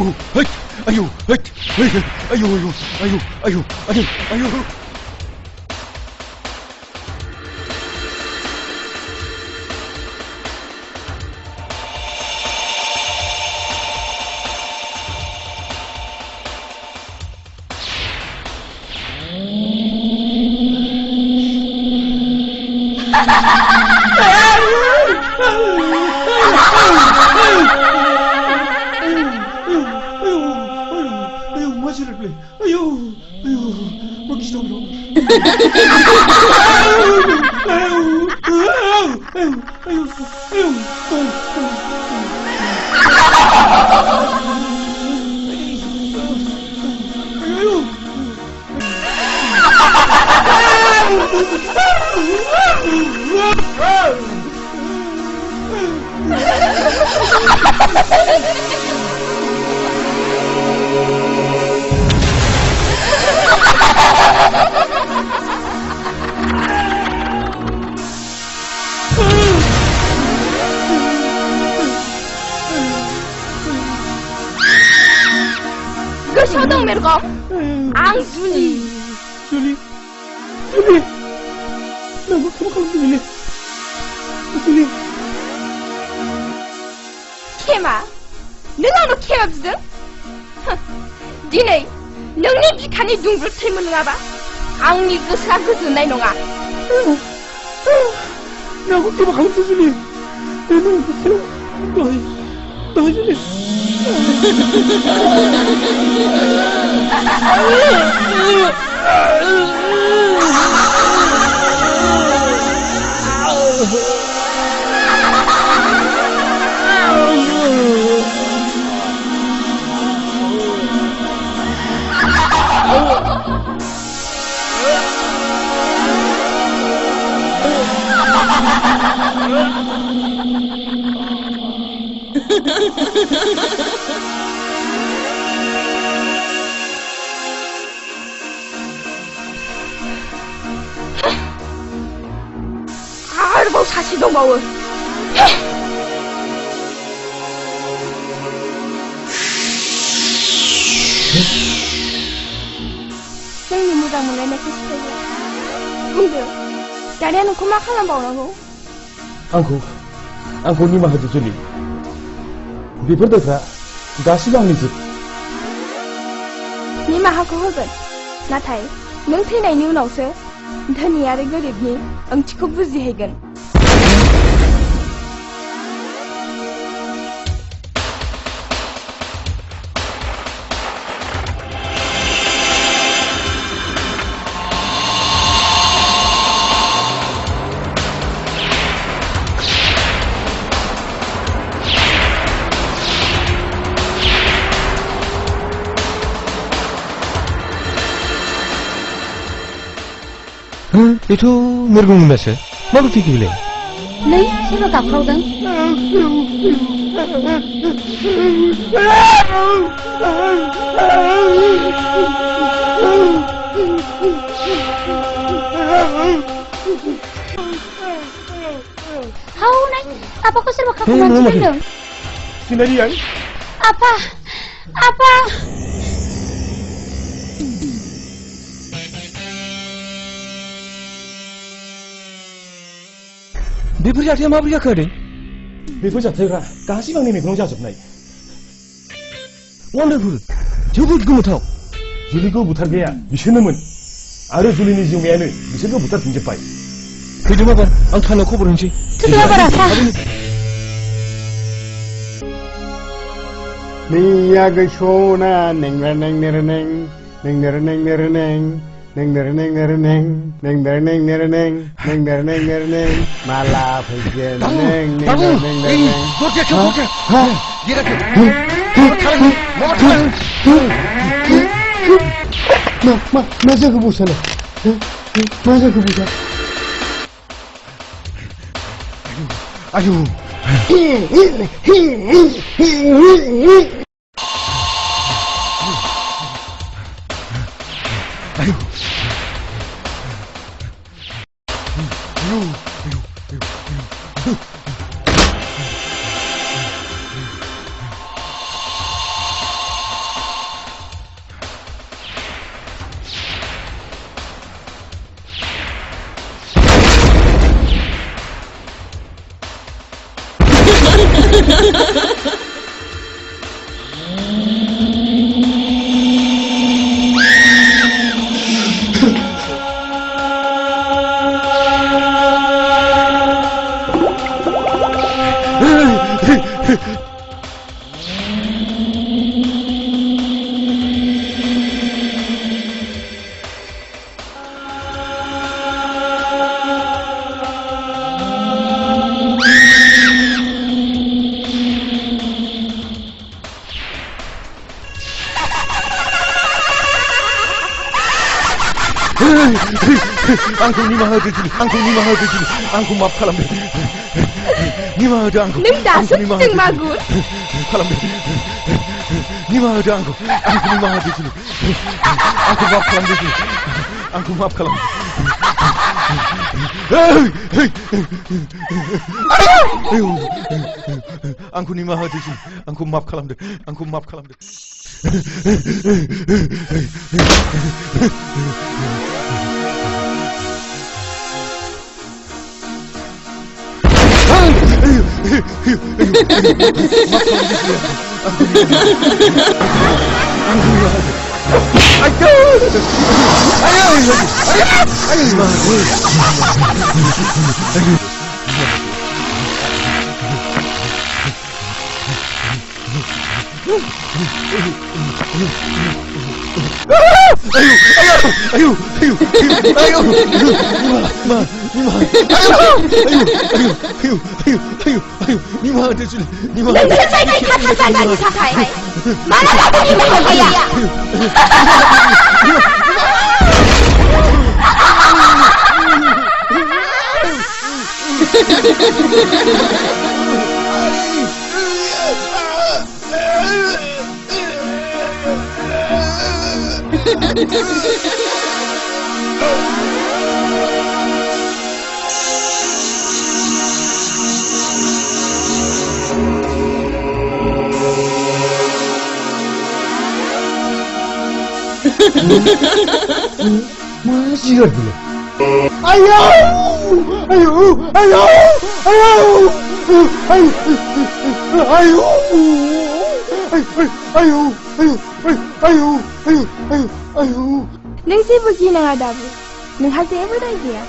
गोसोआव दं मेरगौ आं जुलि नोंखौ खेमा खालामदों जुलि खेमा नों आंनाव खेमा बिदों दिनै नोंनि बिखानि दुंब्रुदथै मोनलोङाबा आंनि गोसोआ गोजोननाय नङा नोंखौ खेमा खालामदों जुलि नोंनि गोसोआव दहाय जुलि आरोबाव सासे दंबावो जोंनि मोजां मोनलायनायखौ सिफायग्रा बुंदो दानिया नोंखौ मा खालामबावनांगौ आंखौ निमाहा होदो जुलि बेफोर दायफ्रा गासिबो आंनि जित निमाहाखौ होगोन नाथाय नों थैनायनि उनावसो धोनि आरो गोरिबनि ओंथिखौ बुजिहैगोन बेथ' मिरगुंमोनसो माबोरै थैखो बेलाय नै सोरबा गाबख्रावदों Haunay, apa ko serba kakuman sila? Sinarian? Apa? Apa? बेफोर जाथाया माबोरै जाखो आदै बेफोर जाथायफ्रा गासिबो आंनि मेगनाव जाजोबनाय वान्डारफुल जोबोद गोमोथाव जुलिखौ बुथारग्राया बिसोरनोमोन आरो जुलिनि जिउमायानो बिसोरखौ बुथारफिनजोब्बाय फैदो माबार आं थानायाव खबर होनोसै नैया गोसोना नेंरा नेंनेर नें नेंनेर नेंनेर नें नेंनेर नेंनेर नें नेंनेर नेंनेर नें नेंनेर नेंनेर नें माला फैगोन नें नेंनेर नेंनेर नें दरजा खेव दरजा गेराखै मा जाखो बसालाय मा जाखो बसा आयु आंखौ निमाहा होदो जुलि आंखौ निमाहा होदो जुलि आंखौ माफ खालामदो निमाहा होदो आंखौ नों दासो फिदों मागुर खालामदो निमाहा होदो आंखौ निमाहा होदो जुलि आंखौ माफ खालामदो जुलि आंखौ माफ खालामदो आंखौ निमाहा होदो जुलि आंखौ माफ खालामदो आंखौ माफ खालामदो मा जिराद बेलाय आयौ आयौ आयौ आयौ आयौ आयौ आयौ आयौ नों जेबो गिनाङा दाबो नोंहा जेबो दाय गैया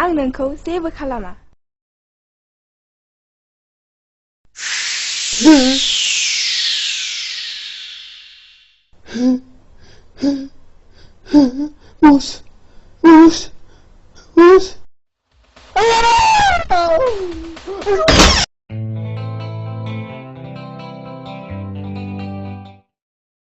आं नोंखौ जेबो खालामा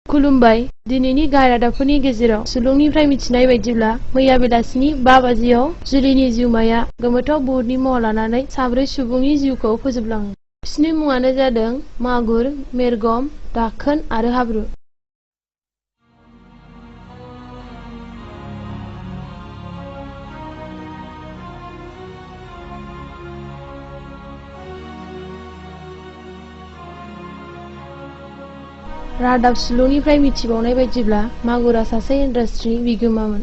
खुलुमबाय दिनैनि गाहाय रादाबफोरनि गेजेराव सुलुंनिफ्राय मिथिनाय बायदिब्ला मैया बेलासिनि 5 बाजियाव जुलिनि जिउमाया गोमोथाव बुहुतनि महर लानानै 3 सुबुंनि जिउखौ फोजोबलाङो बिसोरनि मुङानो जादों मागुर मेरगम दाखोन आरो हाब्रु रादाब सुलुंनिफ्राय मिथिबावनाय बायदिब्ला मागुरा सासे इन्डास्ट्रिनि बिगोमामोन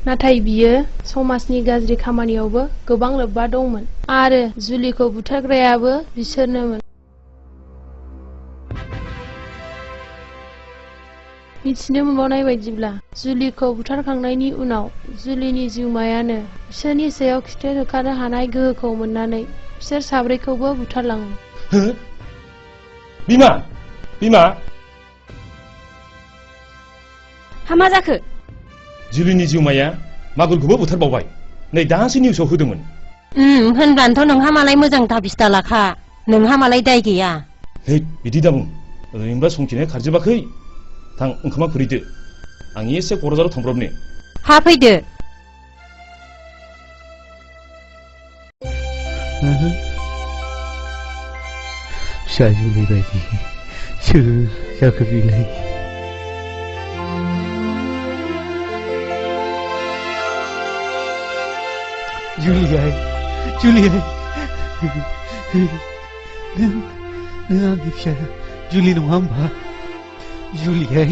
नाथाय बियो समाजनि गाज्रि खामानियावबो गोबां लोब्बा दंमोन आरो जुलिखौ बुथारग्रायाबो बिसोरनोमोन मिथिनो मोनबावनाय बायदिब्ला जुलिखौ बुथारखांनायनि उनाव जुलिनि जिउमायानो बिसोरनि सायाव खिथेर होखारनो हानाय गोहोखौ मोननानै बिसोर 3खौबो बुथारलाङो बिमा बिमा मा जाखो जुलिनि जिउमाया मागुरखौबो बुथारबावबाय नै दासो निउसाव होदोंमोन होनब्लानोथ' नोंहा मालाय मोजां दाबिस दालाखा नोंहा मालाय दाय गैया है बिदि दाबुं ओरैनोबा संखिनाया खारजोबाखै थां ओंखामा खुरैदो आं एसे क'क्राझाराव थांब्रबनो हा फैदो फिसा जुलि बायदि सोर जाखो बेलाय जुलियाय नों आंनि फिसा जुलि नङा होमबा जुलियाय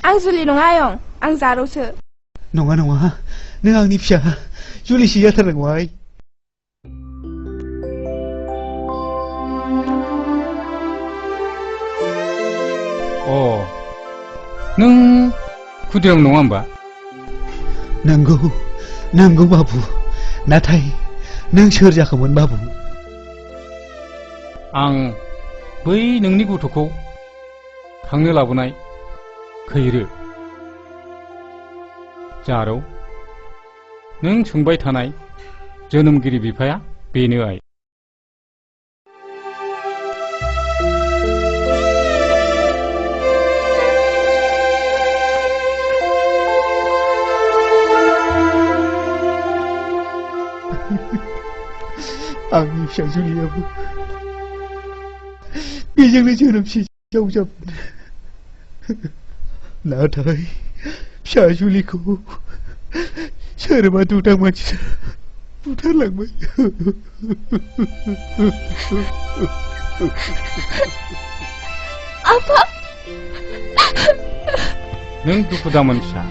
आं जुलि नङा आयं आं जारौसो नङा नों आंनि फिसा जुलिसो जाथारनांगौ आइ नों खुदिराम नङा होमबा नंगौ बाबु नाथाय नों सोर जाखोमोन बाबु आं बै नोंनि गथ'खौ खांनो लाबोनाय खैरो जारौ नों सोंबाय थानाय जोनोमगिरि बिफाया बेनो आइ आंनि फिसा जुलियाबो बेजोंनो जोनोमसे जावजाबोन नाथाय फिसा जुलिखौ सोरबा दुदां मानसिया बुथारलांबाय आफा नों दुखु दामोन फिसा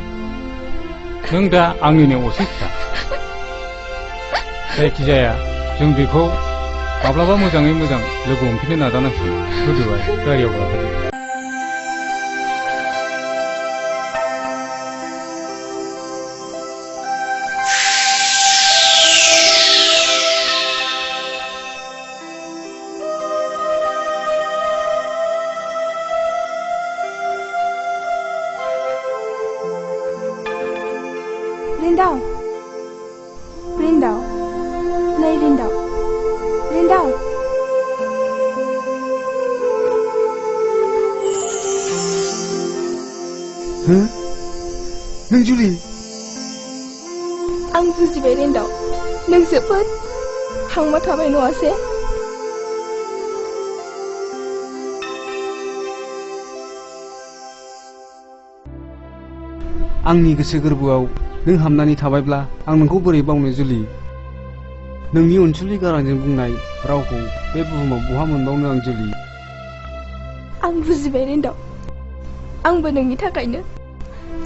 नों दा आंनिनो असे फिसा जायखिजाया जों बेखौ माब्लाबा मोजाङै मोजां लोगो हमफिननो नाजानांसिगोन गोदोबाय गारियाव गाखोदो Rindau Này Rindau नों जुलि आं बुजिबाय रेन्दाव नों जोबोद हांमा थाबाय नङासे आंनि गोसो गोरबोआव नों हाबनानै थाबायब्ला आं नोंखौ बोरै बावनो जुलि नोंनि अनसुलि गारांजों बुंनाय रावखौ बे बुहुमाव बहा मोनबावनो आं जोलि आं बुजिबाय रेन्दाव आंबो नोंनि थाखायनो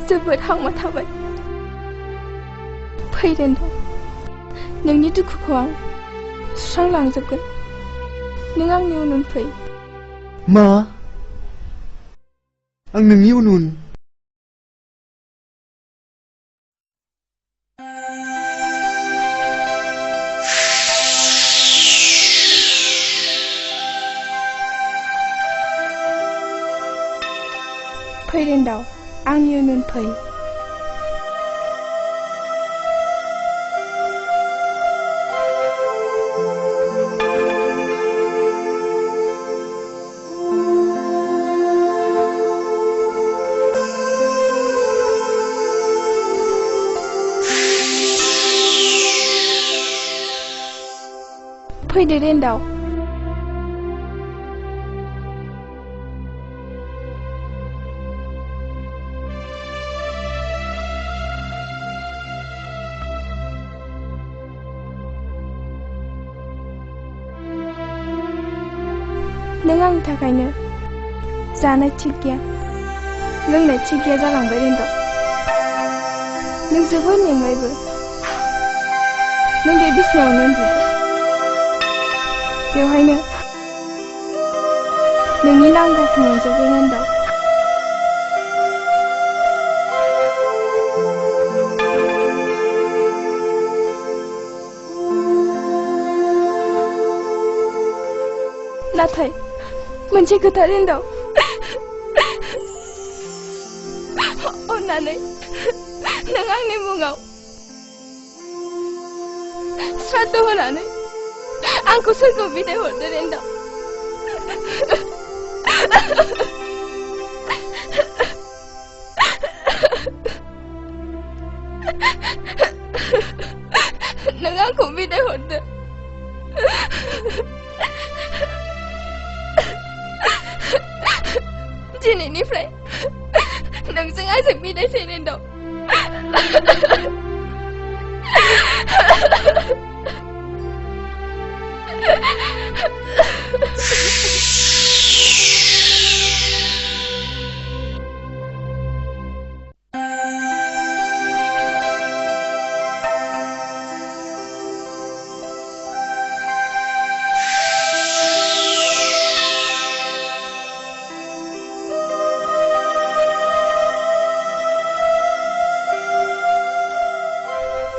जोबोद हांमा थाबाय फै रेन्दाव नोंनि दुखुखौ आं सुस्रांलांजोबगोन नों आंनि उन उन फै मा आं नोंनि उन उन फै रेन्दाव आंनि उन उन फै फैदो रेन्दाव नों आंनि थाखायनो जानाय थिग गैया लोंनाय थिग गैया जालांबाय रेन्दाव नों जोबोद मेंबायबो नों बे बिसिनायावनो उन्दुदो बेवहायनो नोंनि नांगौखौ मोनजोबगोन रेन्दाव नाथाय मोनसे खोथा रेन्दाव अन्नानै नों आंनि मुङाव श्राद्ध होनानै आंखौ सोरगोआव बिदाय हरदो रेन्दाव नों आंखौ बिदाय हरदो दिनैनिफ्राय नोंजों आंजों बिदायसै रेन्दाव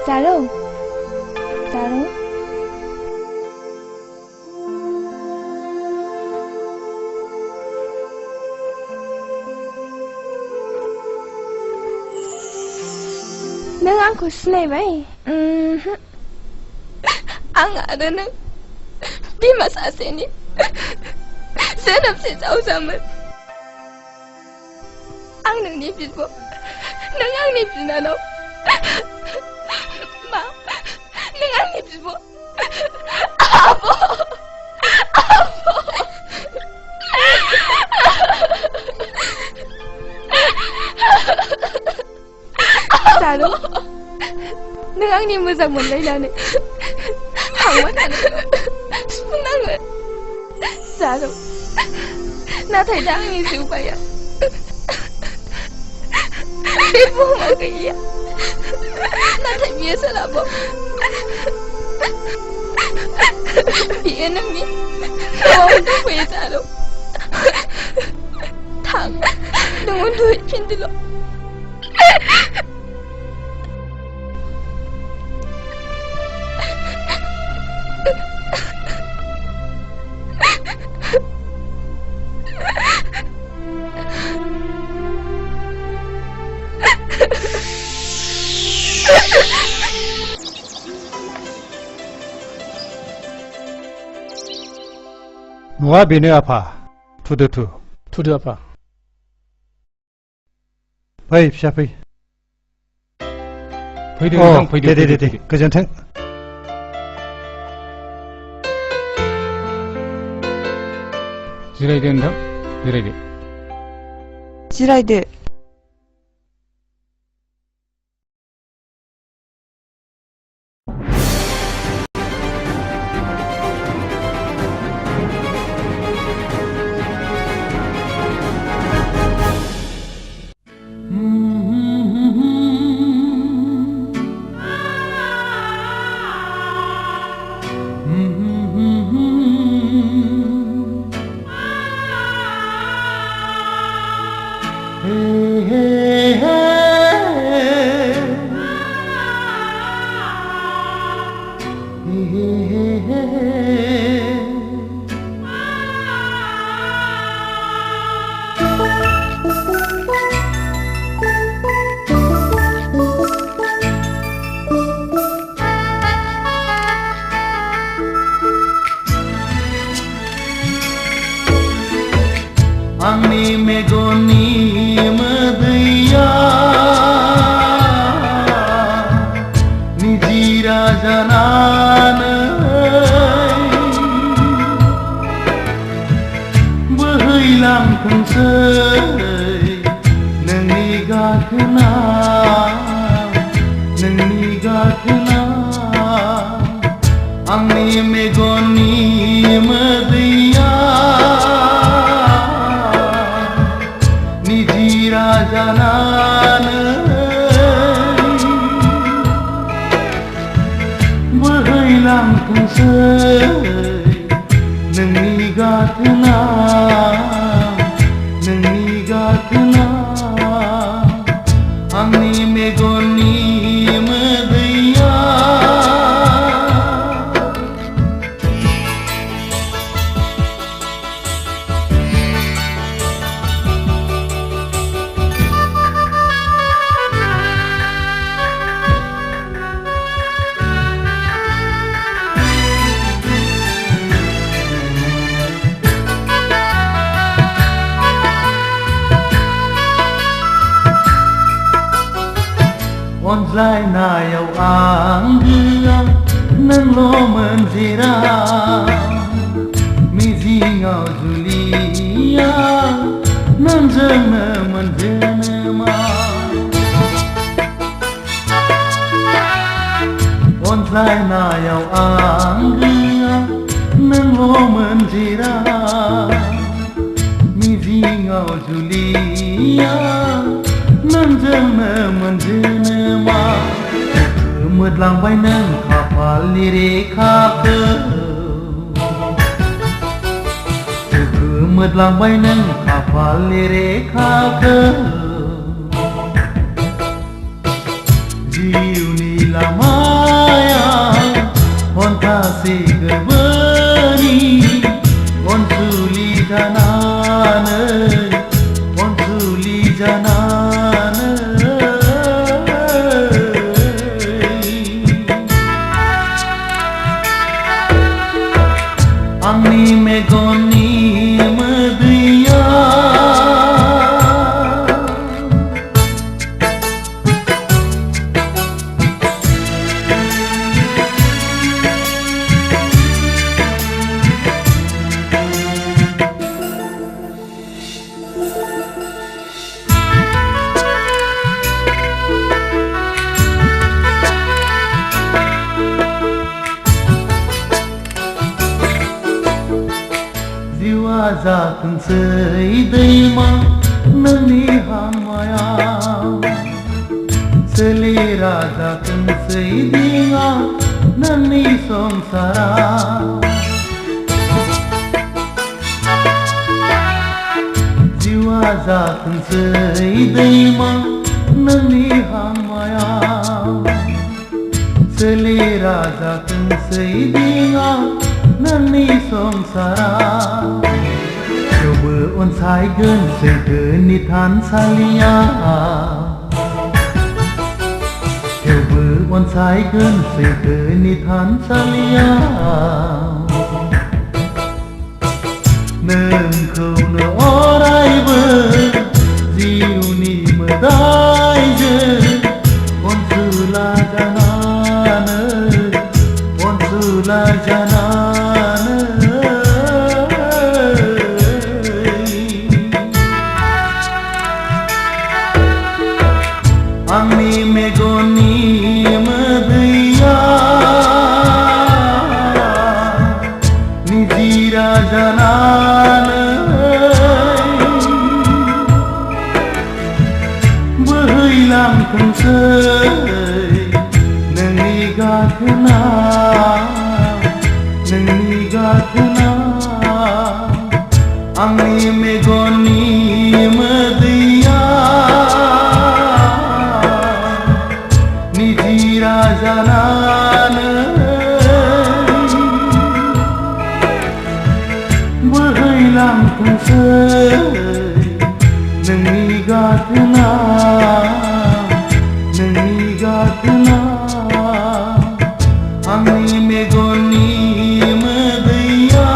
जारौ जारौ नों आंखौ सिनायबाय आं आरो नों बिमा सासेनि जोनोमसे जावजामोन आं नोंनि बिब' नों आंनि बिनानाव मा नों आंनि बिब' आब' जारौ नों आंनि मोजां मोनलायनानै हांमा थानो सुफुंनांगोन जारौ नाथाय दा आंनि जिउबाया बे बुहुमाव गैया नाथाय बियो सोरहाबा बियो नोंनि न'आव दंफैयो जारौ थां नों उन्दुहैफिनदोल' न'आ बेनो आफा थुदो थुदो आफा फै फिसा फै फैदो नोंथां फैदो दे गोजोन्थों जिरायदो नोंथां जिरायदो जिरायदो गाखोना नोंनि गाखोना आंनि मेगननि मोदैया निजिरा जानानै बोहैलांथोंसै नोंनि गाखोना आंनि मेगननि मोदैया अनज्लायनायाव आंगोआ नोंल'मोन जेराव मिजिङाव जुलिया नोंजोंनो मोनजोनोमा अनज्लायनायाव आंगोआ नोंल'मोन जेराव मिजिङाव जुलिया नोंजोंनो मोनजोनोमा गोमोरलांबाय नों खाफालनि रेखाखौ गोमोरलांबाय नों खाफालनि रेखाखौ जिउनि लामायाव हन्थासे गोरबोनि अनसुलि जानानै आंनि मेगननि मोदैया जाथोंसै दैमा नोंनि हामायाव सोलेरा जाथोंसै दिङा नोंनि संसाराव जिउआ जाथोंसै दैमा नोंनि हामायाव सोलेरा जाथोंसै दिङा नोंनि संसाराव थेवबो अनसायगोन सैथोनि थानसालिया थेवबो अनसायगोन सैथोनि थानसालिया नोंखौनो अरायबो जिउनि मोदायजों अनसुला जानानै आंनि मेगननि मोदैया निजिरा जानानै बोहैलांथोंसै नोंनि गाखोना आंनि मेगननि मोदैया निजिरा जानानै बोहैलांथोंसै नोंनि गाखोना आंनि मेगननि मोदैया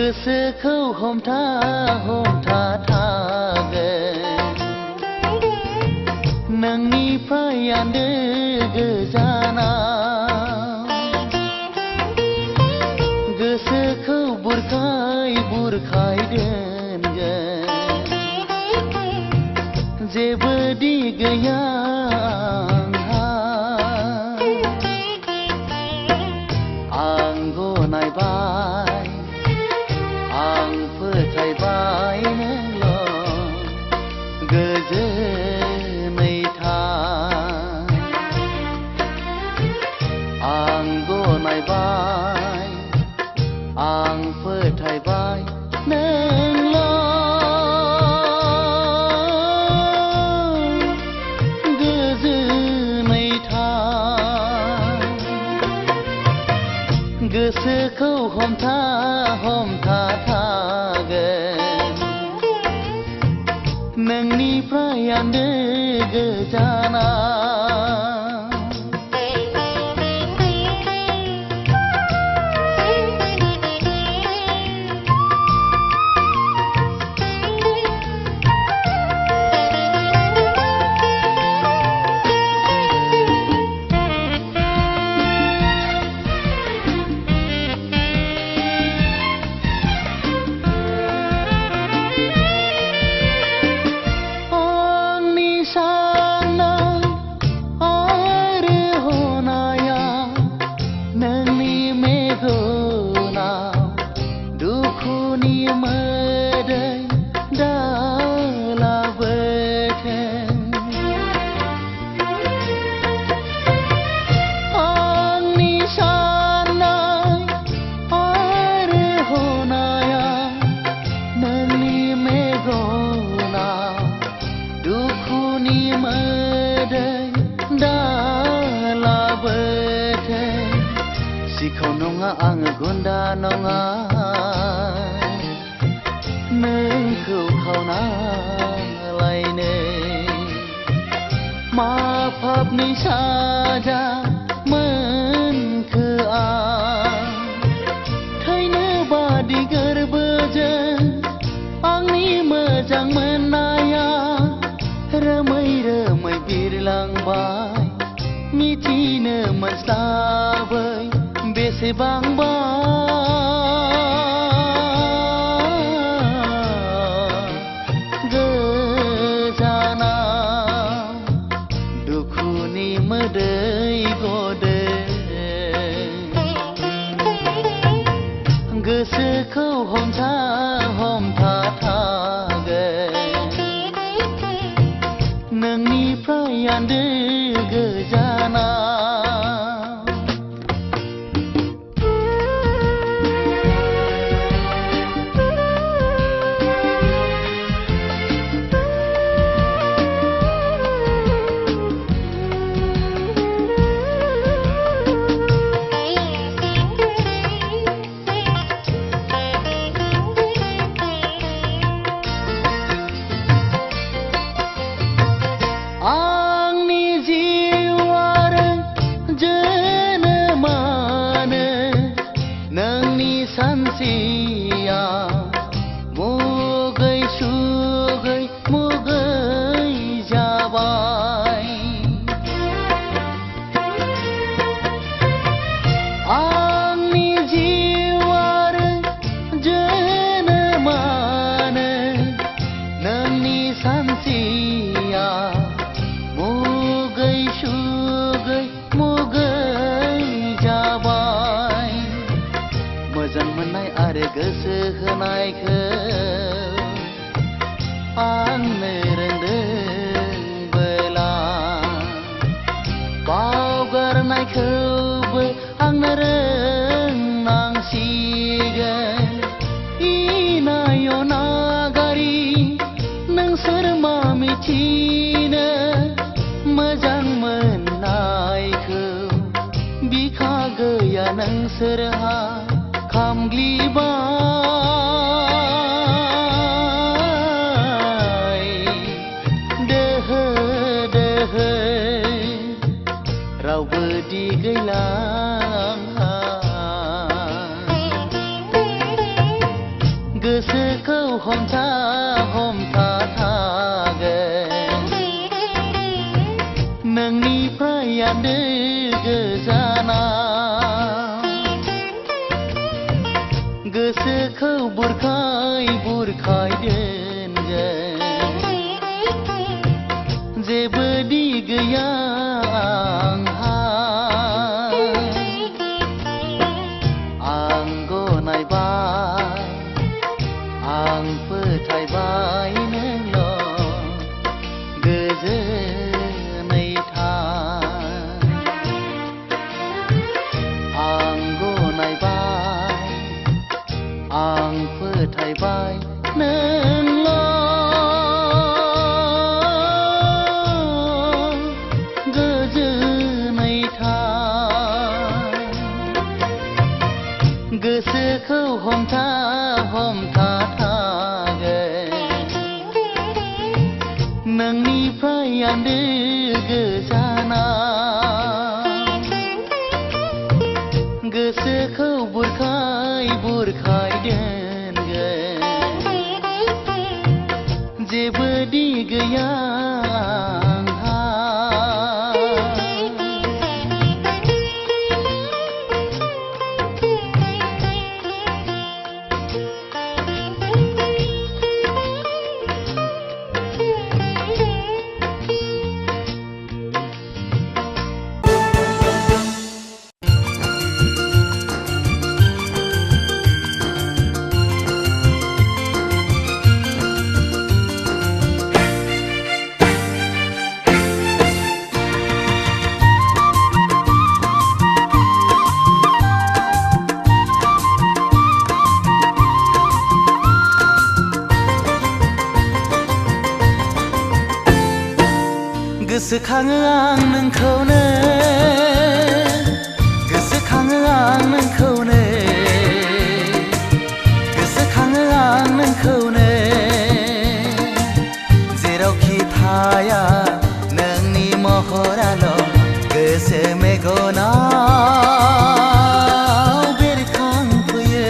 गोसोखौ हमथा हमथा थागोन नोंनिफ्राय आन्दो गोजानाव गोसोखौ बुरखाय बुरखाय दोनगोन जेबो दि गैया आं गनायबाय आं फोथायबाय नोंल' गोजोनै था आं गनायबाय आं फोथायबाय नोंल' गोजोनै था गोसोखौ हमथा हमथा थागोन नोंनिफ्राय आन्दो गोजानाव सिखाव नङा आङो गुन्दा नङा नोंखौ खावना लायनो मा पापनि साजा मोनखो आं थैनो बादि गोरबोजों आंनि मोजां मोननाया रोमै रोमै बिरलांबाय मिथिनो मोनस्लाबै बेसेबांबा गोजानाव दुखुनि मोदै गदो गोसोखौ हमथा हमथा थागोन नोंनिफ्राय आन्दो गोजानाव सानसेया मुगै सुगै मुगै जाबाय आंनि जिउ आरो जोनोमानो नोंनि सानसेया मुगै सुगै मुगै जाबाय मोजां मोननाय आरो गोसो होनायखौ आंनो रोंदोंबोला बावगारनायखौबो आंनो रोंनांसिगोन इनाय नागारि नोंसोर मा मिथिनो मोजां मोननायखौ बिखा गैया नोंसोरहा खामग्लिबाय दोहो दोहो रावबो दि गैला गोसोखौ हमथा हमथा थागोन नोंनिफ्राय आन्दो गोजाना गोसोखौ बुरखाय बुरखाय दोनगोन जेबो दि गैया आंहा गोसोखाङो आं नोंखौनो गोसोखाङो आं नोंखौनो गोसोखाङो आं नोंखौनो जेरावखि थाया नोंनि महराल' गोसो मेगनाव बेरखांफैयो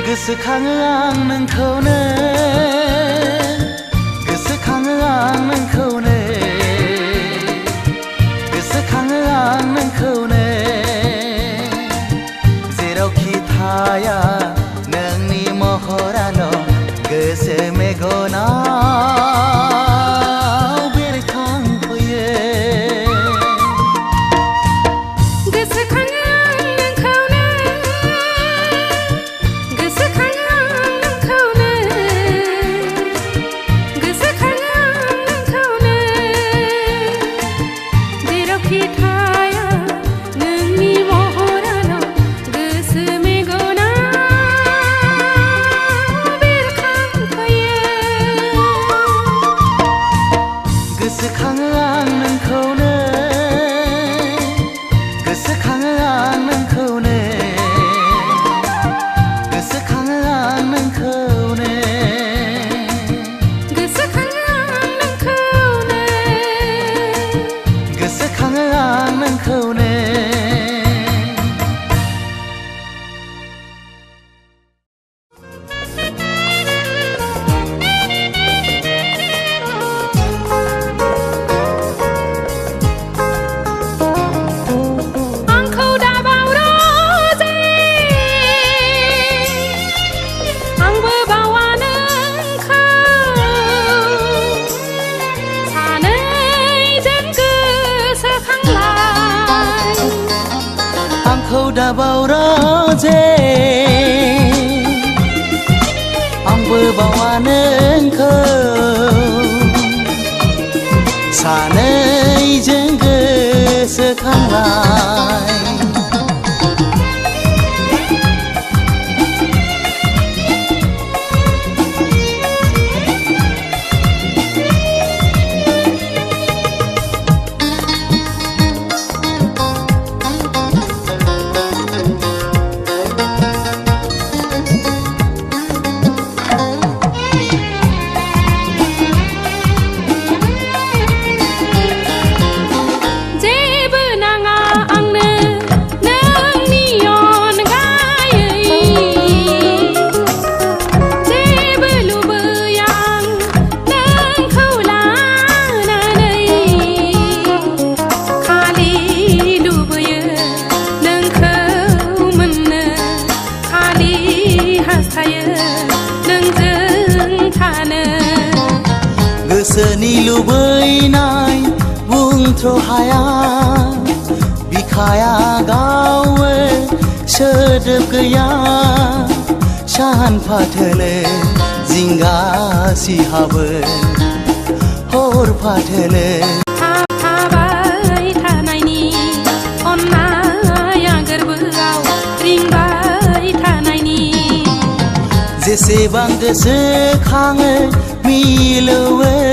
गोसोखाङो आं नोंखौनो गोसोखाङो आं नोंखौनो गोसोखाङो आं नोंखौनो जेरावखि थाया नों मेगनाव बेरखांफैयो दाबावराजे आंबो बावा नोंखौ सानैजों गोसोखांलाय गोसोनि लुबैनाय बुंथ्र' हाया बिखाया गावो सोदोब गैया सान फाथोनो जिंगा सिहाबो हर फाथोनो थाबाय थानायनि अननाया गोरबोआव रिंबाय थानायनि जेसेबां गोसोखाङो मिलौवो